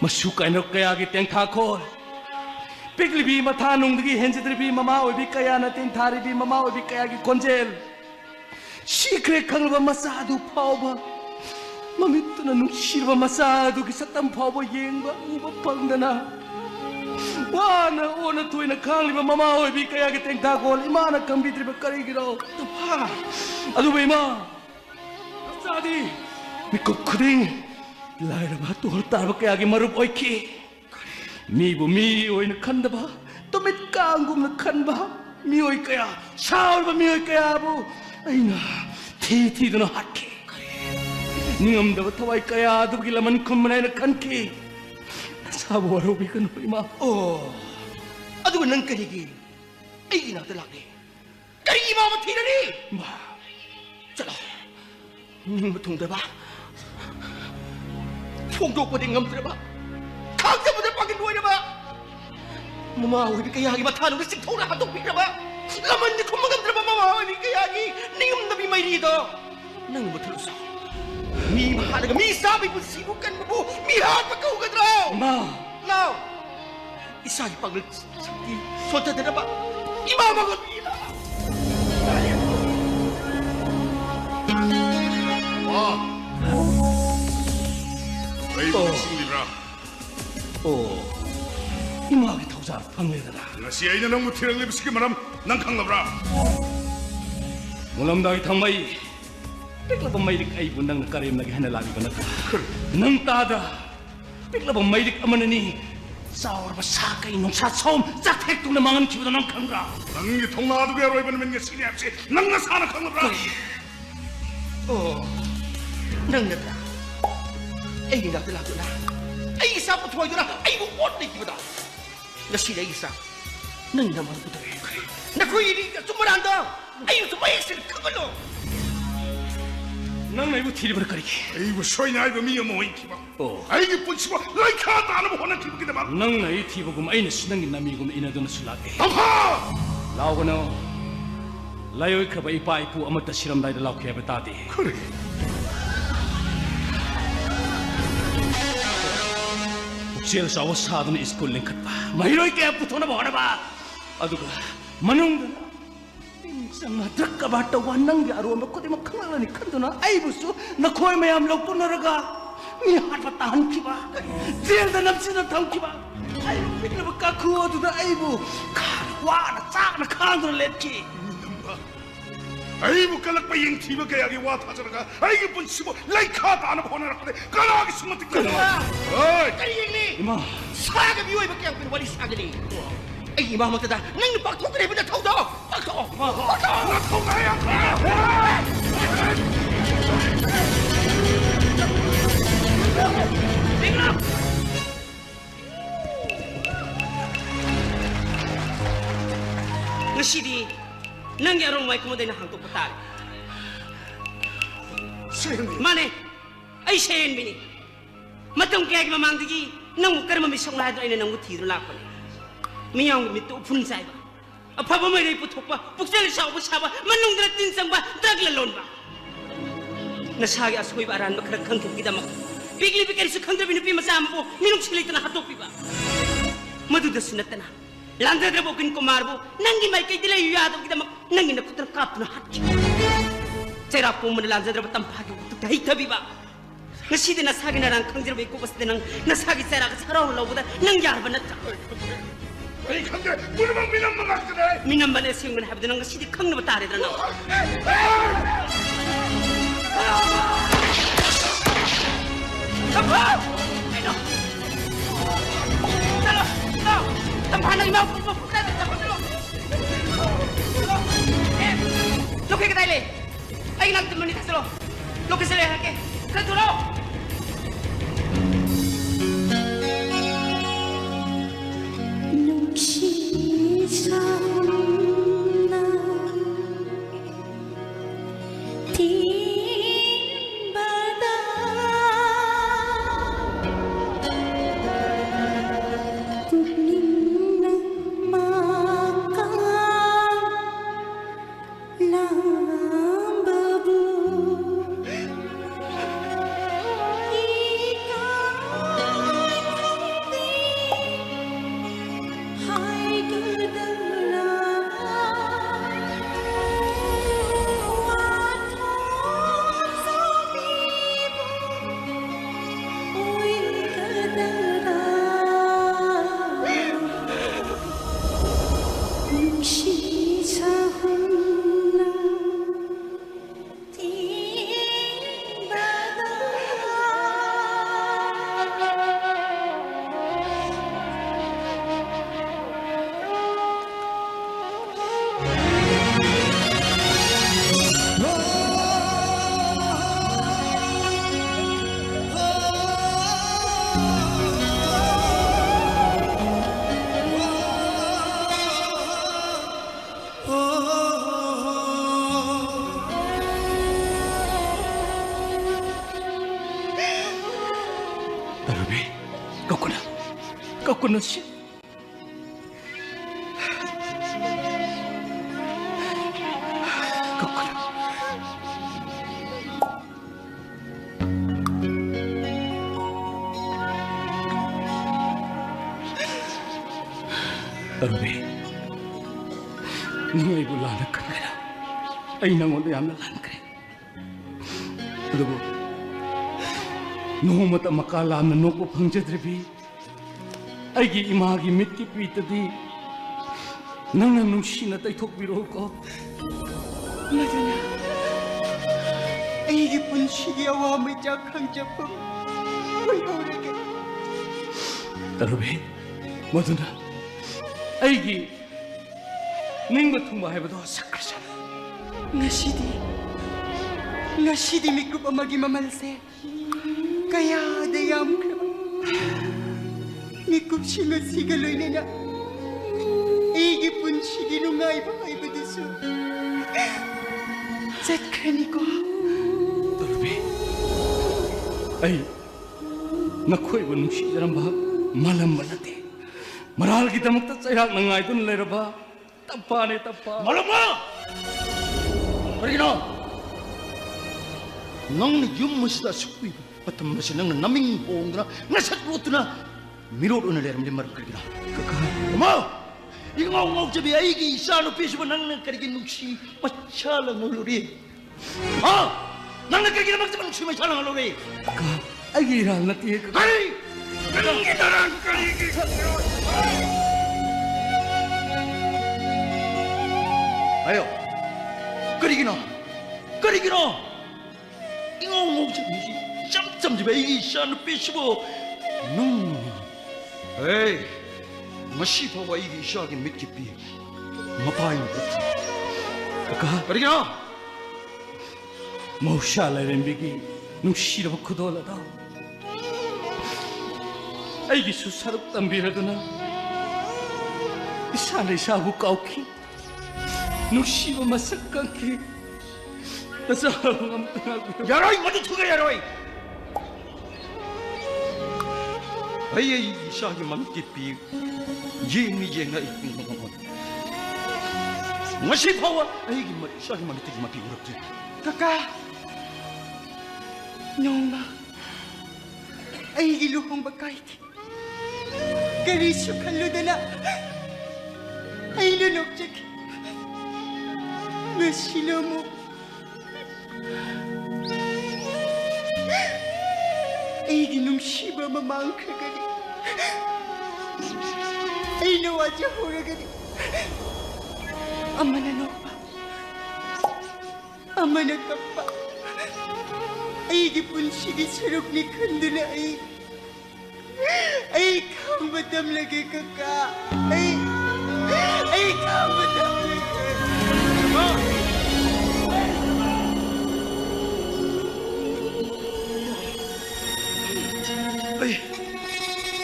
masu kaino kayagi tengtha khol piklibi matha nungdagi henjidribi mama oibi kayana tengtharibi mama oibi kayagi konjel sikre khanglaba masadu phawba mamituna nungsirba masadu ki satam phawba yengba uba pangdana wana ona tuina khangliba mama oibi kayagi tengtha khol imana kambidriba karigiro tapa adu ima sadi mikko khuding lairaba tor tarba kayagi marup oiki mibu mi oina khandaba tomit kangum na khanba mi oi kaya saulba mi oi kaya bu aina thi duna hakki ningam daba thawai kaya dugi laman khumna na khanki sabu waro bi kan ima oh adu nang karigi ai na ta lakni kari ma ma thirani ma chala ning batung daba phong dok padi ngam daba khang ja padi pagin duai daba mama oi bi kaya gi ma thanu sing thona ha dok bi daba laman ni khum ngam daba mama oi bi kaya gi ningam nabi mai ri do nang ba thulu sa mi ma daga mi sabi bu sibu kan bu mi ha pa kau gadro ma now isa gi pagil sakti sota daba ima ma ko 와 아이고 승리라 imagi thauja phangledana ngasi aina nang mu thirang lebski manam nang khanglabra mulamdagi thamai piklaba mairik ai bu nang karem lagi hana lagi bana nang tada piklaba mairik amanani saur ba sakai nong sa som jathek tu na mangan kibu nang khangra nang이 통나도 게로 이번에 면 ngasi apsi nang na sana khanglabra nang nata ai na ta laguna ai sa pa thoi dura ai bu ot ni kibu da ngasi dai sa nang na man bu dai na koi ni sumaranda ai su mai sil kabalo nang nai bu thiri bar kari 아이고 소이나 아이고 미여 모이 키바 아이고 뿐치고 라이카 나는 호나 키부기다 말 nang nai thibu gum ai na sinang na mi gum ina dona sulate 덤파 laugano layoi khaba ipa ipu amata siram dai da laukhe ba ta de 그래 sel sawa sadun school lengkat ba mahiroi ke puthona bhana ba aduga manung sang madak ka ba ta wanang ga aro ma khodi ma khangla ni khanduna ai busu na khoi mayam lok punaraga mi hat ba tahan ki ba jel da namsi na thang ki ba ai pikna ba ka khu adu da ai bu khar wa na cha na khandra let ki 아이고 깔락바 잉티바 게야기 와 타저가 아이고 뿐치고 라이카 나는 호나 그래 깔락이 숨어 듣고 어이 kari ima saga mi oi ba kyang pin wali saga ni ai ima ma ta da nang pak thok re ba da thau do pak thok 나 통나야 Ngasidi nang yarong mai kumo dai na hang to patare mane ai sen bini matong kaya gi mamang digi nang mu karma mi song la do ina nang mu thiru la ko ni miyang mi to phun sai ba apha ba mai dai puthok ba puksel saw ba sa ba manung dra tin sang ba drag la lon ba na sa gi asoi ba ran ba khara khang thuk gi da mak bigli bi kari su khang da bi pi ma sam bo minung chili tana hatok pi ba madu da sunatana landa dra bo kin ko marbo nangi mai kai dilai yu yadam gi da mak nangi na putra kap na hat Cera po mo landa dra ba tam phagi tu dai tabi ba ngasi de na sagi na rang khang jir ba ko bas de nang na sagi cera ka sarau lo bu da nang yar ba na ta 아이 근데 무릎만 미남 막았네 minam ba ne sing ban hab de nang ngasi de khang na ba tare dra na Tampa! Ay no! Talo! No! Tampa na imaw! Loke ka tayo ay nagtaman ni Taslo! Loke sa leha ke! Kantulo! 꺾고는 시 꺾으라. 여러분, 너의 이걸 나는 그래라. 아이 나오는데 아무 난 그래. 그리고 노무다 마칼라나 노고 방제드비. 아이기 이마기 밑기 삐뜨디. 나는 눈시나 떼톡비로고. 맞으나 아이기 분식이와 매작한 작품 불효에게 여러분, 뭐든나 아이기 ning batong mahal ba sa Krishna? nga sidi mi ko pa magimamalse kaya dayam ka mi ko siya nga sigaloy na na igipon siya ginungay pa kay badiso set krani ko Dorbe, ay nakoy ba nung siya ba malam malati maral kita magtatsayak na nga ito nalera ba tapa ni tapa malam mo! Marino! Nang nagyum mo sila sukwi patam na sinang naming buong na nasatluto na mirod na leram limar karigina mo! Ingaw-ngaw sabi ay isa no piso ba nang nagkarigin nung si matyalang uluri ha! Nang nagkarigin na magsabi nung si matyalang uluri ay giral na tiya ka ay! Ganang gitaran karigin ayo karigina karigina ingaw-ngaw sabi si siyam-siyam sabi ay isa no piso ba nung hey Mashipa wa igi siya kin mitkipi. Mapayong buti. Kaka, Karigina! mau siya la rin bigi nung siya ba kudola daw. Ay gisusarap tambira doon na. Isa na isa bukaw ki. Nung siya ba masakang ki. Nasarang ang tangag. Yaroy! Matutugay yaroy! Ay siya kin mitkipi. Jimmy Jenga ikingagamon. Mashipa wa ay siya kin mamitig mapiurap din. kaka noma ay giluhong bagkait karisyo kaluda na ay lunokjak masino mo ay ginong shiba mamang kagani ay nawadya huragani ama na nopa ama na kapa ay gipon sige sarok ni kandula ay kamadam lagi kaka ay kamadam lagi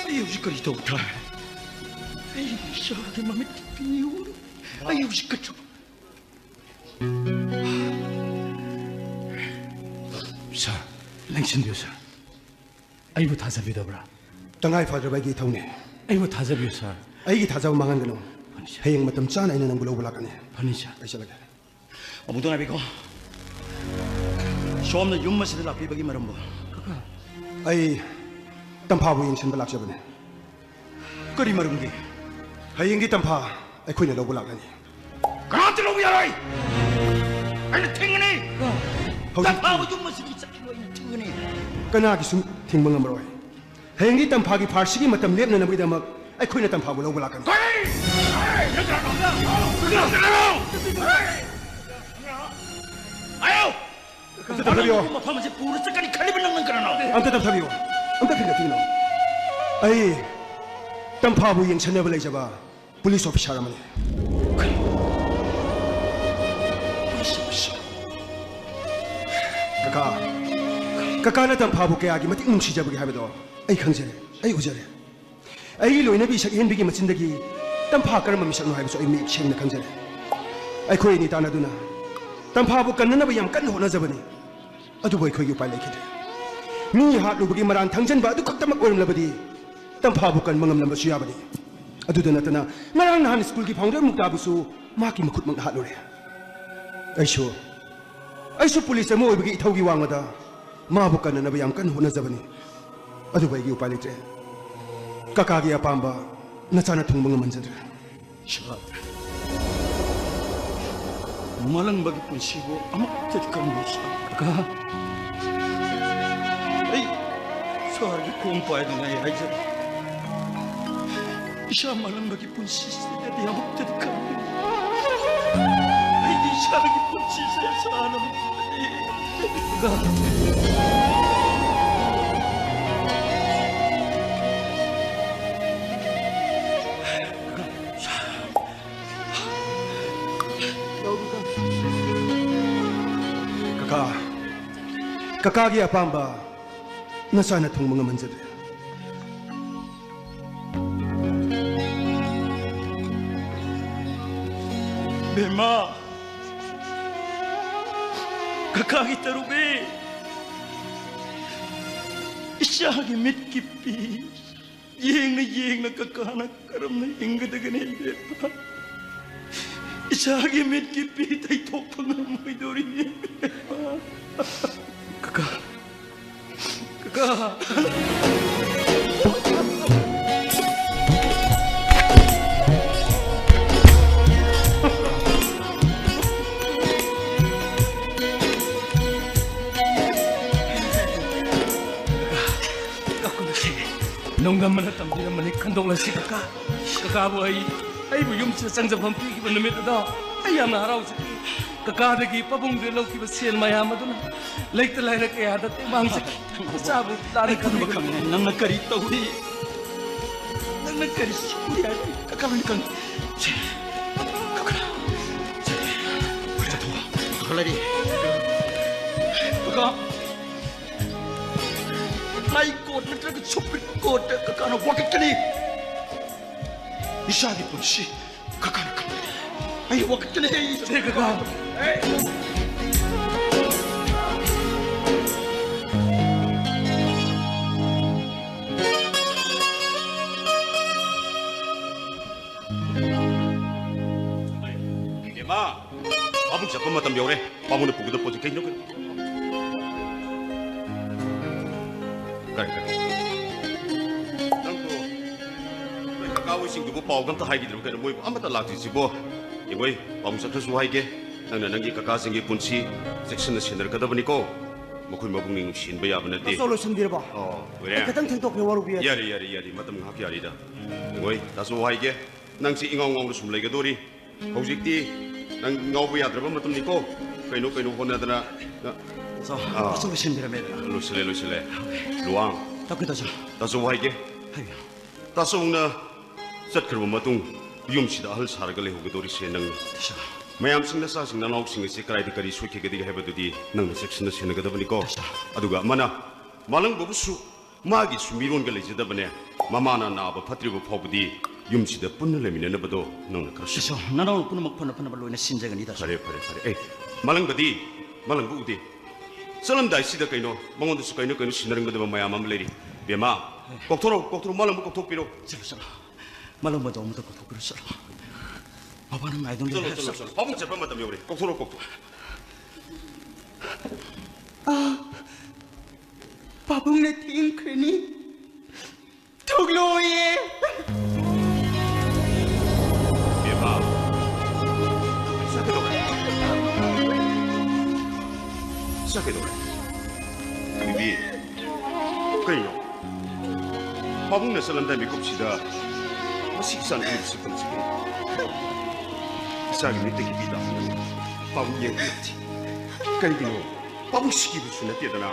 Ay si karito ta. Ay siya kin mamitig ay si karito. Sir, langsin biyo sir. Ay mo tasabido bra. Tangay father ba gitaw ni? Ay mo tasabiyo sir. Ay gitaw mangan gano. Hayang matam sana ina nang bulaw-bulak ani. Panisya. Ay siya laga. Amuto na biko. Som na yung masila lapi bagi marambo. Ay tampabo yung sinbalak siya ba ni? Kari marumgi. Hayang gitampa ay kuy na law-bulak ani. Kanati lo yaroy. Ay tingani. Hawsik Tapaw yung masila sa kilo ay tingani. kana gisum ting mga maroy. Hayang gitampagi parsigi matam lep na nabuida mag ay kuy na tampabo law-bulak ani. Kari! Ay! Ayaw! Tatabyo. Mapamasi puro sa kani kalibin lang ng karano. Ang tatabyo. Ang tapinatino. Ay tampabo yung sanabalay siya ba? Police officer naman eh. Kaka na tampabo kaya agi matik nung siya bagi habido. Ay kangjere. Ay ujere. Ay loy na bisak ihin bigi matsindagi tampa karama misak no habiso ay mi siyang na kangjere. Ay koy ni tana duna. Tampabo kan na bayam kan ho na zabani. Adu boy koy upay lekite. Mi hat lu bagi maran thangjan ba adu khakta mak orim labadi. ꯇꯝꯐꯥꯕꯨ ꯀꯟꯕ ꯉꯝꯂꯝꯕꯁꯨ ꯌꯥꯕꯅꯤ ꯑꯗꯨꯗ ꯅꯠꯇꯅ ꯉꯔꯥꯡ ꯅꯍꯥꯟ ꯁ꯭ꯀꯨꯜꯒꯤ ꯐꯥꯎꯟꯗꯔ ꯃꯨꯛꯇꯥꯕꯨꯁꯨ ꯃꯍꯥꯛꯀꯤ ꯃꯈꯨꯠꯃꯛꯅ ꯍꯥꯠꯂꯨꯔꯦ ꯑꯩꯁꯨ ꯄꯨꯂꯤꯁ ꯑꯃ ꯑꯣꯏꯕꯒꯤ ꯏꯊꯧꯒꯤ ꯋꯥꯡꯃꯗ ꯃꯥꯕꯨ ꯀꯟꯅꯅꯕ ꯌꯥꯝ ꯀꯟꯅ ꯍꯣꯠꯅꯖꯕꯅꯤ ꯑꯗꯨꯕꯨ ꯑꯩꯒꯤ ꯎꯄꯥꯏ ꯂꯩꯇ꯭ꯔꯦ ꯀꯀꯥꯒꯤ ꯑꯄꯥꯝꯕ ꯅꯆꯥꯅ ꯊꯨꯡꯕ ꯉꯝꯍꯟꯖꯗ꯭ꯔꯦ ꯃꯥꯂꯪꯕꯒꯤ ꯄꯨꯟꯁꯤꯕꯨ ꯑꯃꯨꯛꯇꯗꯤ ꯀꯟꯕꯤꯁꯤ ꯀꯀꯥ ꯑꯩ ꯁꯍꯔꯒꯤ ꯈꯣꯡ ꯄꯥꯏꯗꯨꯅ ꯑꯩ ꯍꯥꯏꯖꯔꯤ 이샤 말랑가기 분시스에 대한 목적이 큰 이샤라기 분시스에서 하는 kakagi apamba nasana tong mga manjadre Bema, kakaki tarubi, isyagi mitkipi, yeng na kakanak karam na ingadagan bema, isyagi mitkipi tay topang amoy dorin bema, kaka. 농담만 했던 미련만이 큰동라시 kakaaboy ay buyum sa sangjapam pigi ba numit da ayam na haraw kakadagi pabong dilaw ki ba sel mayama dun like talay na kaya dati bang sabu lari ka ba kami nang nagkarita uli nang nagkarita uli kakawin kang kakala kaka naikot nagkaroon supit kot kakana wakit kani isyagi pun si kakana kani ay wakit kani kakak Ma, abang siapa mata biore, abang nak pergi depan sikit nak. Kaya. Nangko, mereka kau sing dugo pau kan tak hai gitu kan, moi amat tak lagi sih bo. Iway, abang sakit suai ke, nanggi kakak singi punci, section sender kata bani ko. Mukul mabung ning sin bayar benar ti. Solution dia ba? Oh, boleh. Kadang tentok ni waru biar. Yari, mata menghak yari dah. Iway, tak suai ke, nang si ingong sumlai ke dori. Hojik ti, nang ngau bayar berapa macam ni ko? Kaino hona dana. so solution dia mera Lusile. Luang. tak kita sah Tasu wahai ke? Tasu na set kerja matung yum sida hal sargale hoga dori senang. Mayam sing na sa sing na nauk sing si karai dikari suai ke kedi heba dudi nang section na senang kada bani ko. Aduga mana malang babusu magi sumiron gale jeda bane mamana na ba patri ba phobudi yum sida punna lemina na bado nang na krashi. so nanaw puno magpana balo na sinjagan ida Pare. Malang bu udi. Salam dai sida kaino mangon su kaino sinaring bada mayam amleri. Bema koktoro malang bu koktok piro. sala malam mo daw mo ko pero sala apa nang ay dong Solo. Pabung cepat mata miore. Koktoro. Babung na ting kani. Tugloye. Bema. Sakit dong. Bibi. Kaino. Pabung na salam dai mikop sida. Masih san ini sepun sikit. Sagi ni teki bida. Pabung yang hati. Kali kino. Pabung sikit busu nanti ada na.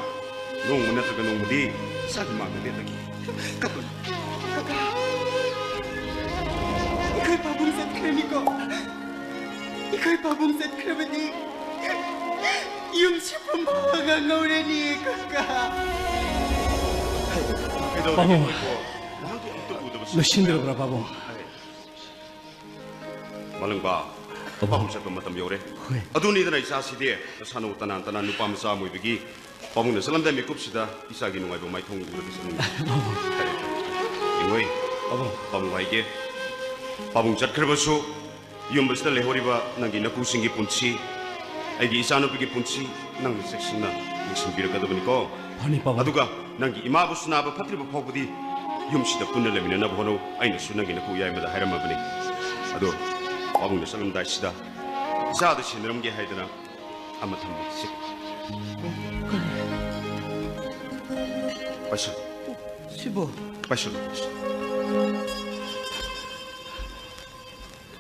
Nung mana tergantung mudi. Sagi mana dia lagi. Kakak. Ikay babung set kremi ko. Ikay babung set kremi di. Yung si pambawagang ngaure ni kakak. Pabung. Lusin dulu Pabung. Malang ba? Pabung sa pamatam yore. Adu ni dana isa si dia. Sanu tanan nupa masa mo ibigi. Pabung na salam dai mikup sida isa ginungay ba may thong ulo bisan. 잉어이 빠봉 와이게 빠봉 잣크르버수 이음버스다 레호리바 낭기 나쿠싱기 분치 아이기 이사노비기 분치 낭 섹시나 닉신비르가다 보니까 아니 빠봉 아두가 낭기 이마부스 나바 파트리바 포부디 yumsida punnalamina na bono aina sunangi na kuya imada hairama bani ado babung na salam dai sida sada shinramge haidana amatham sik pasha 시보 pasha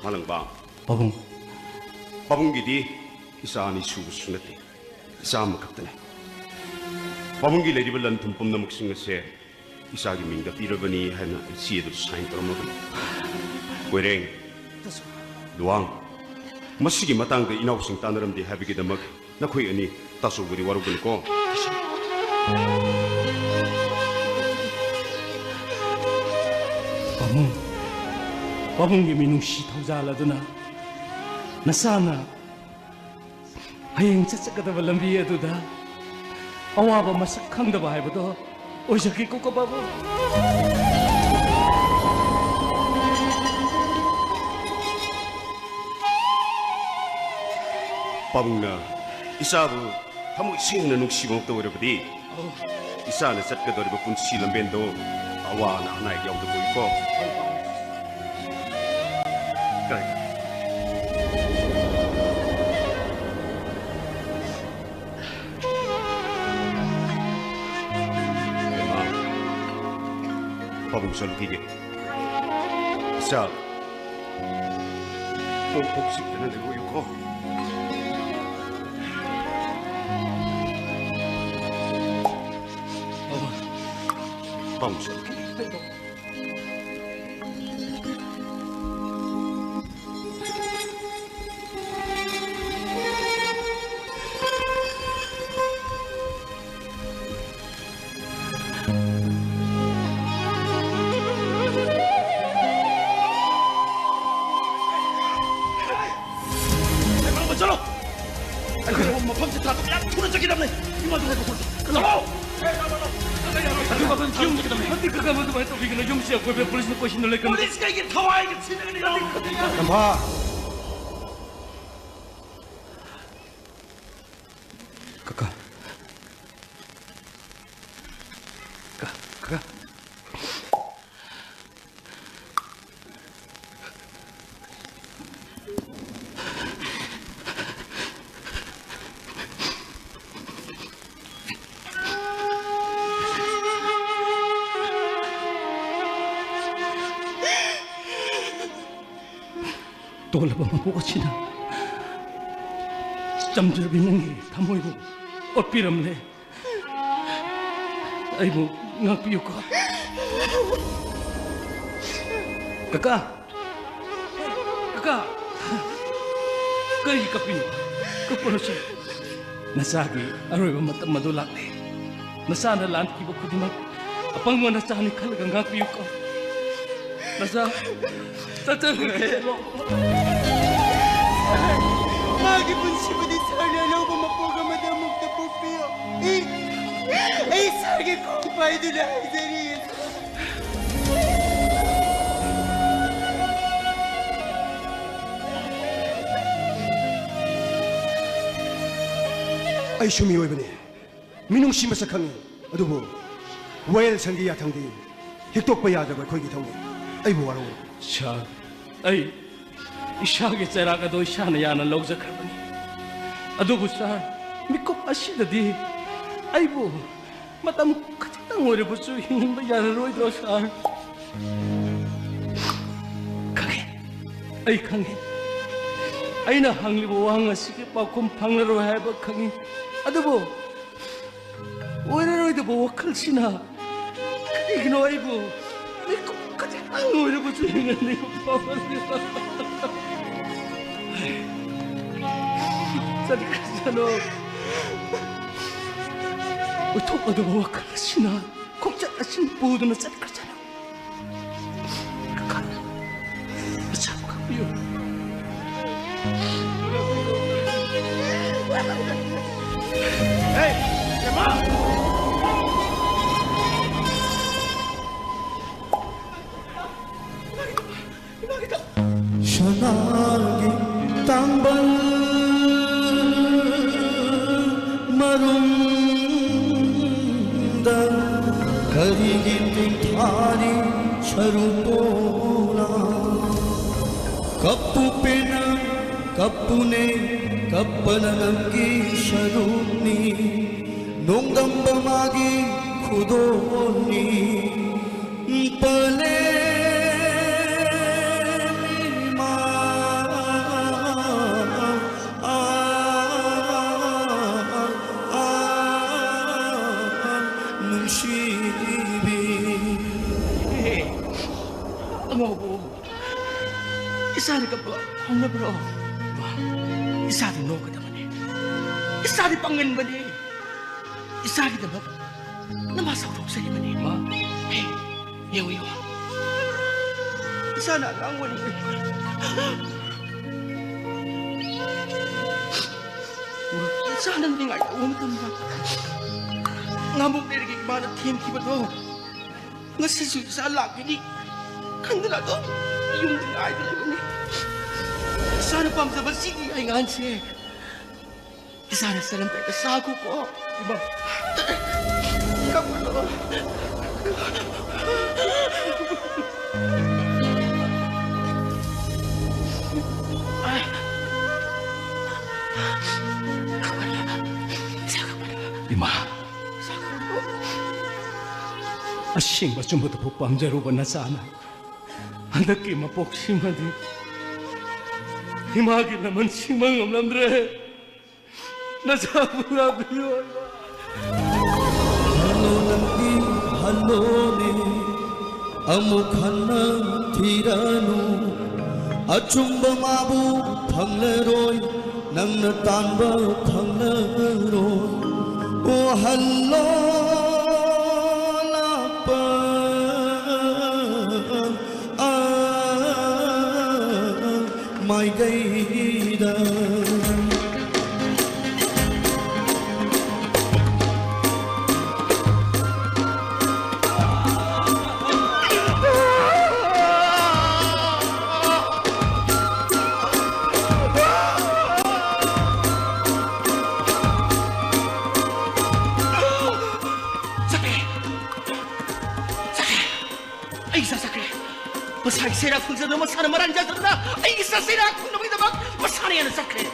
malang ba 빠봉 babung gidi isani subu sunati isam kaptane babung gi leribalan tumpum na muksinga se 이사기 민가 비러버니 하나 시에도 사인 떨어먹은 고랭 루앙 마시기 마땅그 이나우싱 따느름디 하비기 더먹 나 코이 아니 따소그리 와루근고 빠봉기 민웅시 통자라드나 나사나 하행 짝짝가다바 람비 에두다 어와바 마삭 강다바 하이보도 오셔키 꼬꼬바보 빠붕나 이사부 하무 시행나 눅시봉도 어려버디 이사나 잣가더리고 분치 람벤도 아와나 하나에게 없도 보이고 그래 바봉살 기계 자 복식 되는 데고 있고 바봉살 남파 까까 까까 돌아봐 무엇이나 잠들고 있는 게 다 모이고 어삐람네 아이고 낭비요까 까까 까이 까삐요 까뽀노시 나사기 아로이바 마땀 마돌락네 나사나 란키보 쿠디막 아빵마 나사니 칼가 낭비요까 나사 따뜻해 Magi punsibuti sana na ako mapogamadamog na pupiyo. Sagi ko pa ito na Isarias. ay sumiyoy ba ni minung si masakang adubo well sangi yatang di hiktok pa yada ba koy gitang ay buwaro 샤, 아이, 샤게 째라가도 샤나 야나 럭적하더니 아도부 샤, 믿고 아시다디 아이고, 마담 가장 오래 볼수 있는 거 야나로이도 샤 강해, 아이 강해 아이나 항리보 왕아시게 빠콤 방라로 해봐 강해 아도부 오래로이도 뭐 와클시나 그리기노 아이고 믿고 ang ulo ko sa hingan niyo, Papa. Sali ka sa loob. Ito ka daw ka na sina. Kung siya na sinapudo na sali ka sa loob. Kakala. Masama ka piyo. Hey! Emma! Sanagi tambal marunda karigi tinthari charupona kappu pena kappune kappanangi sharupni nongdambamagi khudoni pale Isa di ka ba? Hong na bro. Isa di no ka naman eh. Isa di pangin ba ni? Isa di ka ba? Namasaurok sa iman eh, ma. Hey, yaw. Isa na lang wali. Isa na lang ay umatang ba? Ngamong nirigig ba na team kiba to? Nga sisuyo sa laki ni. Kanda na to. Yung dingay talaga ni. Sana pam sa basigi ay nga siya. Sana sa lang tayo kasago ko. Diba? Kapalo. Ima. Asing ba sumbuto po pamjaro ba na sana? Anak ki mapoksima di. Himagi naman simang amlamdre. Nasabu na biyo. Halo ni amukhana thiranu achumba mabu phangleroi nangna tanba phangleroi o hallo mai gaida Masay sira kung sa naman sana maranja sa na ay isa sira kung naman naman masana yan ang sakre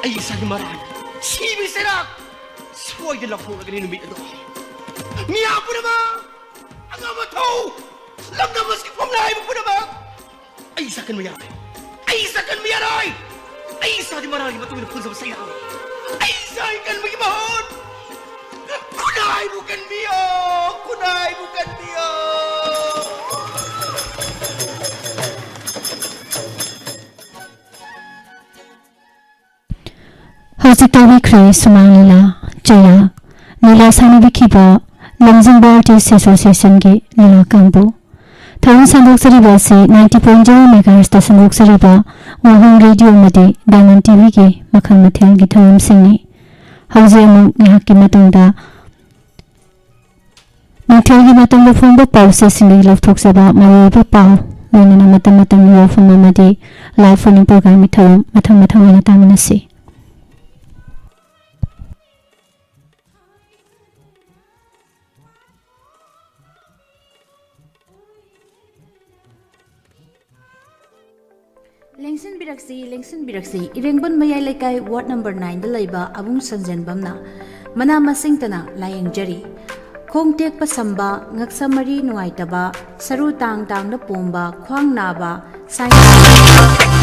ay isa ni maran sibi sira suway din lang po na ganun umita doon niya po naman ang amataw lang na maski pamlahay mo po naman ay isa kan mayari ay isa kan mayari ay isa ni maran matuwin na punsa masaya ay isa kan magimahon kunay mo kan miyo kunay mo kan miyo Hoziktawi Kri Sumanila Jaya Nila Sanabikiba Lamjingba Artists Association Gi Nila Kambu Tawun Sandok Sariba Si 90.0 MHz Da Sandok Sariba Wahang Radio Madi Diamond TV Gi Makhang Mathel Gi Thawum Singni Hauzi Amung Ngahak Ki Matungda Mathel Gi Matungda Phongba Pau Se Singli Lafthok Saba Maroiba Pau Loinana Matam Yo Phongma Madi Live Phone Program Mi Thawum Mathang Wana Tamina Si Lengsin Biraksi, Irengbon Mayay Laikai, Ward number 9, the Laiba, Abung Sanjan Bamna, Manama Singtana, Lying Jerry, Kong Tek Pasamba, Ngaksamari Nuaitaba, Saru Tang Tang the Pumba, Kwang Naba, Sign.